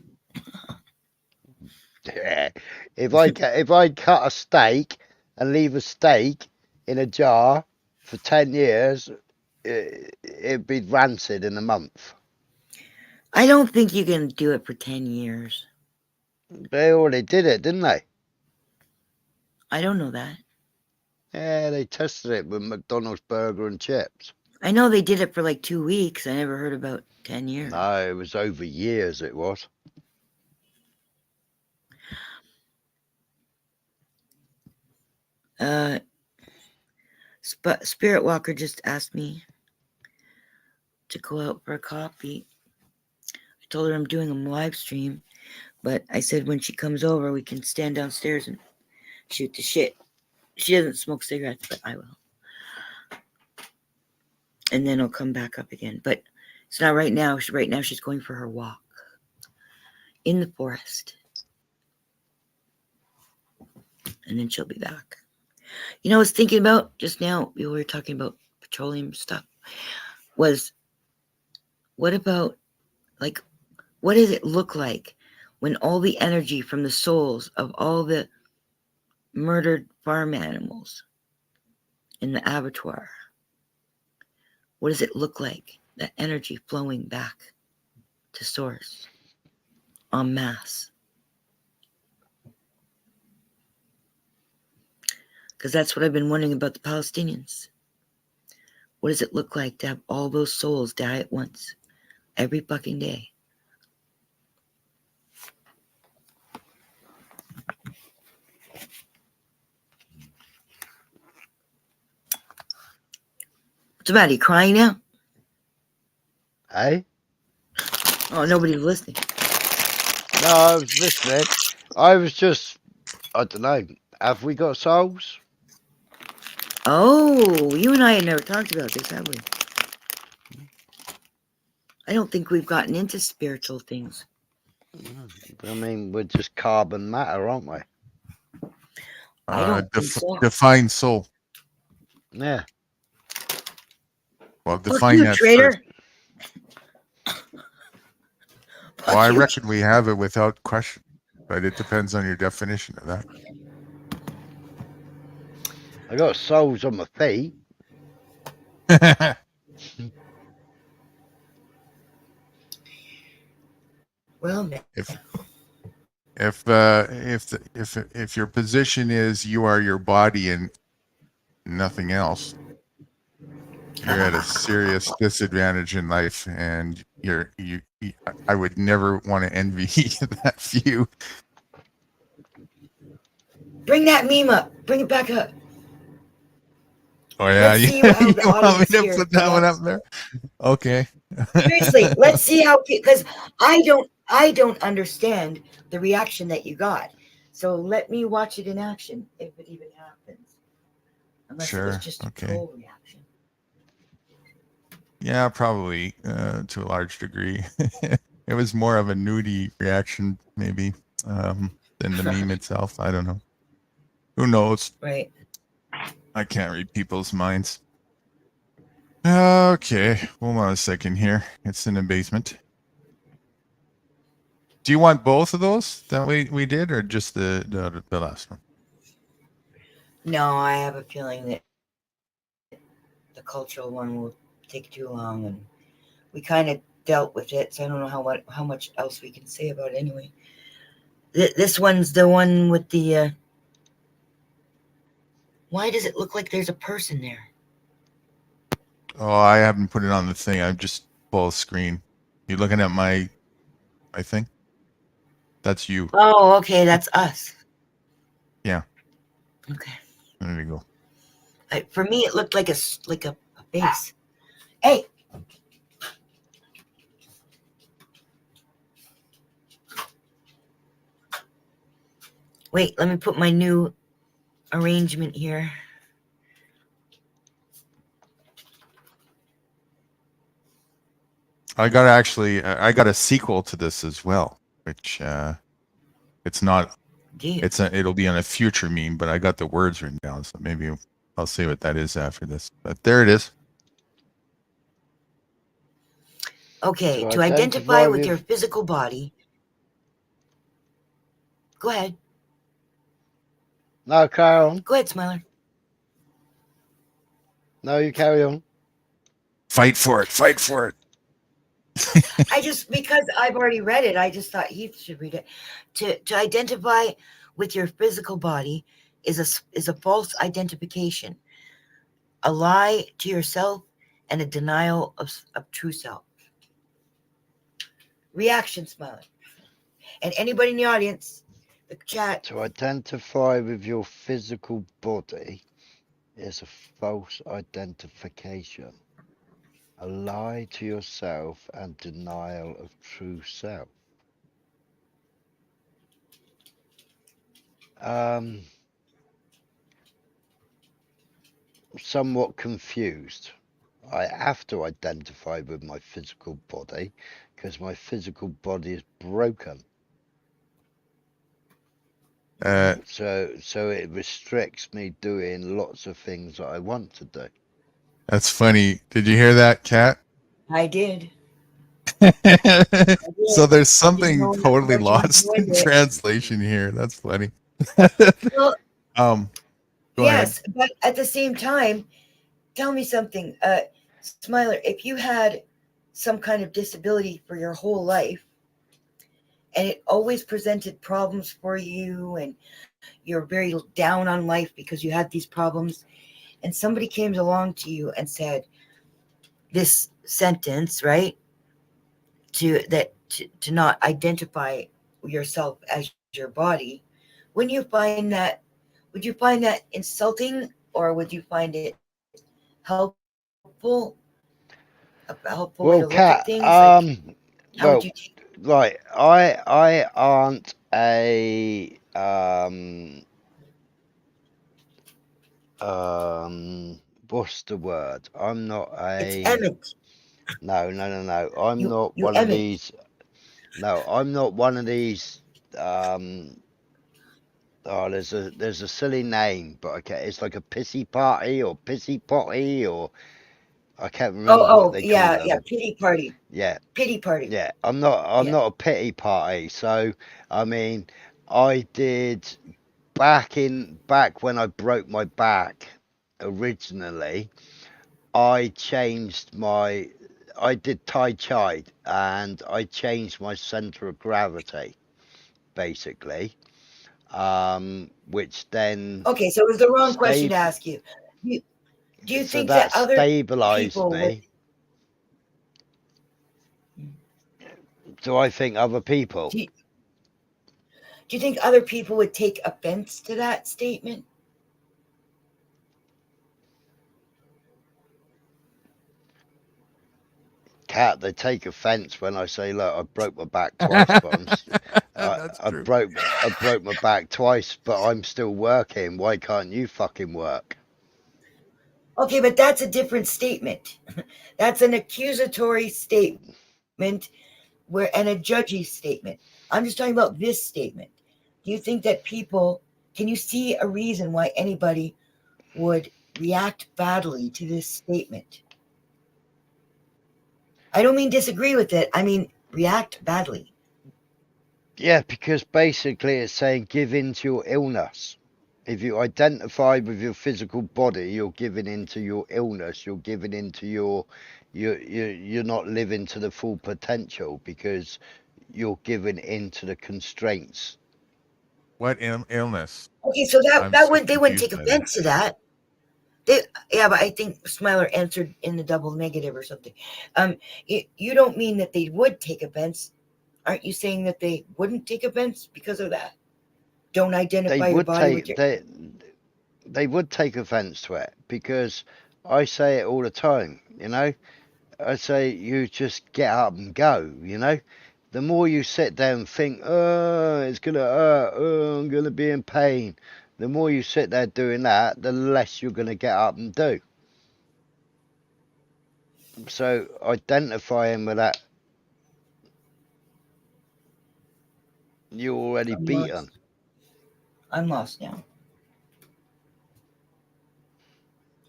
Yeah. If I cut a steak and leave a steak in a jar for 10 years, it'd be rancid in a month. I don't think you can do it for 10 years. They already did it, didn't they? I don't know that. Yeah, they tested it with McDonald's burger and chips. I know they did it for like 2 weeks. I never heard about 10 years. No, it was over years, it was. Spirit Walker just asked me to go out for a coffee. I told her I'm doing a live stream, but I said when she comes over, we can stand downstairs and shoot the shit. She doesn't smoke cigarettes, but I will. And then I'll come back up again. But it's not right now. Right now she's going for her walk in the forest. And then she'll be back. You know, I was thinking about just now, we were talking about petroleum stuff, was what about, like, what does it look like when all the energy from the souls of all the murdered farm animals in the abattoir, what does it look like, that energy flowing back to source en masse? Because that's what I've been wondering about the Palestinians. What does it look like to have all those souls die at once, every fucking day? What's the matter? You crying now? Hey? Oh, nobody's listening. No, I was listening. I was just, I don't know. Have we got souls? Oh, you and I had never talked about this, have we? I don't think we've gotten into spiritual things. I mean, we're just carbon matter, aren't we? I don't think so. Define soul. Yeah. Well, Fuck define you, that traitor. first. Well, I reckon we have it without question, but it depends on your definition of that. I got souls on my feet. Well, man. if your position is you are your body and nothing else, you're at a serious disadvantage in life, and I would never want to envy that view. Bring that meme up. Bring it back up. Oh yeah, Let's you, see how the you want me audience to here put that one up reacts. there? Okay. Seriously, let's see how, because I don't understand the reaction that you got. So let me watch it in action if it even happens. Unless it was Sure. just a Okay. troll reaction. Yeah, probably to a large degree. It was more of a nudie reaction, maybe, than the meme itself. I don't know. Who knows? Right. I can't read people's minds. Okay, hold on a second here. It's in the basement. Do you want both of those that we did, or just the last one? No, I have a feeling that the cultural one will take too long, and we kind of dealt with it, so I don't know how much else we can say about it anyway. This one's the one with the. Why does it look like there's a person there? Oh, I haven't put it on the thing. I'm just full screen. You looking at my thing? That's you. Oh, okay, that's us. Yeah. Okay. There you go. For me, it looked like a base. Hey. Wait, let me put my new arrangement here. I got a sequel to this as well, which it's not. It'll be on a future meme, but I got the words written down, so maybe I'll say what that is after this. But there it is. Okay, to identify with your physical body. Go ahead. No, carry on. Go ahead, Smiler. No, you carry on. Fight for it. Fight for it. Because I've already read it, I just thought Heath should read it. To identify with your physical body is a false identification, a lie to yourself, and a denial of true self. Reaction, Smiler. And anybody in the audience, the chat. To identify with your physical body is a false identification, a lie to yourself, and denial of true self. Somewhat confused. I have to identify with my physical body because my physical body is broken. So it restricts me doing lots of things that I want to do. That's funny. Did you hear that, Kat? I did. So there's something know totally how much lost you in enjoyed it. translation here. That's funny. Well, Go yes, ahead. but at the same time, tell me something, Smiler. If you had some kind of disability for your whole life, and it always presented problems for you, and you're very down on life because you had these problems, and somebody came along to you and said this sentence, right? To not identify yourself as your body, would you find that insulting, or would you find it helpful? A helpful way to look at things? Like, how would you take it? Right, I aren't a what's the word? I'm not It's a Emmett. no. I'm not one of these. No, I'm not one of these. Oh, there's a silly name, but okay, it's like a pissy party or pissy potty, or I can't remember what they call them. Yeah, pity party. Yeah, Pity party. yeah. I'm not a pity party. So I mean, I did back when I broke my back originally. I did Tai Chi, and I changed my center of gravity. basically, which then Okay, so it was the wrong question to ask you. Do you so think that that other stabilized people would? me. Do I think other people? Do you think other people would take offense to that statement? Cat, they take offence when I say, "Look, I broke my back twice, but That's I true. broke my back twice, but I'm still working. Why can't you fucking work?" Okay, but that's a different statement. That's an accusatory statement and a judgy statement. I'm just talking about this statement. Do you think that people can you see a reason why anybody would react badly to this statement? I don't mean disagree with it. I mean react badly. Yeah, because basically it's saying give in to your illness. If you identify with your physical body, you're giving into your illness. You're giving into you're not living to the full potential because you're giving into the constraints. What illness? Okay, so I'm that so would they wouldn't confused take by that. offense to that. Yeah, but I think Smiler answered in the double negative or something. You don't mean that they would take offense. Aren't you saying that they wouldn't take offense because of that? Don't They identify your would body with take your. they would take offence to it because I say it all the time. I say you just get up and go. The more you sit there and think, oh, it's gonna hurt, oh, I'm gonna be in pain. The more you sit there doing that, the less you're gonna get up and do. So identifying with that, you're already I'm beaten. lost. I'm lost now.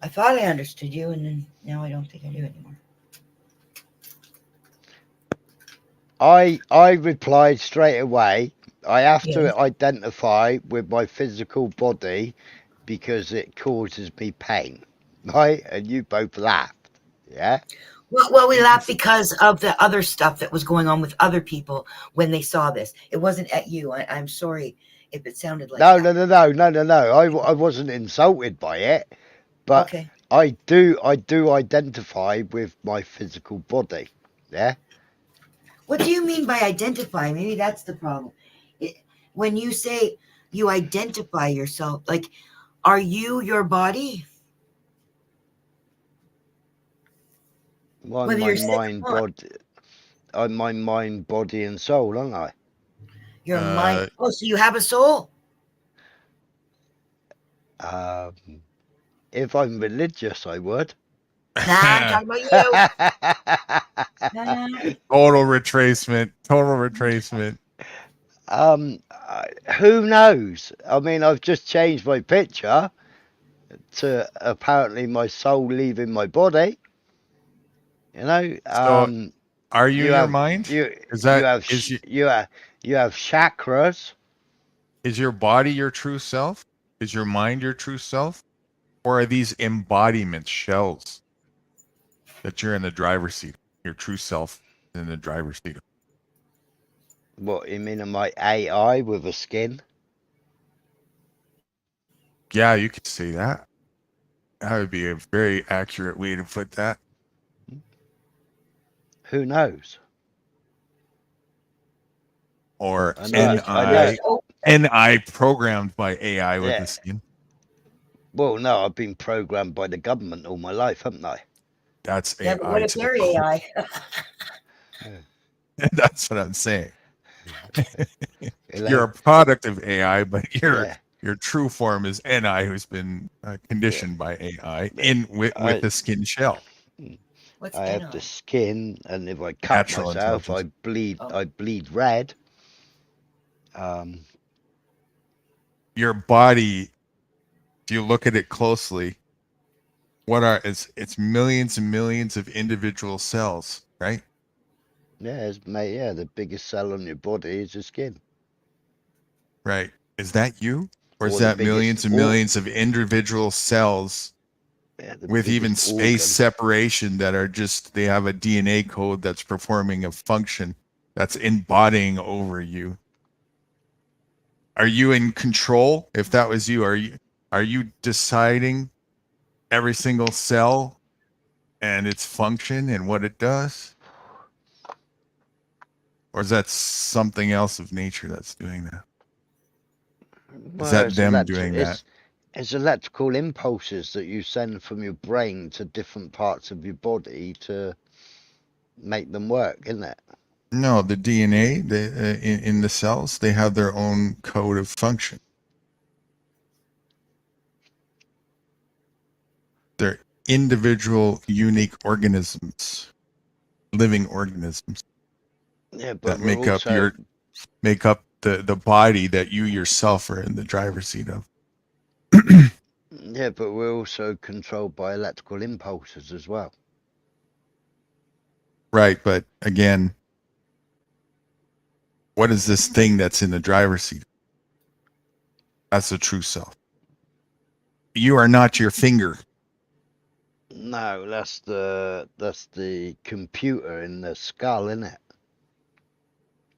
I thought I understood you, and then now I don't think I do anymore. I replied straight away. I have Yeah. to identify with my physical body because it causes me pain, right? And you both laughed, yeah? Well, we laughed because of the other stuff that was going on with other people when they saw this. It wasn't at you. I'm sorry if it sounded like No, that. no. I wasn't insulted by it, but Okay. I do identify with my physical body, yeah? What do you mean by identify? Maybe that's the problem. It, when you say you identify yourself, like, are you your body? I'm Whether my you're sick mind, or not, body, I'm my mind, body, and soul, aren't I? your mind. Oh, so you have a soul? Um, if I'm religious, I would. Nah, I'm talking about you. Nah. Total retracement. Total retracement. Who knows? I mean, I've just changed my picture to apparently my soul leaving my body. So, are you You your have mind? you Is you that have you have chakras. is your body your true self? Is your mind your true self? Or are these embodiments, shells that you're in the driver's seat? Your true self in the driver's seat. What you mean? Am I AI with a skin? Yeah, you could say that. That would be a very accurate way to put that. Who knows? Or I know. NI programmed by AI with Yeah. the skin. Well, no, I've been programmed by the government all my life, haven't I? That's Yeah, but what AI if to the they're core. AI? That's what I'm saying. You You're know? a product of AI, but Yeah. your true form is NI, who's been conditioned by AI with the skin shell. What's I have the NI? skin, and if I cut Natural myself, intelligence. Oh. I bleed red. Your body, if you look at it closely, it's millions and millions of individual cells, right? Yeah, the biggest cell on your body is your skin, Right. Is that you? Or is or the that biggest, millions and millions of individual cells the with even biggest space organ. separation that are they have a DNA code that's performing a function that's embodying over you? Are you in control? If that was you, are you deciding every single cell and its function and what it does? Or is that something else of nature that's doing that? Is Well, that them doing that? It's electrical impulses that you send from your brain to different parts of your body to make them work, isn't it? No, the DNA in the cells, they have their own code of function. They're individual, unique organisms, living organisms Yeah, that but make up the body that you yourself are in the driver's seat of. yeah, but we're also controlled by electrical impulses as well. Right, but again, what is this thing that's in the driver's seat? That's the true self. You are not your finger. No, that's the computer in the skull, isn't it?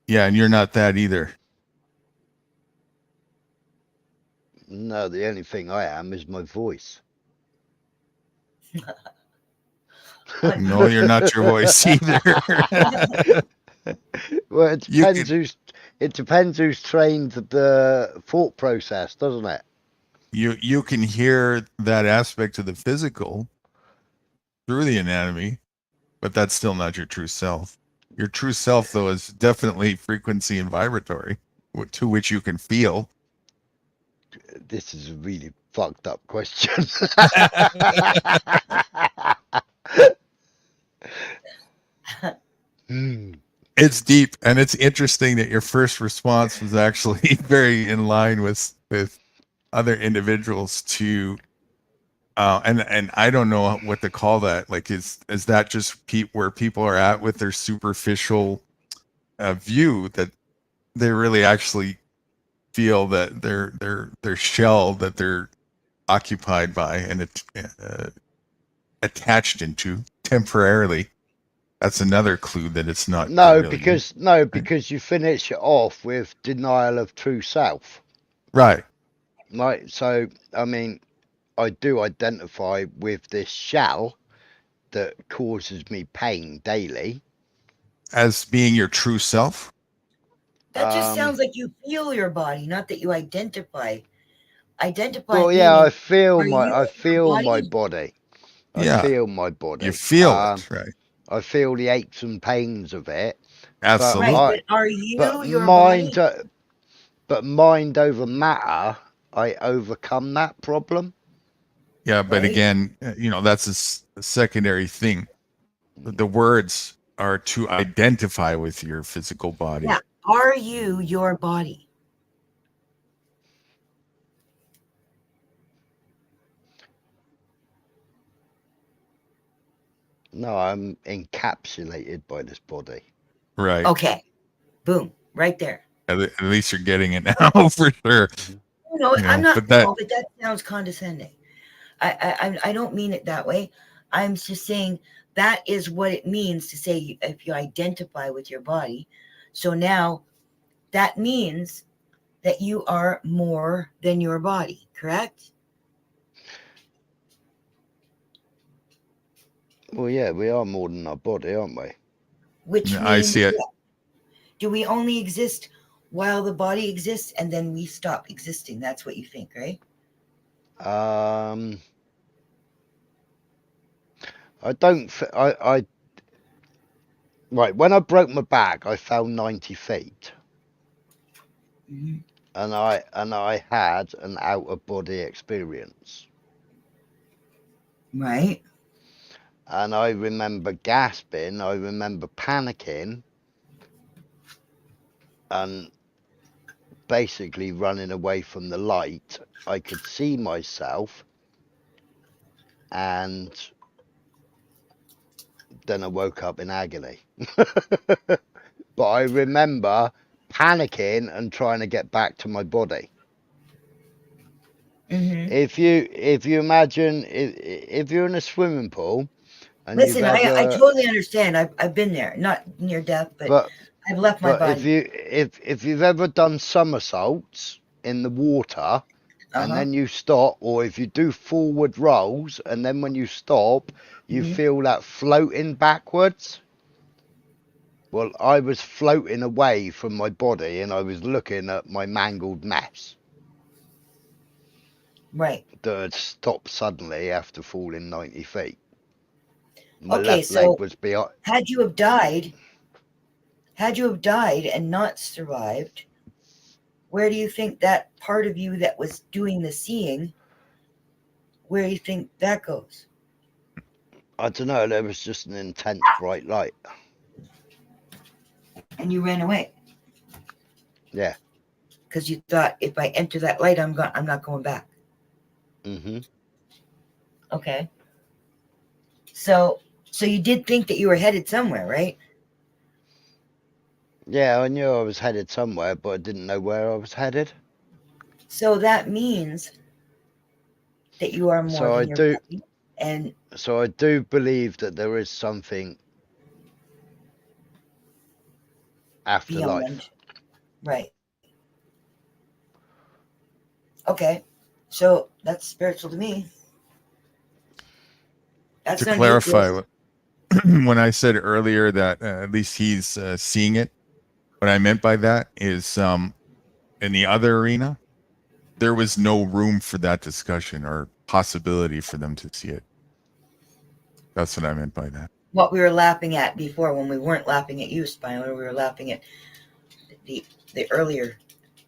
Yeah, and you're not that either. No, the only thing I am is my voice. No, you're not your voice either. Well, it depends who's trained the thought process, doesn't it? You can hear that aspect of the physical through the anatomy, but that's still not your true self. Your true self, though, is definitely frequency and vibratory, to which you can feel. This is a really fucked up question. It's deep, and it's interesting that your first response was actually very in line with other individuals to and I don't know what to call that. Like, is that just where people are at with their superficial view, that they really actually feel that their shell that they're occupied by and attached into temporarily? That's another clue that it's not. No, really because you finish it off with denial of true self. right. Right. So, I mean, I do identify with this shell that causes me pain daily. As being your true self? That just sounds like you feel your body, not that you identify. Well, yeah, I feel my body? body. I feel my body. You feel it, right? I feel the aches and pains of it. Absolutely. Right, but are you your mind, body? but mind over matter, I overcome that problem. Yeah, but Right. again, that's a secondary thing. The words are to identify with your physical body. Yeah. Are you your body? No, I'm encapsulated by this body. Right. Okay. Boom. Right there. At least you're getting it now for sure. No, I'm not. But that, but that sounds condescending. I don't mean it that way. I'm just saying that is what it means to say if you identify with your body. So now that means that you are more than your body, correct? Well, yeah, we are more than our body, aren't we? Which means, I see it. Do we only exist while the body exists and then we stop existing? That's what you think, right? I don't. Right, when I broke my back, I fell 90 feet. Mm-hmm. And I had an out of body experience. Right. And I remember gasping, I remember panicking, and basically running away from the light. I could see myself, and then I woke up in agony. But I remember panicking and trying to get back to my body. Mm-hmm. If you imagine if you're in a swimming pool and Listen, you've ever, I totally understand. I've been there, not near death, but I've left my body. if you've ever done somersaults, in the water and Uh-huh. then you stop, or if you do forward rolls and then when you stop, you Mhm. feel that floating backwards. Well, I was floating away from my body and I was looking at my mangled mess Right. that had stopped suddenly after falling 90 feet. My Okay, left leg so was behind. had you have died and not survived, where do you think that part of you that was doing the seeing, where do you think that goes? I don't know, there was just an intense bright light. And you ran away Yeah. because you thought if I enter that light, I'm not going back. Hmm. Okay. So you did think that you were headed somewhere, right? Yeah, I knew I was headed somewhere, but I didn't know where I was headed. So that means that you are more So I than your do. body and So I do believe that there is something after beyond. life. Right. Okay. So that's spiritual to me. That's To not clarify, atheist. when I said earlier that at least he's seeing it, what I meant by that is in the other arena, there was no room for that discussion or possibility for them to see it. That's what I meant by that. What we were laughing at before when we weren't laughing at you, Spiner, we were laughing at the the earlier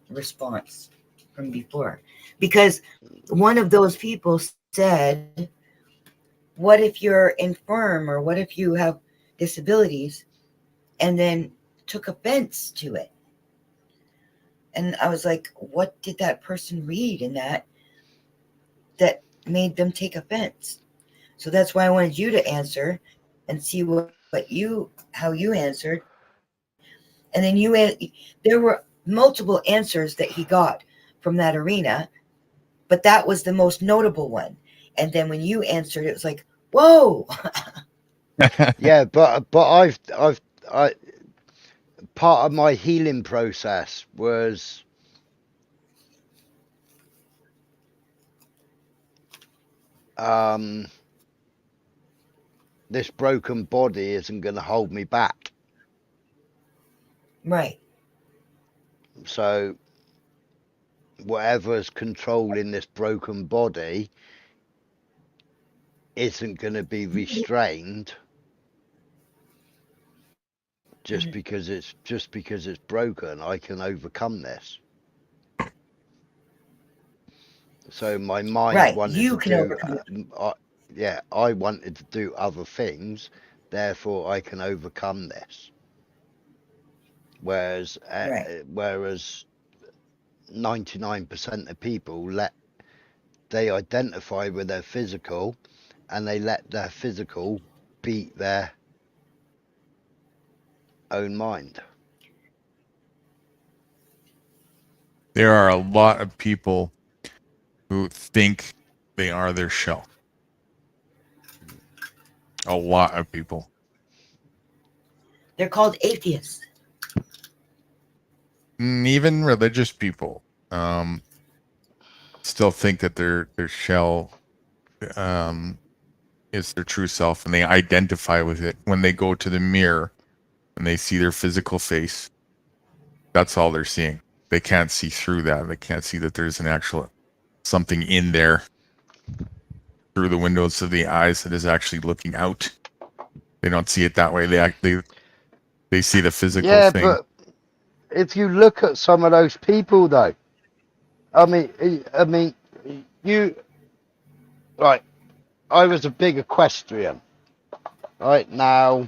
response from before. Because one of those people said, what if you're infirm or what if you have disabilities? And then took offense to it. And I was like, what did that person read in that made them take offense? So that's why I wanted you to answer and see how you answered. And then there were multiple answers that he got from that arena, but that was the most notable one. And then when you answered, it was like, whoa. Yeah, but I part of my healing process was this broken body isn't going to hold me back. Right. So whatever's controlling this broken body isn't going to be restrained just because it's broken. I can overcome this. So my mind Right. wanted You to can do overcome it. yeah, I wanted to do other things, therefore I can overcome this. Whereas Right. 99% of people they identify with their physical and they let their physical beat their own mind. There are a lot of people who think they are their shell. A lot of people. They're called atheists. Even religious people still think that their shell is their true self, and they identify with it when they go to the mirror and they see their physical face. That's all they're seeing. They can't see through that. They can't see that there's an actual something in there through the windows of the eyes that is actually looking out. They don't see it that way. They see the physical Yeah, thing. but if you look at some of those people though, I mean you right, I was a big equestrian. Right now,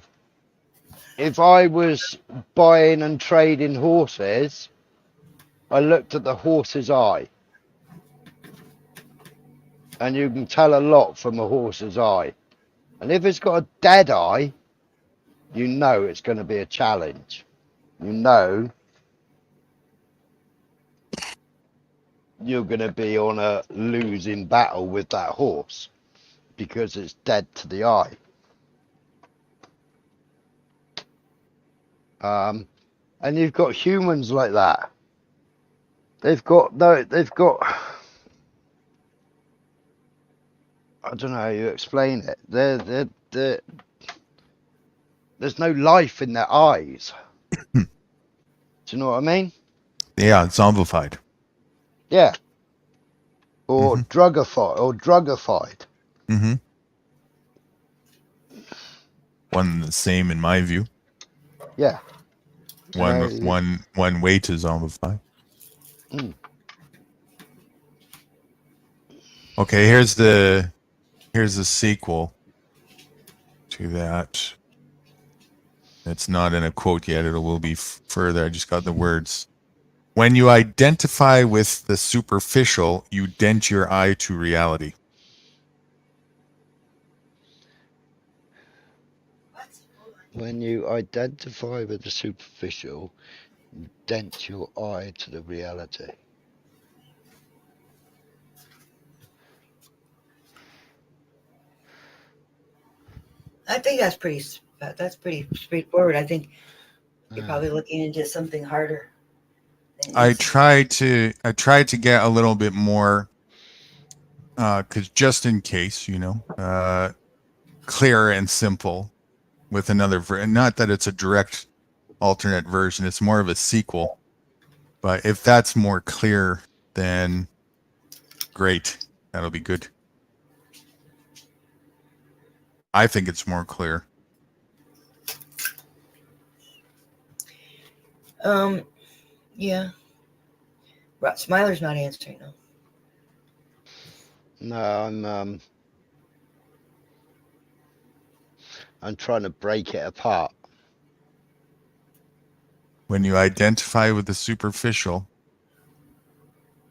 if I was buying and trading horses, I looked at the horse's eye. And you can tell a lot from a horse's eye. And if it's got a dead eye, you know it's going to be a challenge. You know you're going to be on a losing battle with that horse because it's dead to the eye. And you've got humans like that. They've got no. They've got. I don't know how you explain it. They're there's no life in their eyes. Do you know what I mean? Yeah, zombified. Yeah. Or Mm-hmm. drugified. Mm-hmm. One and the same in my view. Yeah. One way to zombify. Mm. Okay, here's the sequel to that. It's not in a quote yet. It will be further. I just got the words. When you identify with the superficial, you dent your eye to reality. When you identify with the superficial, dent your eye to the reality. I think that's pretty straightforward. I think you're probably looking into something harder. I tried to get a little bit more, because just in case, clear and simple with another version. Not that it's a direct alternate version; it's more of a sequel. But if that's more clear, then great. That'll be good. I think it's more clear. Yeah. Smiler's not answering though. No, I'm trying to break it apart. When you identify with the superficial,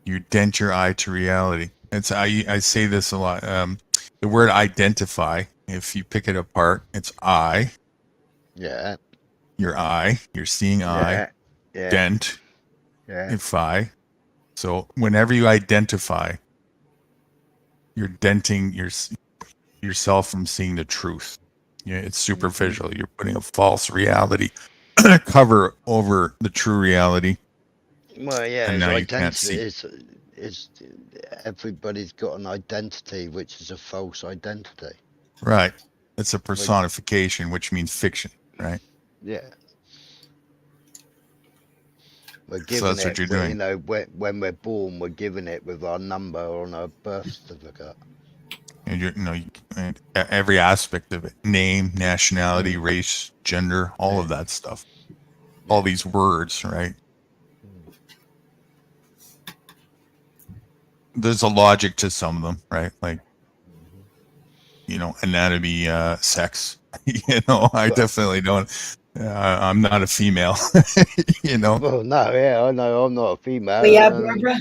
you dent your eye to reality. I say this a lot. The word identify, if you pick it apart, it's I. Yeah. Your eye, your seeing eye. Yeah. Dent. Yeah. Ify. So whenever you identify, you're denting yourself from seeing the truth. Yeah, it's superficial. You're putting a false reality cover over the true reality. Well, yeah, And now you can't see. Is everybody's got an identity, which is a false identity. Right. It's a personification, which means fiction, right? Yeah. We're given that's what you're doing. When we're born, we're given it with our number on our birth certificate. And every aspect of it: name, nationality, race, gender, all of that stuff. All these words, right? There's a logic to some of them, right? Like, anatomy, sex. I definitely don't. I'm not a female. Well, no, yeah, I know I'm not a female. Well, yeah, Barbara.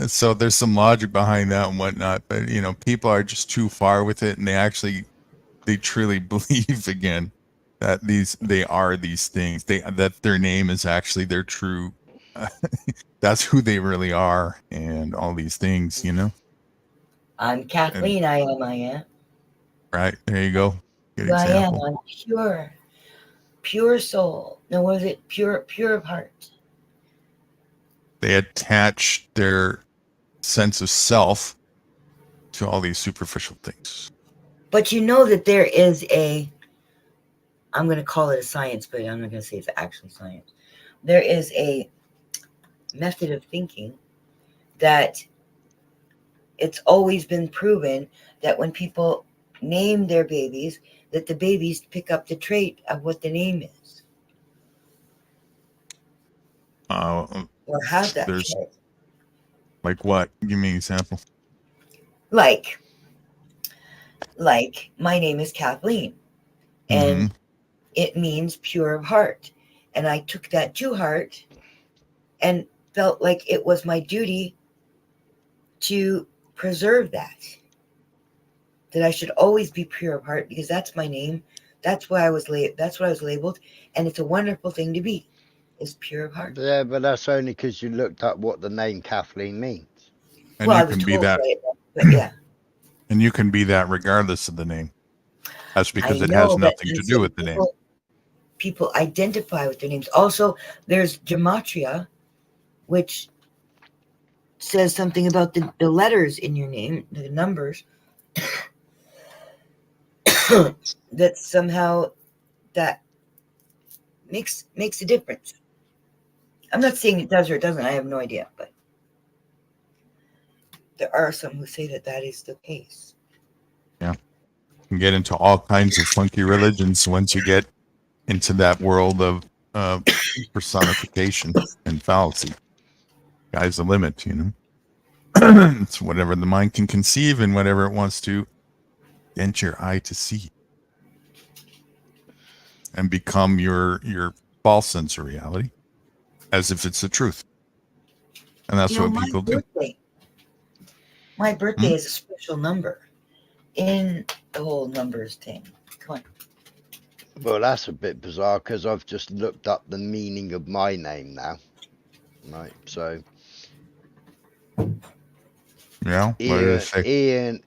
So there's some logic behind that and whatnot, but people are just too far with it, and they truly believe again that they are these things. That their name is actually their true. That's who they really are, and all these things, I'm Kathleen. I am. Right, there you go. Good I am. example. I'm pure soul. No, what is it? Pure of heart. They attach their sense of self to all these superficial things. But you know that there is I'm going to call it a science, but I'm not going to say it's actually science. There is a method of thinking that it's always been proven that when people name their babies, that the babies pick up the trait of what the name is. Or have that trait. Like what? Give me an example. Like my name is Kathleen, and it means pure of heart. And I took that to heart and felt like it was my duty to preserve that I should always be pure of heart, because that's my name. That's why that's what I was labeled. And it's a wonderful thing to be, is pure of heart. Yeah, but that's only because you looked up what the name Kathleen means. And well, you can be that. But yeah. And you can be that regardless of the name. That's because it has nothing to do with the name. people identify with their names. Also, there's gematria, which says something about the letters in your name, the numbers, that somehow that makes a difference. I'm not saying it does or it doesn't. I have no idea, but there are some who say that that is the case. Yeah. You can get into all kinds of funky religions once you get into that world of personification and fallacy. Sky's the limit, you know. It's whatever the mind can conceive and whatever it wants to dent your eye to see and become your false sense of reality as if it's the truth. And that's what people do. My birthday is a special number in the whole numbers thing. Come on. Well, that's a bit bizarre because I've just looked up the meaning of my name now. Right, so Yeah, what did it say?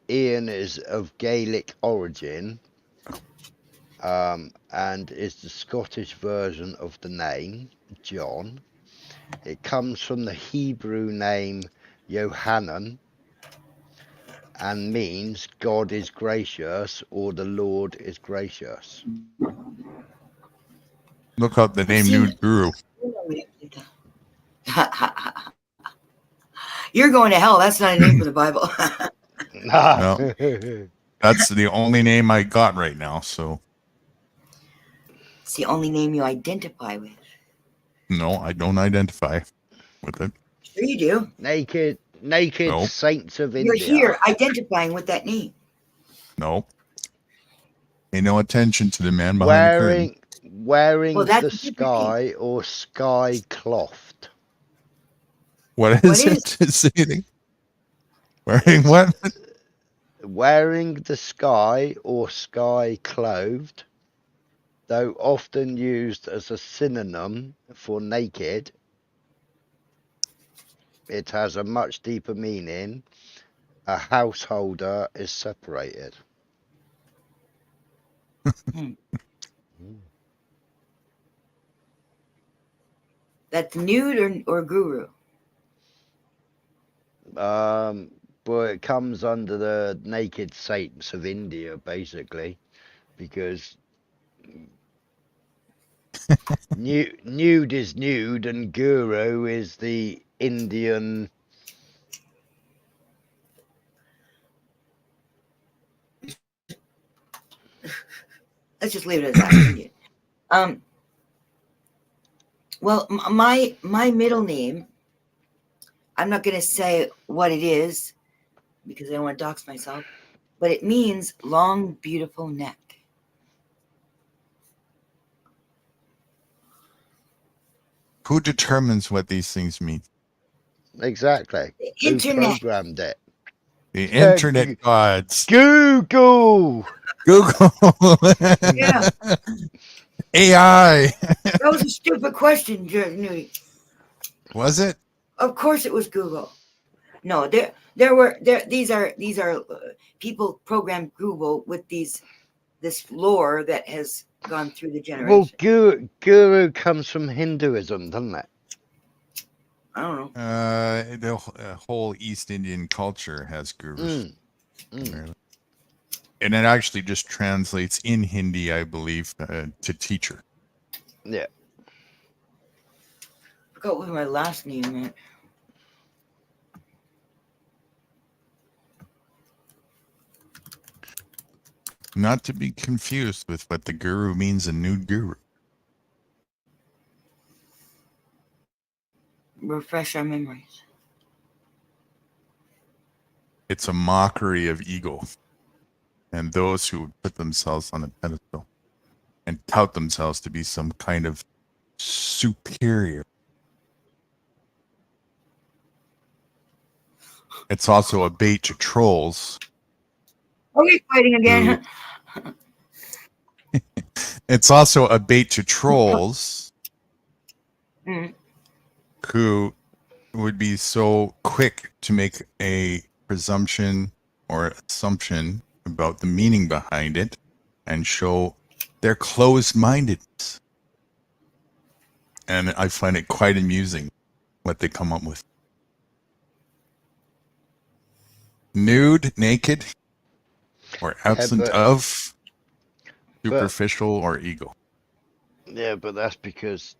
Ian is of Gaelic origin, and is the Scottish version of the name John. It comes from the Hebrew name Yohanan and means God is gracious or the Lord is gracious. Look up the name Nude Guru. You're going to hell. That's not a name for the Bible. No, that's the only name I got right now. So It's the only name you identify with. no, I don't identify with it. Sure you do. Naked Nope. saints of You're India. here identifying with that name. No. Pay no attention to the man behind the curtain. Wearing Well, that's the a different sky or sky clothed. What is it? Say it. Wearing what? Wearing the sky or sky clothed, though often used as a synonym for naked, it has a much deeper meaning. A householder is separated. That's nude or guru? But it comes under the naked saints of India, basically, because nude is nude and guru is the Indian. Let's just leave it as that. Well, my middle name, I'm not going to say what it is because I don't want to dox myself, but it means long, beautiful neck. Who determines what these things mean? Exactly. The Who internet. programmed it? The internet gods. Google. Yeah. AI. That was a stupid question, Nudie. Was it? Of course it was Google. No, these are people programmed Google with this lore that has gone through the generation. Well, guru comes from Hinduism, doesn't it? I don't know. The whole East Indian culture has gurus. And it actually just translates in Hindi, I believe, to teacher. Yeah. I forgot what my last name meant. Not to be confused with what the guru means in Nude Guru. Refresh our memories. It's a mockery of ego and those who put themselves on a pedestal and tout themselves to be some kind of superior. It's also a bait to trolls. Are we fighting again? It's also a bait to trolls who would be so quick to make a presumption or assumption about the meaning behind it and show their closed-mindedness and I find it quite amusing what they come up with. Nude, naked, or absent but of, superficial, or ego. yeah, but that's because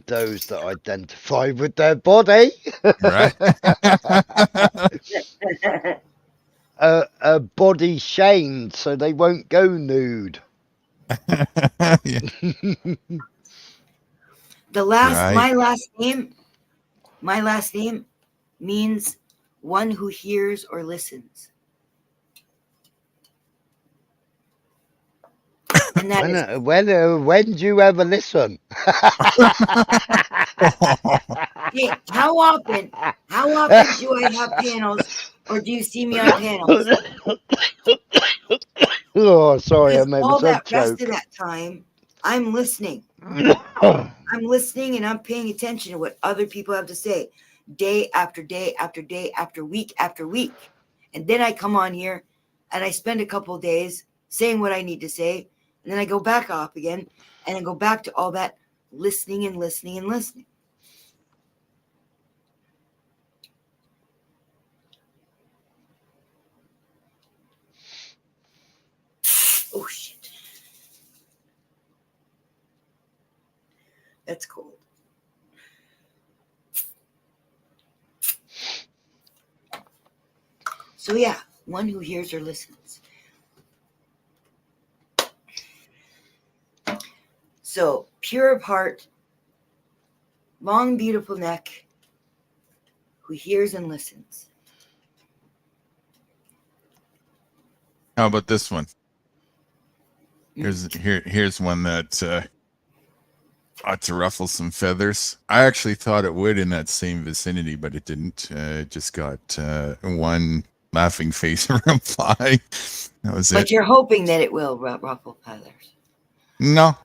those that identify with their body Right? are body shamed, so they won't go nude. Yeah. My Right. last name means one who hears or listens. And that is When do you ever listen? hey, how often do I have panels, or do you see me on panels? Oh, sorry, I Because made all myself that rest of choke. that time, I'm listening. I'm listening and I'm paying attention to what other people have to say, day after day after day after week after week. And then I come on here and I spend a couple of days saying what I need to say. And then I go back off again and I go back to all that listening and listening and listening. Oh, shit. That's cold. So, yeah, one who hears or listens. So, pure of heart, long, beautiful neck, who hears and listens. How about this one? Here's one that ought to ruffle some feathers. I actually thought it would in that same vicinity, but it didn't. It just got one laughing face reply. That was But it. you're hoping that it will ruffle feathers. No,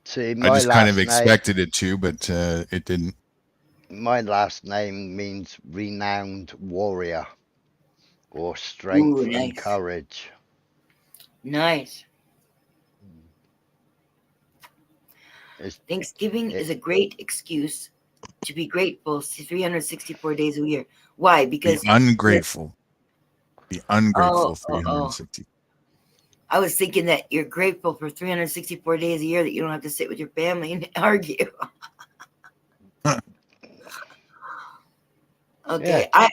See, I my just kind of last name, expected it to, but it didn't. my last name means renowned warrior or Ooh, strength and nice. courage. Nice. It's, Thanksgiving it, is a great excuse to be grateful 364 days a year. Why? Be Because ungrateful. Be ungrateful oh, 360. I was thinking that you're grateful for 364 days a year that you don't have to sit with your family and argue. Okay. yeah,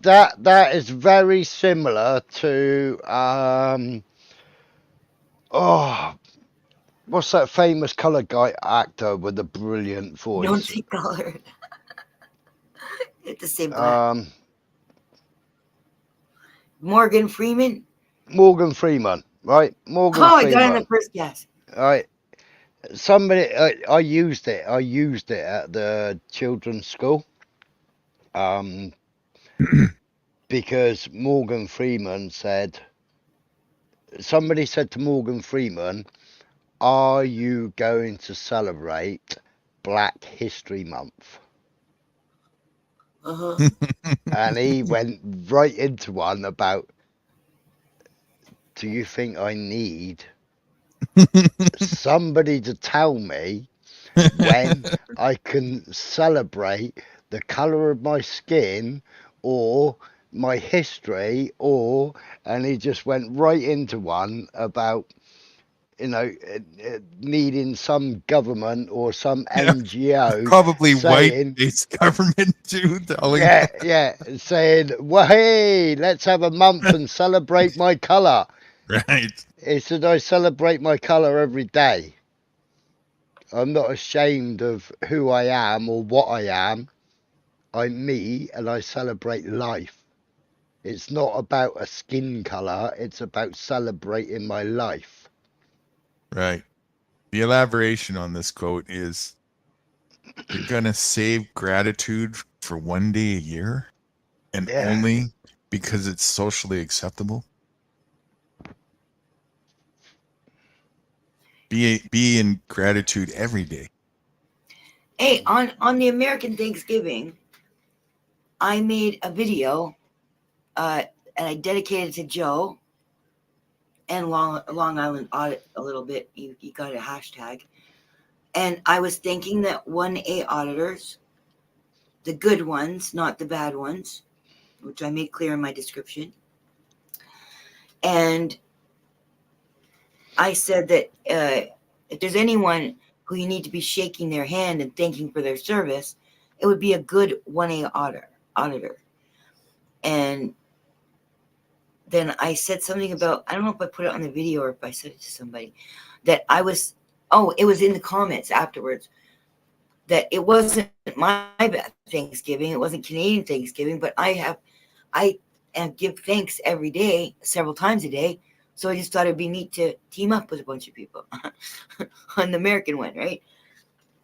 that is very similar to what's that famous color guy actor with the brilliant Don't voice? see color. It's the same black. Morgan Freeman. Morgan Freeman, right? Morgan Oh, I got on the Freeman, first guess. right? Somebody, I used it. I used it at the children's school, because Morgan Freeman said. Somebody said to Morgan Freeman, "Are you going to celebrate Black History Month?" Uh-huh. And he went right into one about, "Do you think I need somebody to tell me when I can celebrate the color of my skin or my history?" Or, and he just went right into one about, needing some government or some Yeah, NGO probably saying, white-based government too, telling saying, "Well, hey, let's have a month and celebrate my color." right. He said, "I celebrate my color every day. I'm not ashamed of who I am or what I am. I'm me and I celebrate life. It's not about a skin color, it's about celebrating my life." Right. The elaboration on this quote is, you're gonna save gratitude for one day a year, and Yeah. only because it's socially acceptable. Be in gratitude every day. Hey, on the American Thanksgiving, I made a video and I dedicated to Joe and Long Island Audit a little bit. You got a hashtag. And I was thanking the 1A auditors, the good ones, not the bad ones, which I made clear in my description. And I said that if there's anyone who you need to be shaking their hand and thanking for their service, it would be a good 1A auditor. And then I said something about, I don't know if I put it on the video or if I said it to somebody, that I was, it was in the comments afterwards, that it wasn't my Thanksgiving, it wasn't Canadian Thanksgiving, but I give thanks every day, several times a day. So I just thought it'd be neat to team up with a bunch of people on the American one, right?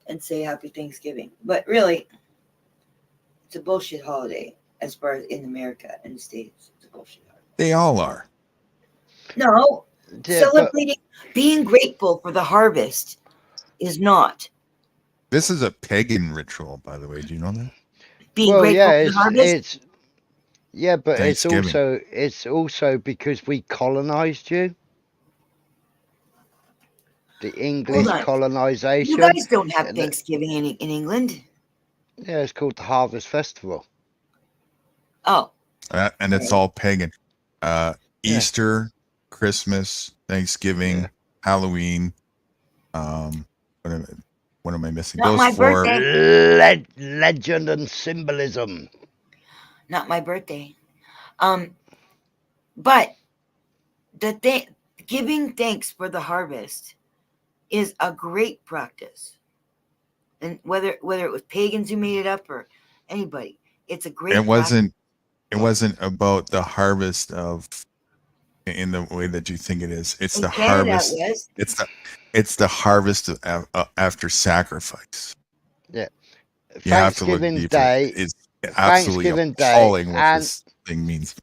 And say Happy Thanksgiving. But really, it's a bullshit holiday as far as in America and the States. It's a bullshit holiday. They all are. No, Yeah, celebrating, being grateful for the harvest is not. This is a pagan ritual, by the way. Do you know that? Being well, grateful yeah, for the harvest? it's yeah, but Thanksgiving. it's also because we colonized you. The Hold English on. You colonization. guys don't have And Thanksgiving in England. yeah, it's called the Harvest Festival. Oh, And it's all pagan. Easter, Christmas, Thanksgiving, Yeah. Halloween. What am I missing? Not Those my four. birthday. Legend and symbolism. Not my birthday. But giving thanks for the harvest is a great practice. And whether it was pagans who made it up or anybody, it's a great It practice. wasn't about the harvest of in the way that you think it is. It's In the Canada, harvest. it was. It's the harvest after sacrifice. Yeah. You have to look Thanksgiving deeper. Day. It's absolutely Thanksgiving Day appalling what and this thing means.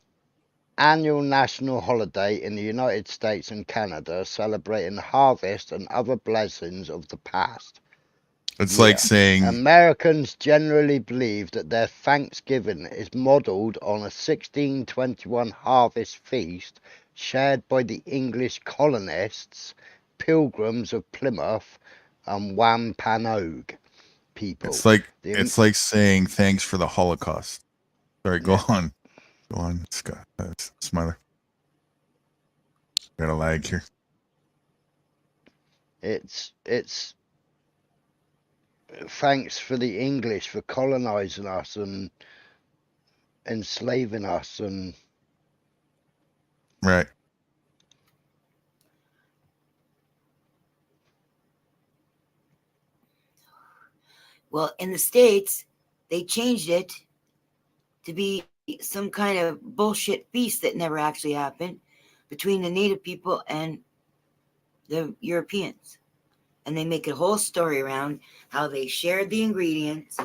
annual national holiday in the United States and Canada, celebrating the harvest and other blessings of the past. It's like saying Americans generally believe that their Thanksgiving is modeled on a 1621 harvest feast shared by the English colonists, Pilgrims of Plymouth, and Wampanoag people. it's like saying thanks for the Holocaust. Sorry, go on, Scott. Smiler. Got a lag here. It's thanks for the English for colonizing us and enslaving us and right. Well, in the States, they changed it to be some kind of bullshit feast that never actually happened between the native people and the Europeans. And they make a whole story around how they shared the ingredients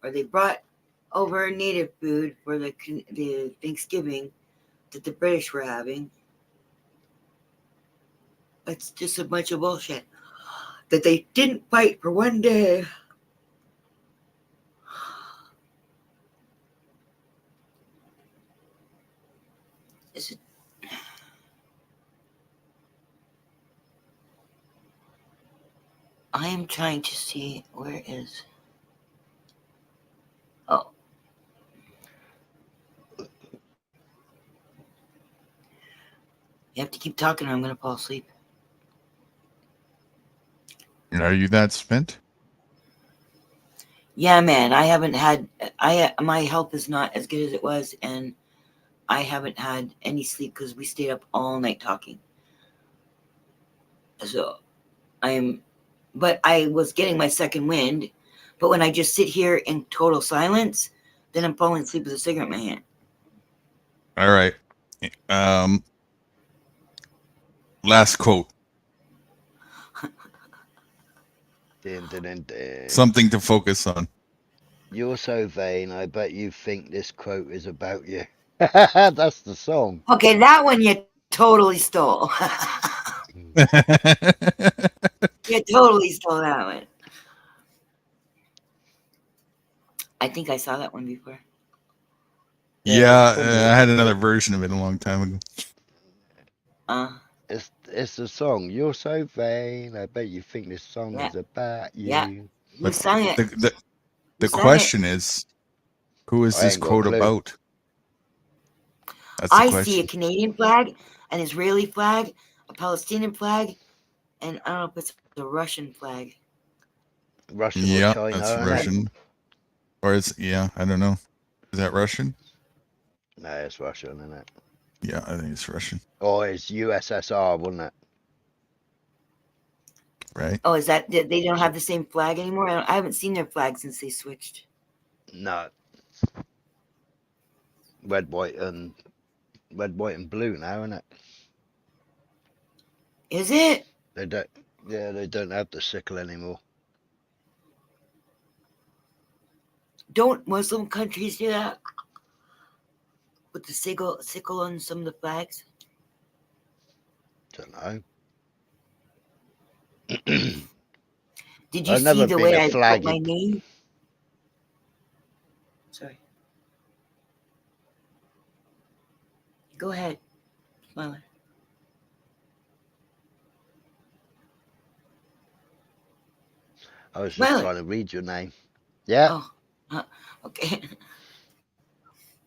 or they brought over native food for the Thanksgiving that the British were having. It's just a bunch of bullshit that they didn't fight for one day. Is it? I am trying to see where is. Oh. You have to keep talking or I'm going to fall asleep. Are you that spent? Yeah, man. I haven't had. My health is not as good as it was, and I haven't had any sleep because we stayed up all night talking. So but I was getting my second wind. But when I just sit here in total silence, then I'm falling asleep with a cigarette in my hand. All right. Last quote. Something to focus on. You're so vain, I bet you think this quote is about you. That's the song. Okay, that one you totally stole. You totally stole that one. I think I saw that one before. Yeah, it's funny. I had another version of it a long time ago. It's the song. You're so vain. I bet you think this song Yeah. is about you. Yeah. Who But sang it? the Who sang it? question is, who is I this ain't got a quote clue. about? That's the I see a question. Canadian flag, an Israeli flag, a Palestinian flag, and I don't know if it's a Russian flag. Russian or Yeah, China, that's isn't it? Russian. Or it's, yeah, I don't know. Is that Russian? No, it's Russian, isn't it? Yeah, I think it's Russian. Or it's USSR, wasn't it? Right? Oh, is that they don't have the same flag anymore? I haven't seen their flag since they switched. No. Red, white, and blue now, isn't it? Is it? They don't. Yeah, they don't have the sickle anymore. Don't Muslim countries do that? With the sickle on some of the flags? Don't know. Did you I've see never the been way a I flag. wrote my name? Sorry. Go ahead, Smiler. I was just Smiler. trying to read your name. Yeah. Oh, okay.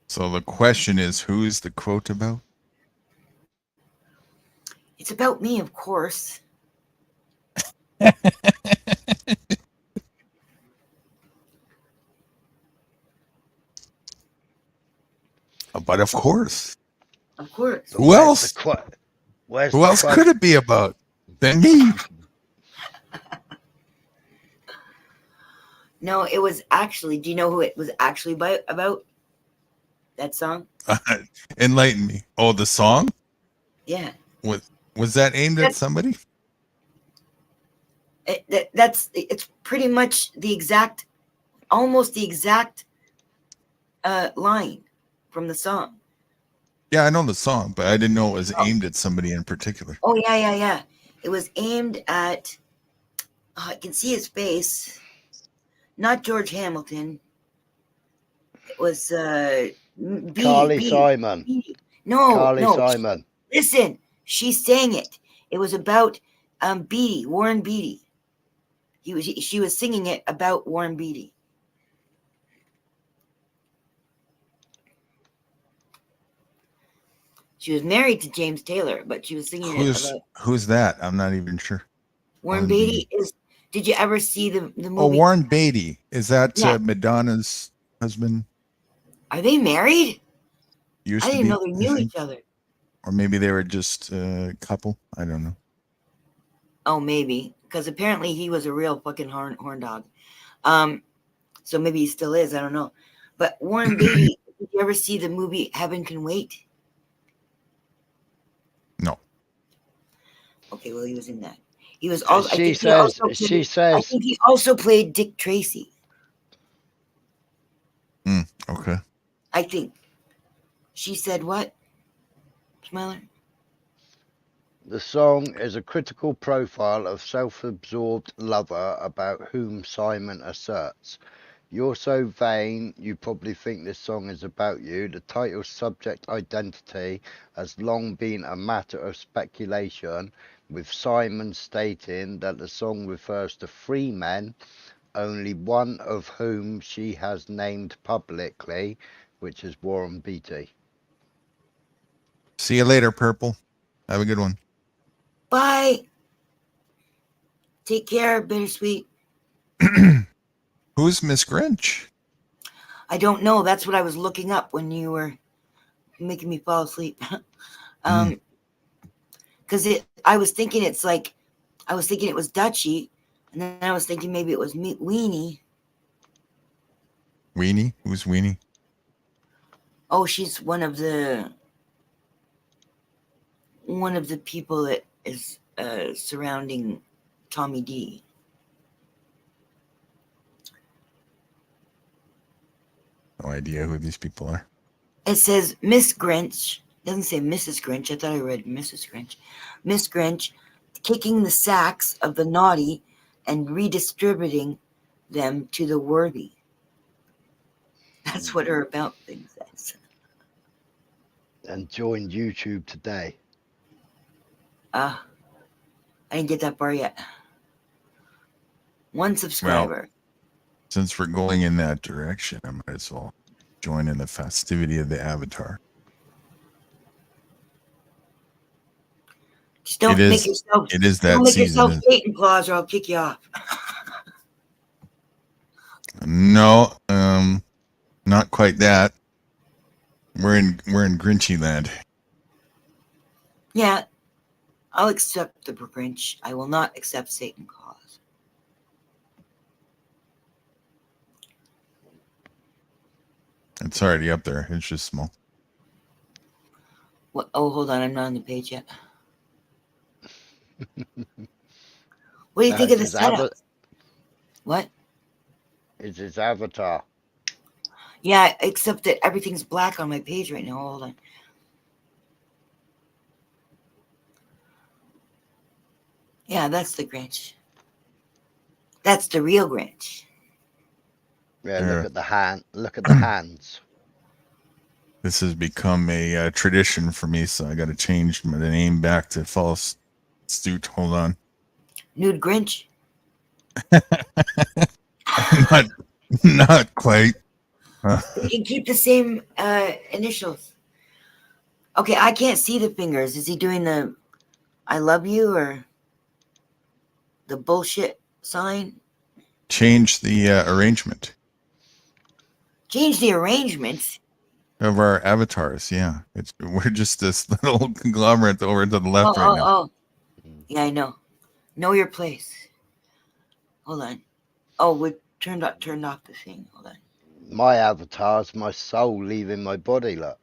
So the question is, who is the quote about? It's about me, of course. But of course. Of course. Who else? Where's Who the else quote? could it be about than me? No, it was actually. Do you know who it was actually about? That song? Enlighten me. Oh, the song? Yeah. Was that aimed at somebody? It's pretty much almost the exact line from the song. Yeah, I know the song, but I didn't know it was aimed at somebody in particular. Oh yeah. It was aimed at. I can see his face. Not George Hamilton. It was Carly Simon. Beatty. No. Carly Simon. Listen, she sang it. It was about Beatty, Warren Beatty. She was singing it about Warren Beatty. She was married to James Taylor, but she was singing it about Who's that? I'm not even sure. Warren Beatty. Did you ever see the movie? Oh, Warren Beatty. Is that Yeah. Madonna's husband? Are they married? Used I to didn't be, know they knew each other. Or maybe they were just a couple. I don't know. Oh, maybe. Because apparently he was a real fucking horn dog. So maybe he still is. I don't know. But Warren Beatty, did you ever see the movie Heaven Can Wait? No. Okay, well, he was in that. He was also. She says. I think he also played Dick Tracy. Okay. I think. She said what? Smiler? The song is a critical profile of self-absorbed lover about whom Simon asserts, "You're so vain, you probably think this song is about you." The title's subject identity has long been a matter of speculation, with Simon stating that the song refers to 3 men, only one of whom she has named publicly, which is Warren Beatty. See you later, Purple. Have a good one. Bye. Take care, Bittersweet. Who's Miss Grinch? I don't know. That's what I was looking up when you were making me fall asleep. Because I was thinking it was Dutchy, and then I was thinking maybe it was Weenie. Weenie? Who's Weenie? Oh, she's one of the people that is surrounding Tommy D. No idea who these people are. It says Miss Grinch. It doesn't say Mrs. Grinch. I thought I read Mrs. Grinch. Miss Grinch kicking the sacks of the naughty and redistributing them to the worthy. That's what her about thing says. and joined YouTube today. I didn't get that far yet. 1 subscriber. Since we're going in that direction, I might as well join in the festivity of the avatar. Just don't make yourself. It is Don't that make season. yourself Satan claws, or I'll kick you off. No, not quite that. We're in Grinchy land. Yeah, I'll accept the Grinch. I will not accept Satan claws. It's already up there. It's just small. What? Oh, hold on. I'm not on the page yet. What do you think of the setup? What? It's his avatar. Yeah, except that everything's black on my page right now. Hold on. Yeah, that's the Grinch. That's the real Grinch. Yeah, look at the hand. Look at the hands. This has become a tradition for me, so I got to change the name back to False Stute. Hold on. Nude Grinch. not quite. You can keep the same initials. Okay, I can't see the fingers. Is he doing the I love you or the bullshit sign? Change the arrangement Change the arrangements. of our avatars. Yeah, we're just this little conglomerate over to the left right now. Oh, yeah, I know. Know your place. Hold on. Oh, we turned off the thing. Hold on. My avatar's my soul leaving my body. Look.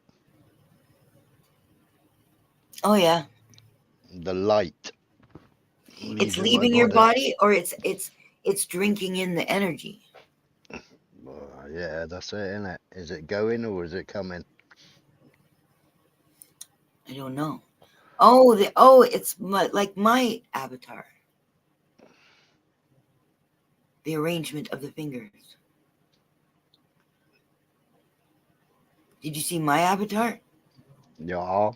Oh yeah. The light. It's leaving your body, or it's drinking in the energy. Yeah, that's it, isn't it? Is it going or is it coming? I don't know. Oh, it's like my avatar. The arrangement of the fingers. Did you see my avatar? Yeah.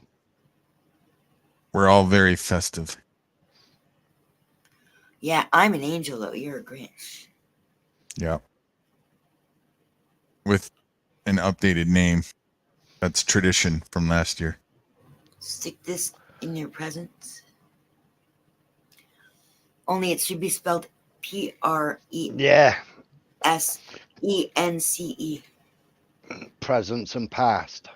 We're all very festive. Yeah, I'm an angel though. You're a Grinch. Yeah. With an updated name. That's tradition from last year. Stick this in your presents. Only it should be spelled PRESENCE. Presence and past.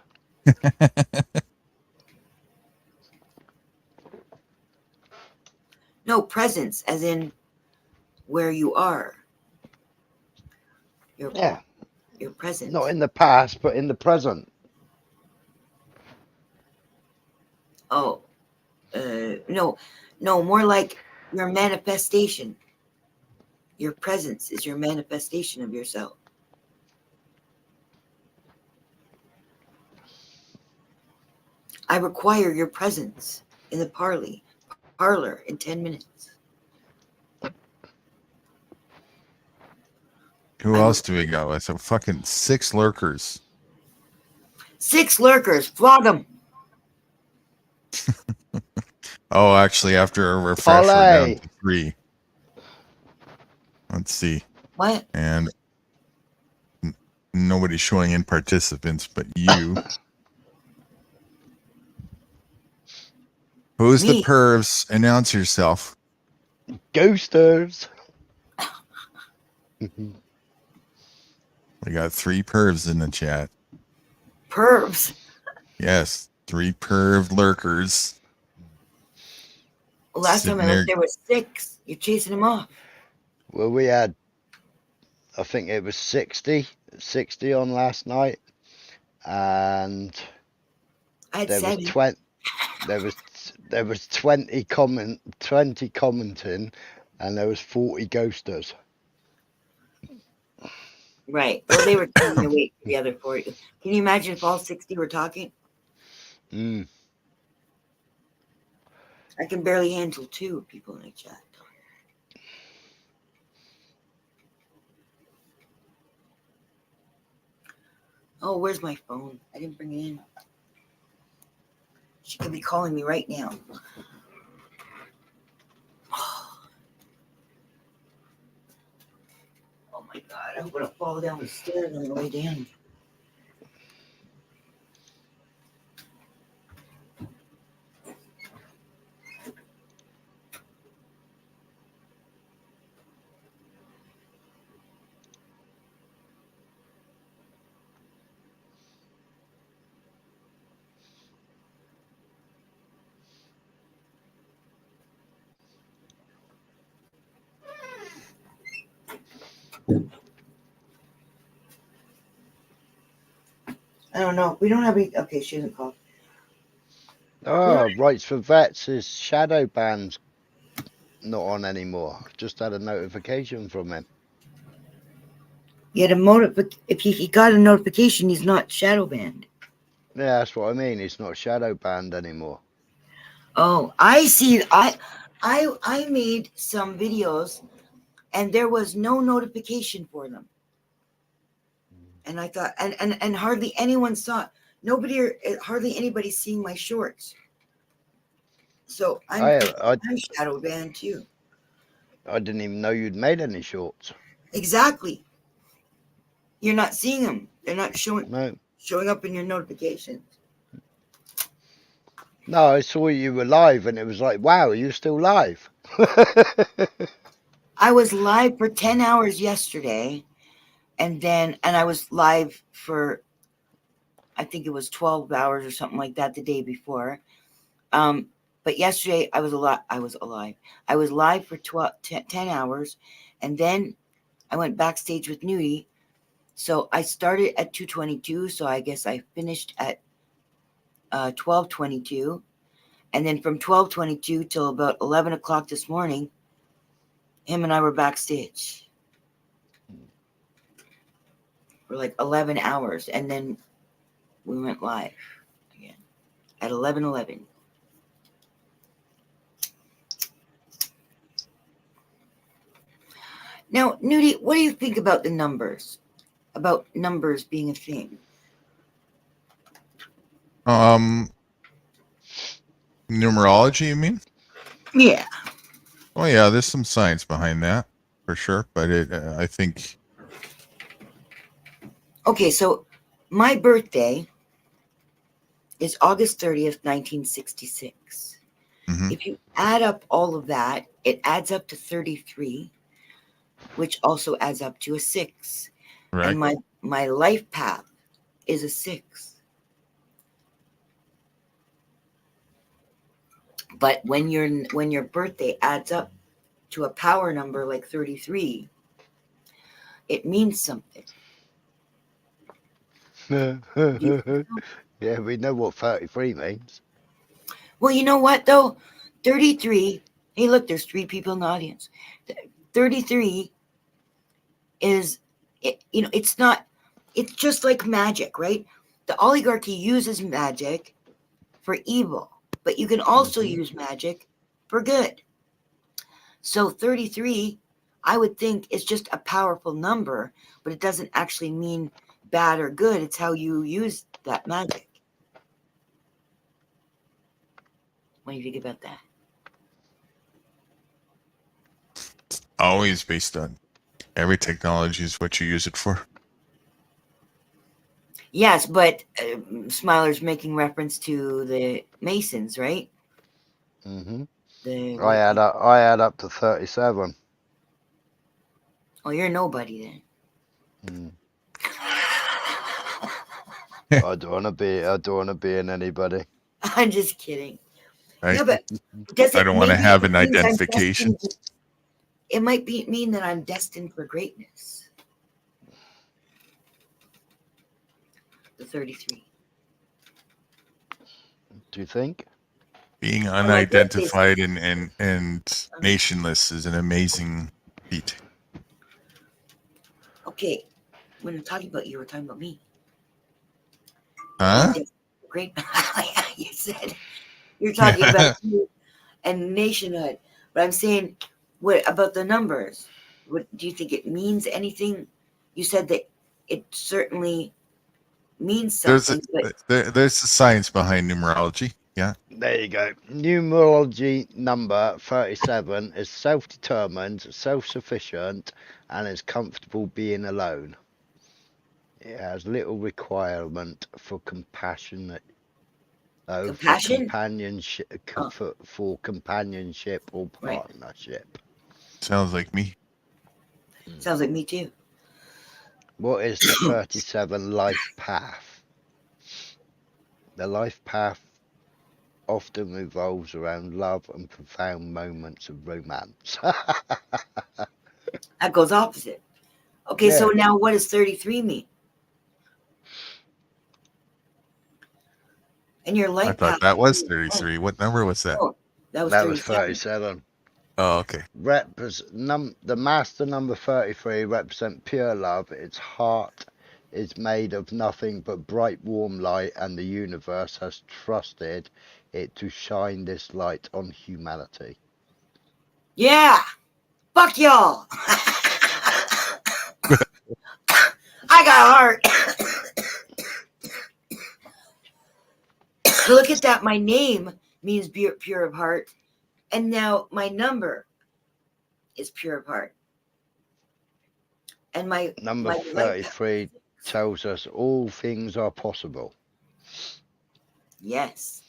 No, presence, as in where you are. Your present. Not in the past, but in the present. Oh, no, more like your manifestation. Your presence is your manifestation of yourself. I require your presence in the parlor in 10 minutes. Who else do we got? With fucking 6 lurkers. 6 lurkers, flog them. Oh, actually, after a refresh, we're down to 3. Let's see. What? And nobody's showing in participants, but you. Who's the pervs? Announce yourself. Ghosters. We got 3 pervs in the chat. Pervs? Yes, 3 perv lurkers. Well, last time I looked, there was 6. You're chasing them off. Well, we had, I think it was 60 on last night, and I had there 7. was there was 20 commenting, and there was 40 ghosters. Right. Well, they were trying to wait for the other 40. Can you imagine if all 60 were talking? I can barely handle 2 people in the chat. Oh, where's my phone? I didn't bring it in. She could be calling me right now. Oh my God, I'm going to fall down the stairs on the way down. I don't know. We don't have any. Okay, she hasn't called. Oh, Rights for Vets is shadow banned, not on anymore. Just had a notification from him. Yet if he got a notification, he's not shadow banned. Yeah, that's what I mean. It's not shadow banned anymore. Oh, I see. I made some videos, and there was no notification for them. And I thought, and hardly anyone saw it. Hardly anybody seeing my shorts. So I'm shadow banned too. I didn't even know you'd made any shorts. Exactly. You're not seeing them. They're not showing up in your notifications. No, I saw you were live, and it was like, wow, are you still live? I was live for 10 hours yesterday, and I was live for, I think it was 12 hours or something like that the day before. But yesterday I was alive. I was live for 10 hours, and then I went backstage with Nudy. So I started at 2:22, so I guess I finished at 12:22, and then from 12:22 till about 11 o'clock this morning, him and I were backstage for like 11 hours, and then we went live again at 11:11. Now, Nudy, what do you think about the numbers? About numbers being a thing? Numerology, you mean? Yeah. Oh yeah, there's some science behind that for sure, but I think. Okay, so my birthday is August 30th, 1966. Mm-hmm. If you add up all of that, it adds up to 33, which also adds up to a 6. Right. And my life path is a 6. But when your birthday adds up to a power number like 33, it means something. Yeah, we know what 33 means. Well, you know what though? 33. Hey, look, there's 3 people in the audience. 33 is, it's not. It's just like magic, right? The oligarchy uses magic for evil, but you can also use magic for good. So 33, I would think, is just a powerful number, but it doesn't actually mean bad or good. It's how you use that magic. What do you think about that? It's always based on every technology is what you use it for. Yes, but Smiler's making reference to the Masons, right? Mm-hmm. I add up to 37. Oh, you're nobody then. I don't want to be in anybody. I'm just kidding. Right? Yeah, but does it I don't want to have an mean identification. It might mean that I'm destined for greatness. The 33. Do you think? Being unidentified and nationless is an amazing feat. Okay, when I'm talking about you, we're talking about me. Huh? Great. You said you're talking about you and nationhood, but I'm saying, what about the numbers? What do you think it means? Anything? You said that it certainly means something. There's a science behind numerology. Yeah. There you go. Numerology number 37 is self-determined, self-sufficient, and is comfortable being alone. It has little requirement for companionship, Compassion? Oh, for companionship or right. partnership. Sounds like me. Sounds like me too. What is the 37 life path? The life path often revolves around love and profound moments of romance. That goes opposite. Okay, so Yeah, now what does 33 mean? And your I life thought path. that was 33. What number was that? Oh, that was that was 37. 37. Oh, okay. The master number 33 represent pure love. Its heart is made of nothing but bright warm light, and the universe has trusted it to shine this light on humanity. Yeah. Fuck y'all. I got a heart. Look at that. My name means pure of heart. And now my number is pure of heart. And my Number life path. 33 tells us all things are possible. Yes.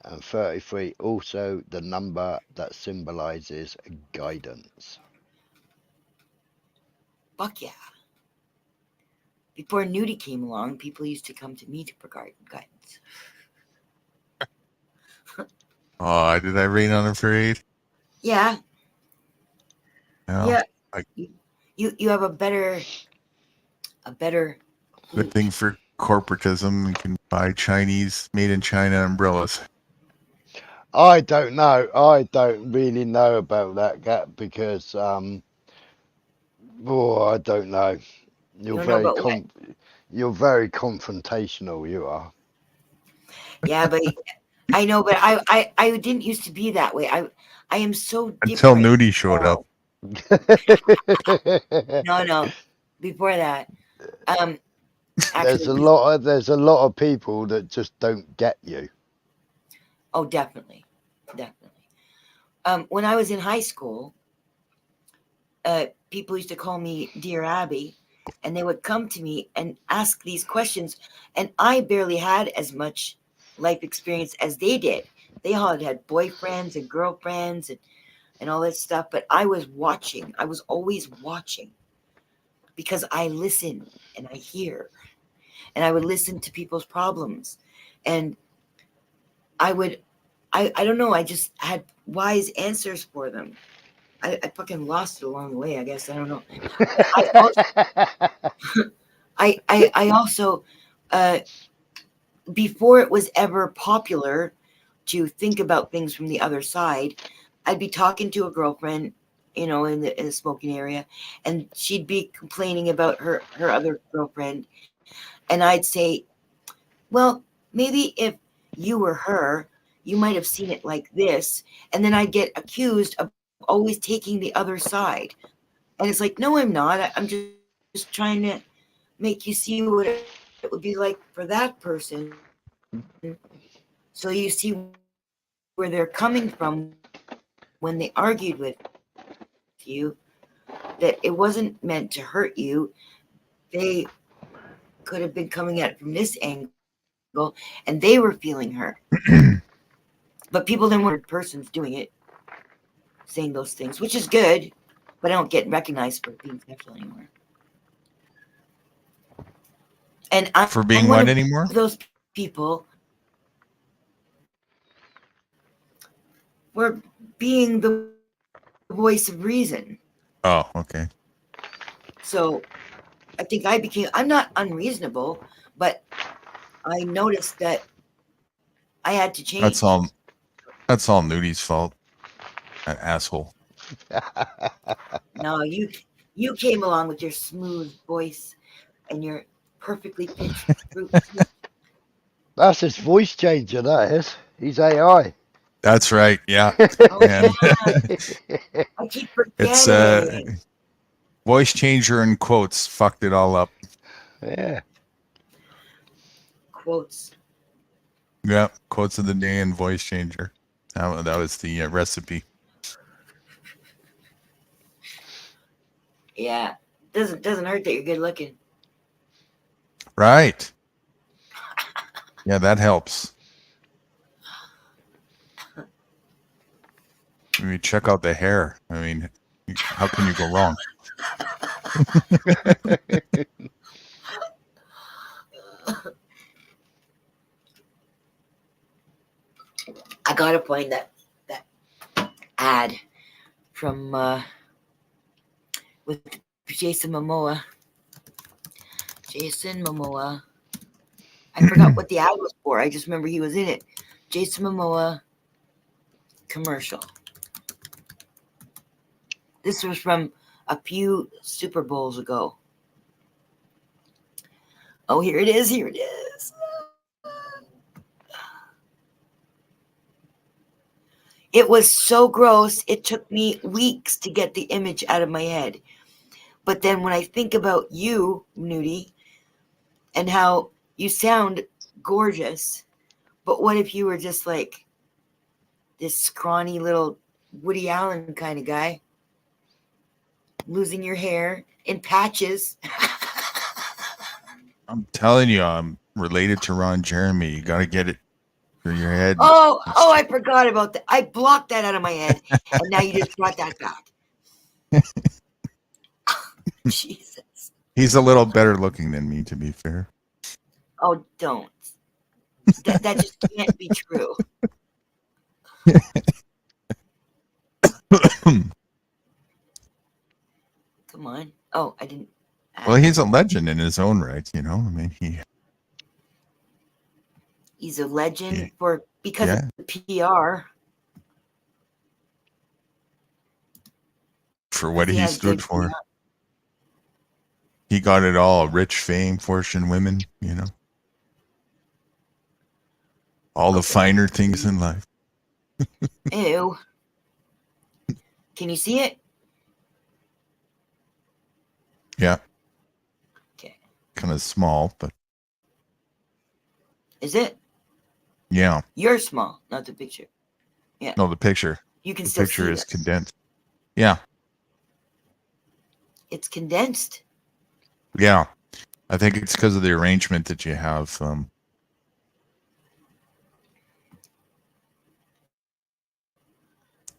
And 33 also the number that symbolizes guidance. Fuck yeah. Before Nudie came along, people used to come to me for guidance. Oh, did I rain on a parade? Yeah. No. Yeah. I- You have a better Good thing for corporatism, you can buy Chinese made in China umbrellas. I don't know. I don't really know about that, Gap, because I don't know. You don't know about what? You're very confrontational. You are. Yeah, but I know, but I didn't used to be that way. I am so Until different. Nudie showed up. No. Before that. there's Actually, there's a lot of people that just don't get you. oh, definitely. When I was in high school, people used to call me Dear Abby, and they would come to me and ask these questions, and I barely had as much life experience as they did. They all had boyfriends and girlfriends and all that stuff, but I was watching. I was always watching because I listen and I hear, and I would listen to people's problems, and I don't know, I just had wise answers for them. I fucking lost it along the way, I guess. I don't know. I also before it was ever popular to think about things from the other side, I'd be talking to a girlfriend, in the smoking area, and she'd be complaining about her other girlfriend, and I'd say, well, maybe if you were her, you might have seen it like this, and then I'd get accused of always taking the other side, and it's like, no, I'm not. I'm just trying to make you see what it would be like for that person, so you see where they're coming from when they argued with you, that it wasn't meant to hurt you. They could have been coming at it from this angle, and they were feeling hurt. But people didn't want persons doing it, saying those things, which is good, but I don't get recognized for being sexual anymore. And For being I'm one what of anymore? those people were being the voice of reason. Oh, okay. So I think I'm not unreasonable, but I noticed that I had to change. That's all Nudie's fault. That asshole. No, you came along with your smooth voice and your perfectly pitched fruit. That's his voice changer. That is. He's AI. That's right. Yeah. Oh, And yeah. I keep it's forgetting. voice changer in quotes fucked it all up. Yeah. Quotes. Yeah, quotes of the day and voice changer. That was the recipe. Yeah. Doesn't hurt that you're good looking. Right. Yeah, that helps. I mean, check out the hair. I mean, how can you go wrong? I gotta find that ad from with Jason Momoa. Jason Momoa. I forgot what the ad was for. I just remember he was in it. Jason Momoa commercial. This was from a few Super Bowls ago. Oh, here it is. Here it is. It was so gross. It took me weeks to get the image out of my head. But then when I think about you, Nudie, and how you sound gorgeous, but what if you were just like this scrawny little Woody Allen kind of guy, losing your hair in patches? I'm telling you, I'm related to Ron Jeremy. You got to get it through your head. Oh, I forgot about that. I blocked that out of my head, and now you just brought that back. Jesus. He's a little better looking than me, to be fair. Oh, don't. That just can't be true. Come on. Oh, I didn't. Well, he's a legend in his own right, you know. I mean, he's a legend Yeah. because Yeah. of the PR. For what He he has stood good for. PR. He got it all: rich, fame, fortune, women, you know. All the finer things in life. Ew. Can you see it? Yeah. Okay. Kind of small, but Is it? yeah. You're small, not the picture. Yeah. No, the picture. You can The still picture see is this. condensed. Yeah. It's condensed. Yeah. I think it's because of the arrangement that you have.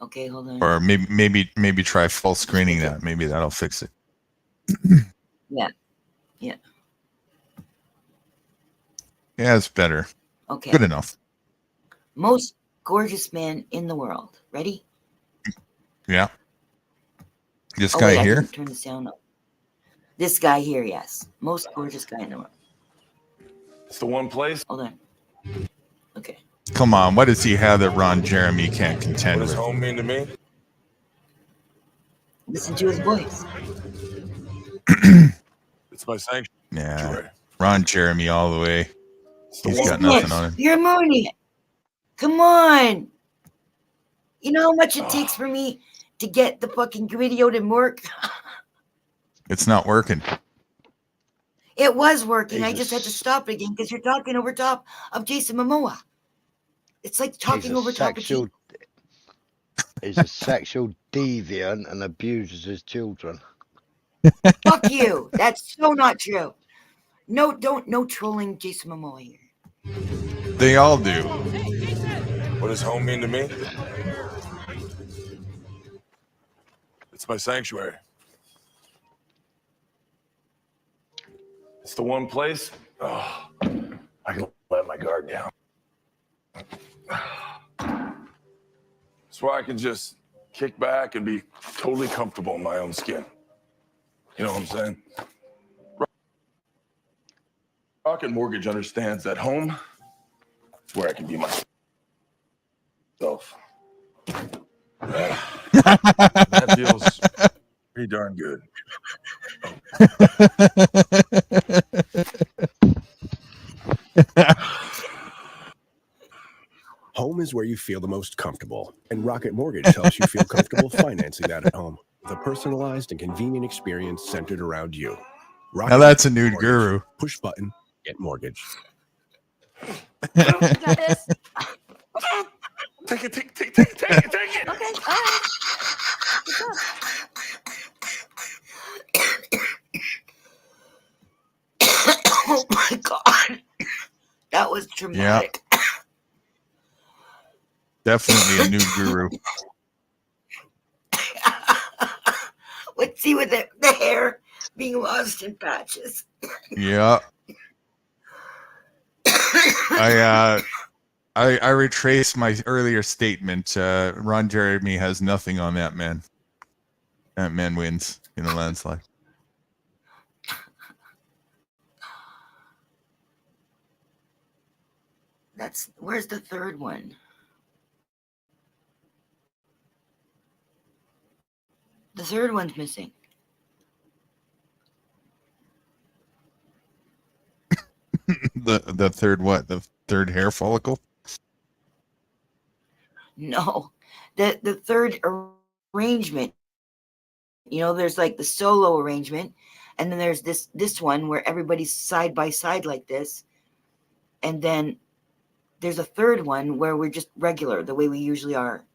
Okay, hold on. Or maybe try full screening that. Maybe that'll fix it. Yeah. Yeah, it's better. Okay. Good enough. Most gorgeous man in the world. Ready? Yeah. This Oh, guy wait, I here? didn't turn the sound up. This guy here, yes. Most gorgeous guy in the world. It's the one place. Hold on. Okay. Come on, what does he have that Ron Jeremy can't What contend does with? home mean to me? Listen to his voice. It's my sanctuary. Yeah. Ron Jeremy all the way. He's got Listen, nothing on him. you're mooning it. Come on. You know how much it takes for me to get the fucking video to work? It's not working. It was working. I Jesus. just had to stop it again because you're talking over top of Jason Momoa. It's like talking over top of Jesus. He's a sexual deviant and abuses his children. Fuck you. That's so not true. No trolling Jason Momoa here. They all do. What does home mean to me? It's my sanctuary. It's the one place I can let my guard down. It's where I can just kick back and be totally comfortable in my own skin. You know what I'm saying? Rocket Mortgage understands that home is where I can be myself. That feels pretty darn good. Home is where you feel the most comfortable, and Rocket Mortgage helps you feel comfortable financing that at home with a personalized and convenient experience centered around you. Now that's a nude Mortgage. guru. Push button, get mortgage. You got this. Take it, take it, take it, take it, take it, take it. Okay, all right. Good job. Oh my God. That was dramatic. Definitely a new guru. Let's see with the hair being lost in patches. Yeah. I retrace my earlier statement. Ron Jeremy has nothing on that man. That man wins in a landslide. Where's the third one? The third one's missing. The third what? The third hair follicle? No, the third arrangement. You know, there's like the solo arrangement, and then there's this one where everybody's side by side like this, and then there's a third one where we're just regular, the way we usually are.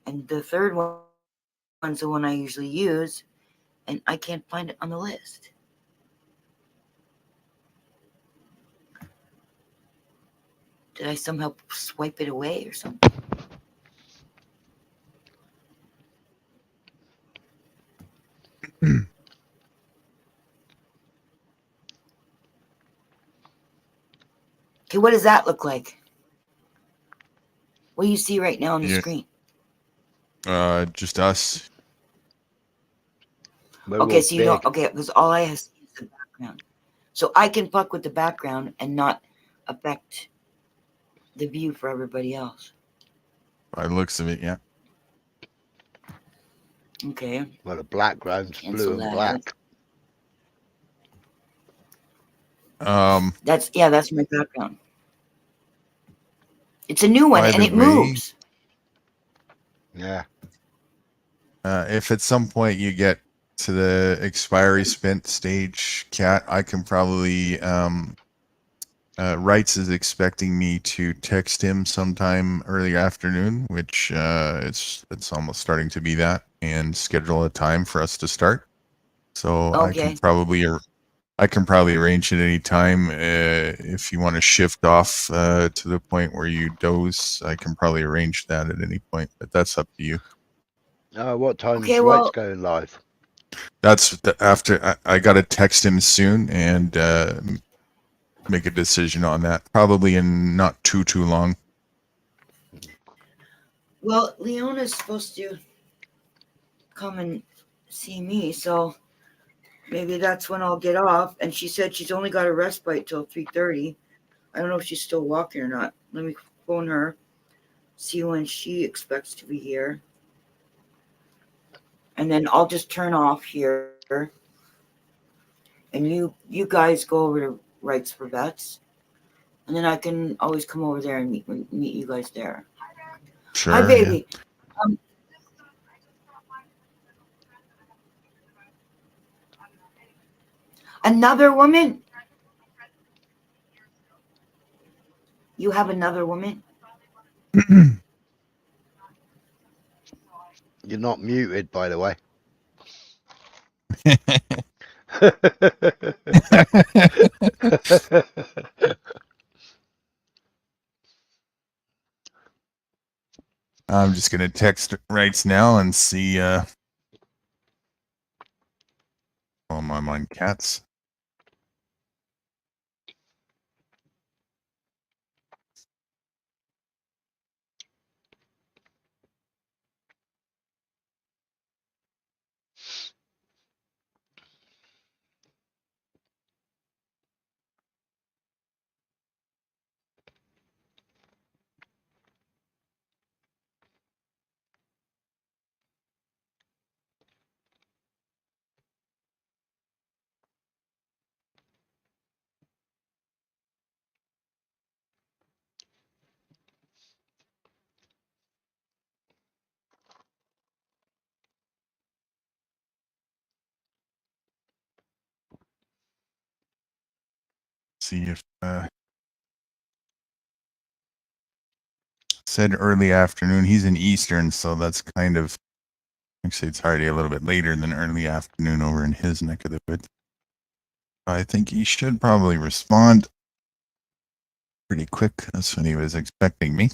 And the third one's the one I usually use, and I can't find it on the list. Did I somehow swipe it away or something? Okay, what does that look like? What do you see right now on the screen? Just us. Okay, so you don't. Okay, because all I have is the background, so I can fuck with the background and not affect the view for everybody else. By the looks of it, yeah. Okay. Well, the background's blue and black. That's my background. It's a new one and it moves. Yeah. If at some point you get to the expiry spent stage, Cat, I can probably Wrights is expecting me to text him sometime early afternoon, which it's almost starting to be that, and schedule a time for us to start. So okay. I can probably arrange at any time. If you want to shift off to the point where you doze, I can probably arrange that at any point, but that's up to you. What time is Wrights going live? That's after I got to text him soon and make a decision on that. Probably in not too long. Well, Leona's supposed to come and see me, so maybe that's when I'll get off. And she said she's only got a respite till 3:30. I don't know if she's still walking or not. Let me phone her, see when she expects to be here. And then I'll just turn off here. And you guys go over to Rights for Vets. And then I can always come over there and meet you guys there. Sure. Hi, baby. Yeah. Another woman? You have another woman? You're not muted, by the way. I'm just going to text Wrights now and see. Oh, my mind, Cats. See if said early afternoon. He's in Eastern, so that's kind of, actually it's already a little bit later than early afternoon over in his neck of the woods. I think he should probably respond pretty quick. That's when he was expecting me.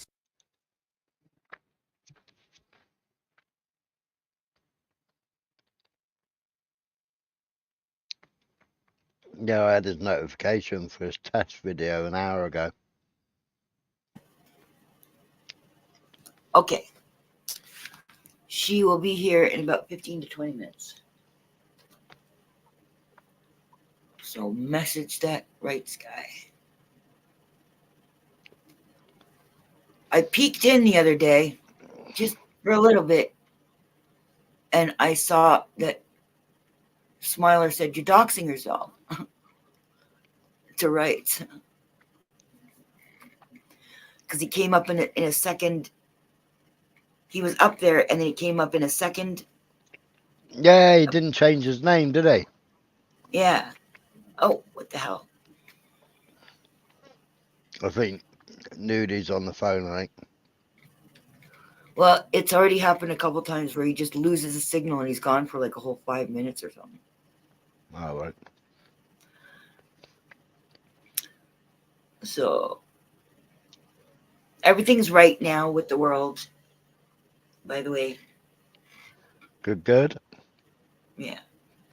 Yeah, I had his notification for his test video an hour ago. Okay. She will be here in about 15 to 20 minutes. So message that right, Sky. I peeked in the other day, just for a little bit, and I saw that Smiler said, "You're doxing yourself." To right. Because he came up in a second. He was up there, and then he came up in a second. Yeah, he didn't change his name, did he? Yeah. Oh, what the hell? I think Nudy's on the phone, I think. Well, it's already happened a couple times where he just loses a signal and he's gone for like a whole 5 minutes or something. Oh, right. So everything's right now with the world, by the way. Good. Yeah.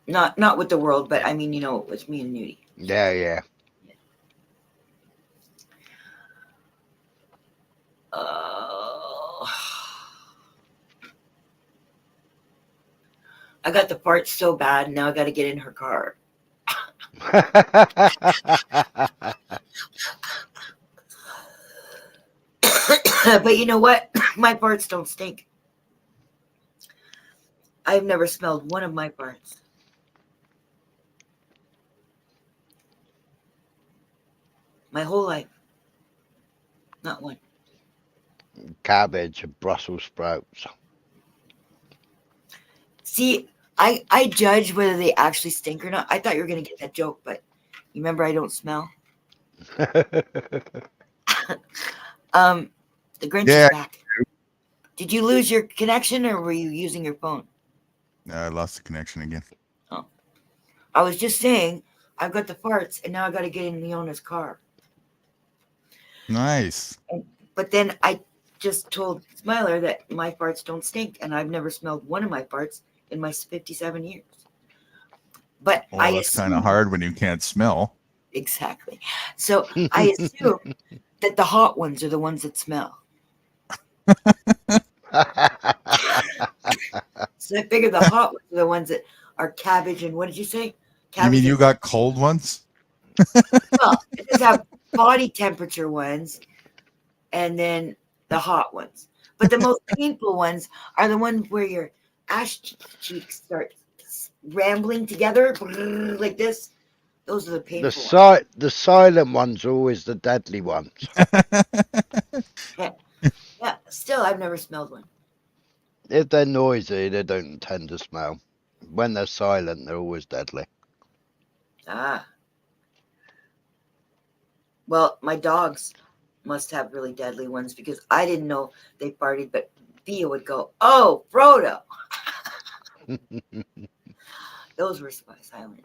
Not with the world, but I mean, with me and Nudie. Yeah. I got the fart so bad, now I got to get in her car. But you know what? My farts don't stink. I've never smelled one of my farts. My whole life. Not one. Cabbage and Brussels sprouts. See, I judge whether they actually stink or not. I thought you were going to get that joke, but you remember I don't smell? The Grinch is back. Did you lose your connection or were you using your phone? No, I lost the connection again. Oh. I was just saying, I've got the farts and now I got to get in Leona's car. Nice. But then I just told Smiler that my farts don't stink and I've never smelled one of my farts in my 57 years. But Well, that's kind of hard when you can't smell. Exactly. So I assume that the hot ones are the ones that smell. So I figure the hot ones are the ones that are cabbage and what did you say? Cabbage. You mean you got cold ones? Well, it does have body temperature ones and then the hot ones. But the most painful ones are the ones where your ass cheeks start rambling together like this. Those are the painful ones. The silent ones are always the deadly ones. Yeah, still, I've never smelled one. If they're noisy, they don't tend to smell. When they're silent, they're always deadly. Ah. Well, my dogs must have really deadly ones because I didn't know they farted, but Thea would go, "Oh, Frodo." Those were silent.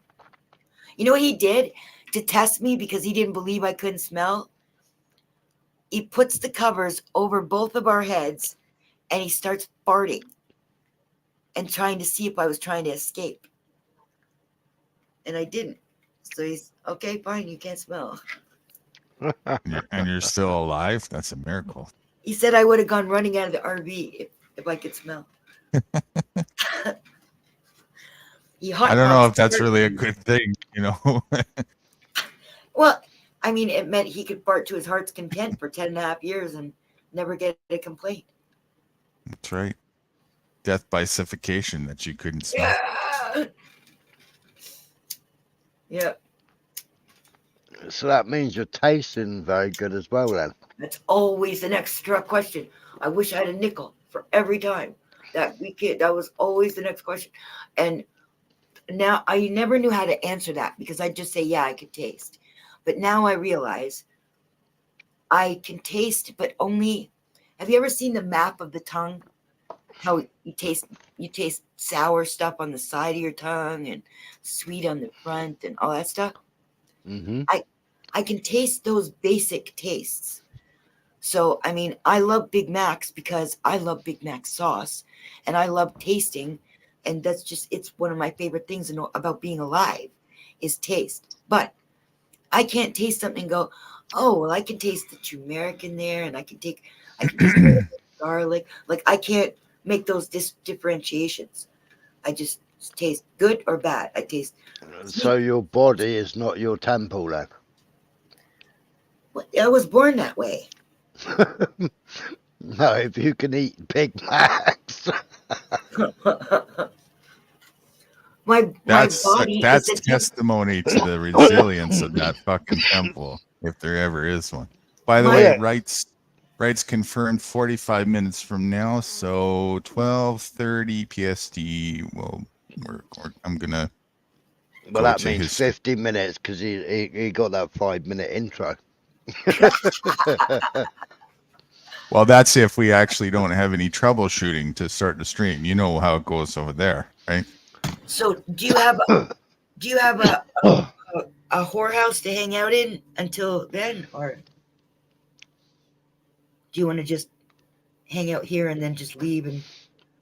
You know what he did to test me because he didn't believe I couldn't smell? He puts the covers over both of our heads and he starts farting and trying to see if I was trying to escape. And I didn't. So he's, okay, fine, you can't smell. And you're still alive? That's a miracle. He said I would have gone running out of the RV if I could smell. I don't know if that's really a good thing, Well, I mean, it meant he could fart to his heart's content for 10 and a half years and never get a complaint. That's right. Death by suffocation that you couldn't smell. Yeah. So that means you're tasting very good as well, then. That's always the next question. I wish I had a nickel for every time that was always the next question. And now I never knew how to answer that because I'd just say, yeah, I could taste. But now I realize I can taste, but only Have you ever seen the map of the tongue? How you taste sour stuff on the side of your tongue and sweet on the front and all that stuff. Mm-hmm. I can taste those basic tastes. So, I mean, I love Big Macs because I love Big Mac sauce and I love tasting. And that's just, it's one of my favorite things about being alive is taste. But I can't taste something and go, oh, well, I can taste the turmeric in there and I can taste garlic. Like, I can't make those differentiations. I just taste good or bad. I taste. So your body is not your temple, then? I was born that way. No, if you can eat Big Macs. my body that's is testimony to the resilience of that fucking temple, if there ever is one. By the way, Wright's confirmed 45 minutes from now, so 12:30 PST. I'm gonna. Well, that means 50 minutes because he got that 5-minute intro. Well, that's if we actually don't have any troubleshooting to start the stream. You know how it goes over there, right? So, do you have a whorehouse to hang out in until then, or do you want to just hang out here and then just leave, and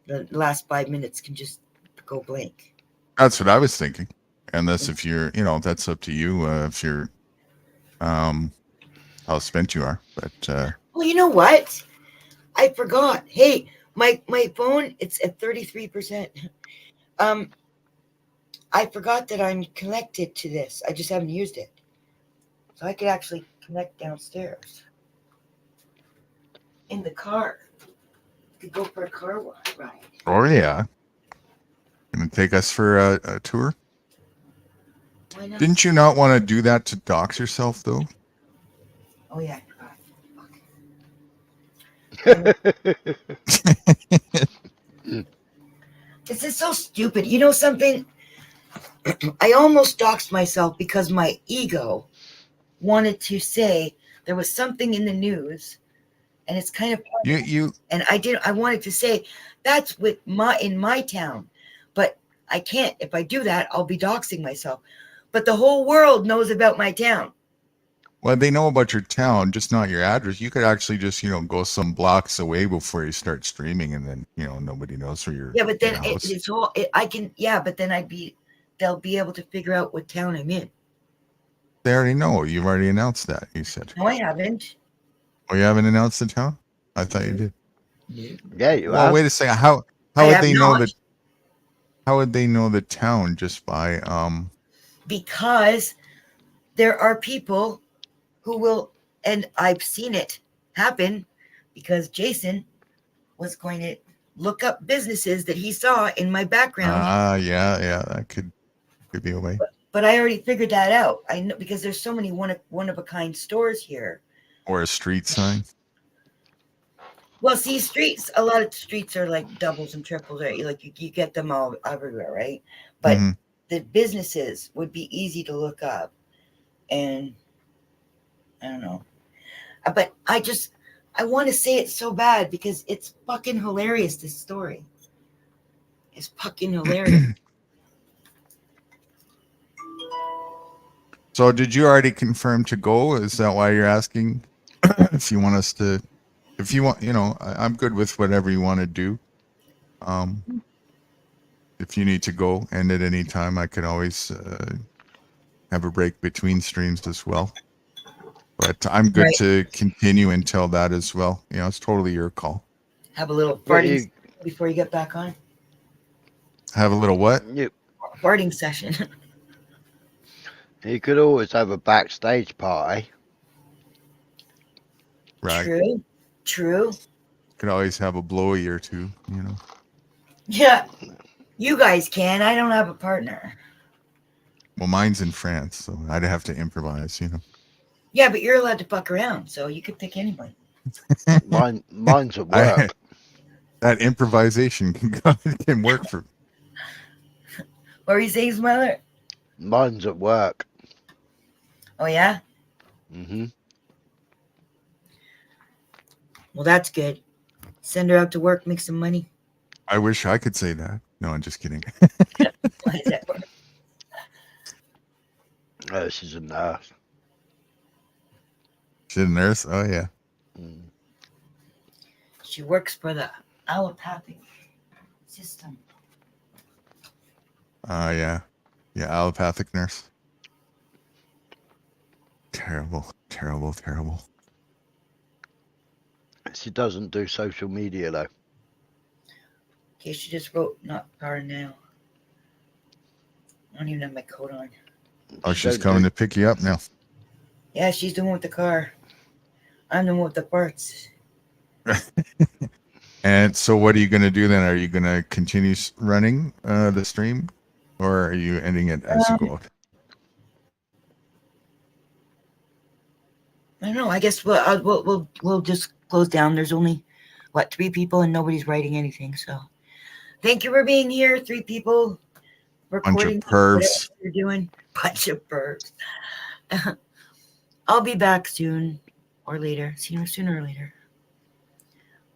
the last 5 minutes can just go blank? That's what I was thinking. And that's if you're, that's up to you. If you're, how spent you are, but. Well, you know what? I forgot. Hey, my phone, it's at 33%. I forgot that I'm connected to this. I just haven't used it. So I could actually connect downstairs. In the car. Could go for a car ride. Oh, yeah. Gonna take us for a tour? Why not? Didn't you not want to do that to dox yourself, though? Oh, yeah. This is so stupid. You know something? I almost doxed myself because my ego wanted to say there was something in the news, and it's kind of you and I wanted to say that's in my town, but I can't. If I do that, I'll be doxing myself. But the whole world knows about my town. Well, they know about your town, just not your address. You could actually just, go some blocks away before you start streaming, and then, nobody knows where you're. Yeah, but then I can. Yeah, but then they'll be able to figure out what town I'm in. They already know. You've already announced that. You said. No, I haven't. Oh, you haven't announced the town? I thought you did. Yeah, you well, have. Wait a second. How would they know that? How would they know the town just by Because there are people who will, and I've seen it happen because Jason was going to look up businesses that he saw in my background. Yeah, that could be a way. But I already figured that out. I know because there's so many one of a kind stores here. Or a street sign. Well, see, a lot of streets are like doubles and triples, right? Like you get them all everywhere, right? But the businesses would be easy to look up. And I don't know. But I want to say it so bad because it's fucking hilarious, this story. It's fucking hilarious. So did you already confirm to go? Is that why you're asking? If you want us to, if you want, I'm good with whatever you want to do. If you need to go and at any time, I can always have a break between streams as well. But I'm good to continue until that as well. It's totally your call. Have a little farting before you get back on. Have a little what? Farting session. You could always have a backstage party. Right. True. Could always have a blowy or two, Yeah. You guys can. I don't have a partner. Well, mine's in France, so I'd have to improvise, Yeah, but you're allowed to fuck around, so you could pick anyone. Mine's at work. That improvisation can work for. What were you saying, Smiler? Mine's at work. Oh, yeah? Mm-hmm. Well, that's good. Send her out to work, make some money. I wish I could say that. No, I'm just kidding. Why does that work? Oh, she's a nurse. She's a nurse. Oh yeah. Mm. She works for the allopathic system. Yeah. Yeah, allopathic nurse. Terrible, terrible, terrible. She doesn't do social media though. Okay, she just wrote not car now. I don't even have my coat on. Oh, She she's don't coming do- to pick you up now. Yeah, she's the one with the car. I'm the one with the parts. And so what are you going to do then? Are you going to continue running the stream, or are you ending it as you go out? I don't know. I guess we'll just close down. There's only 3 people and nobody's writing anything. So thank you for being here. 3 people recording whatever pervs. you're doing. Bunch of pervs. I'll be back soon or later. Sooner or later.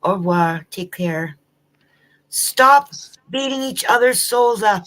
Au revoir. Take care. Stop beating each other's souls up.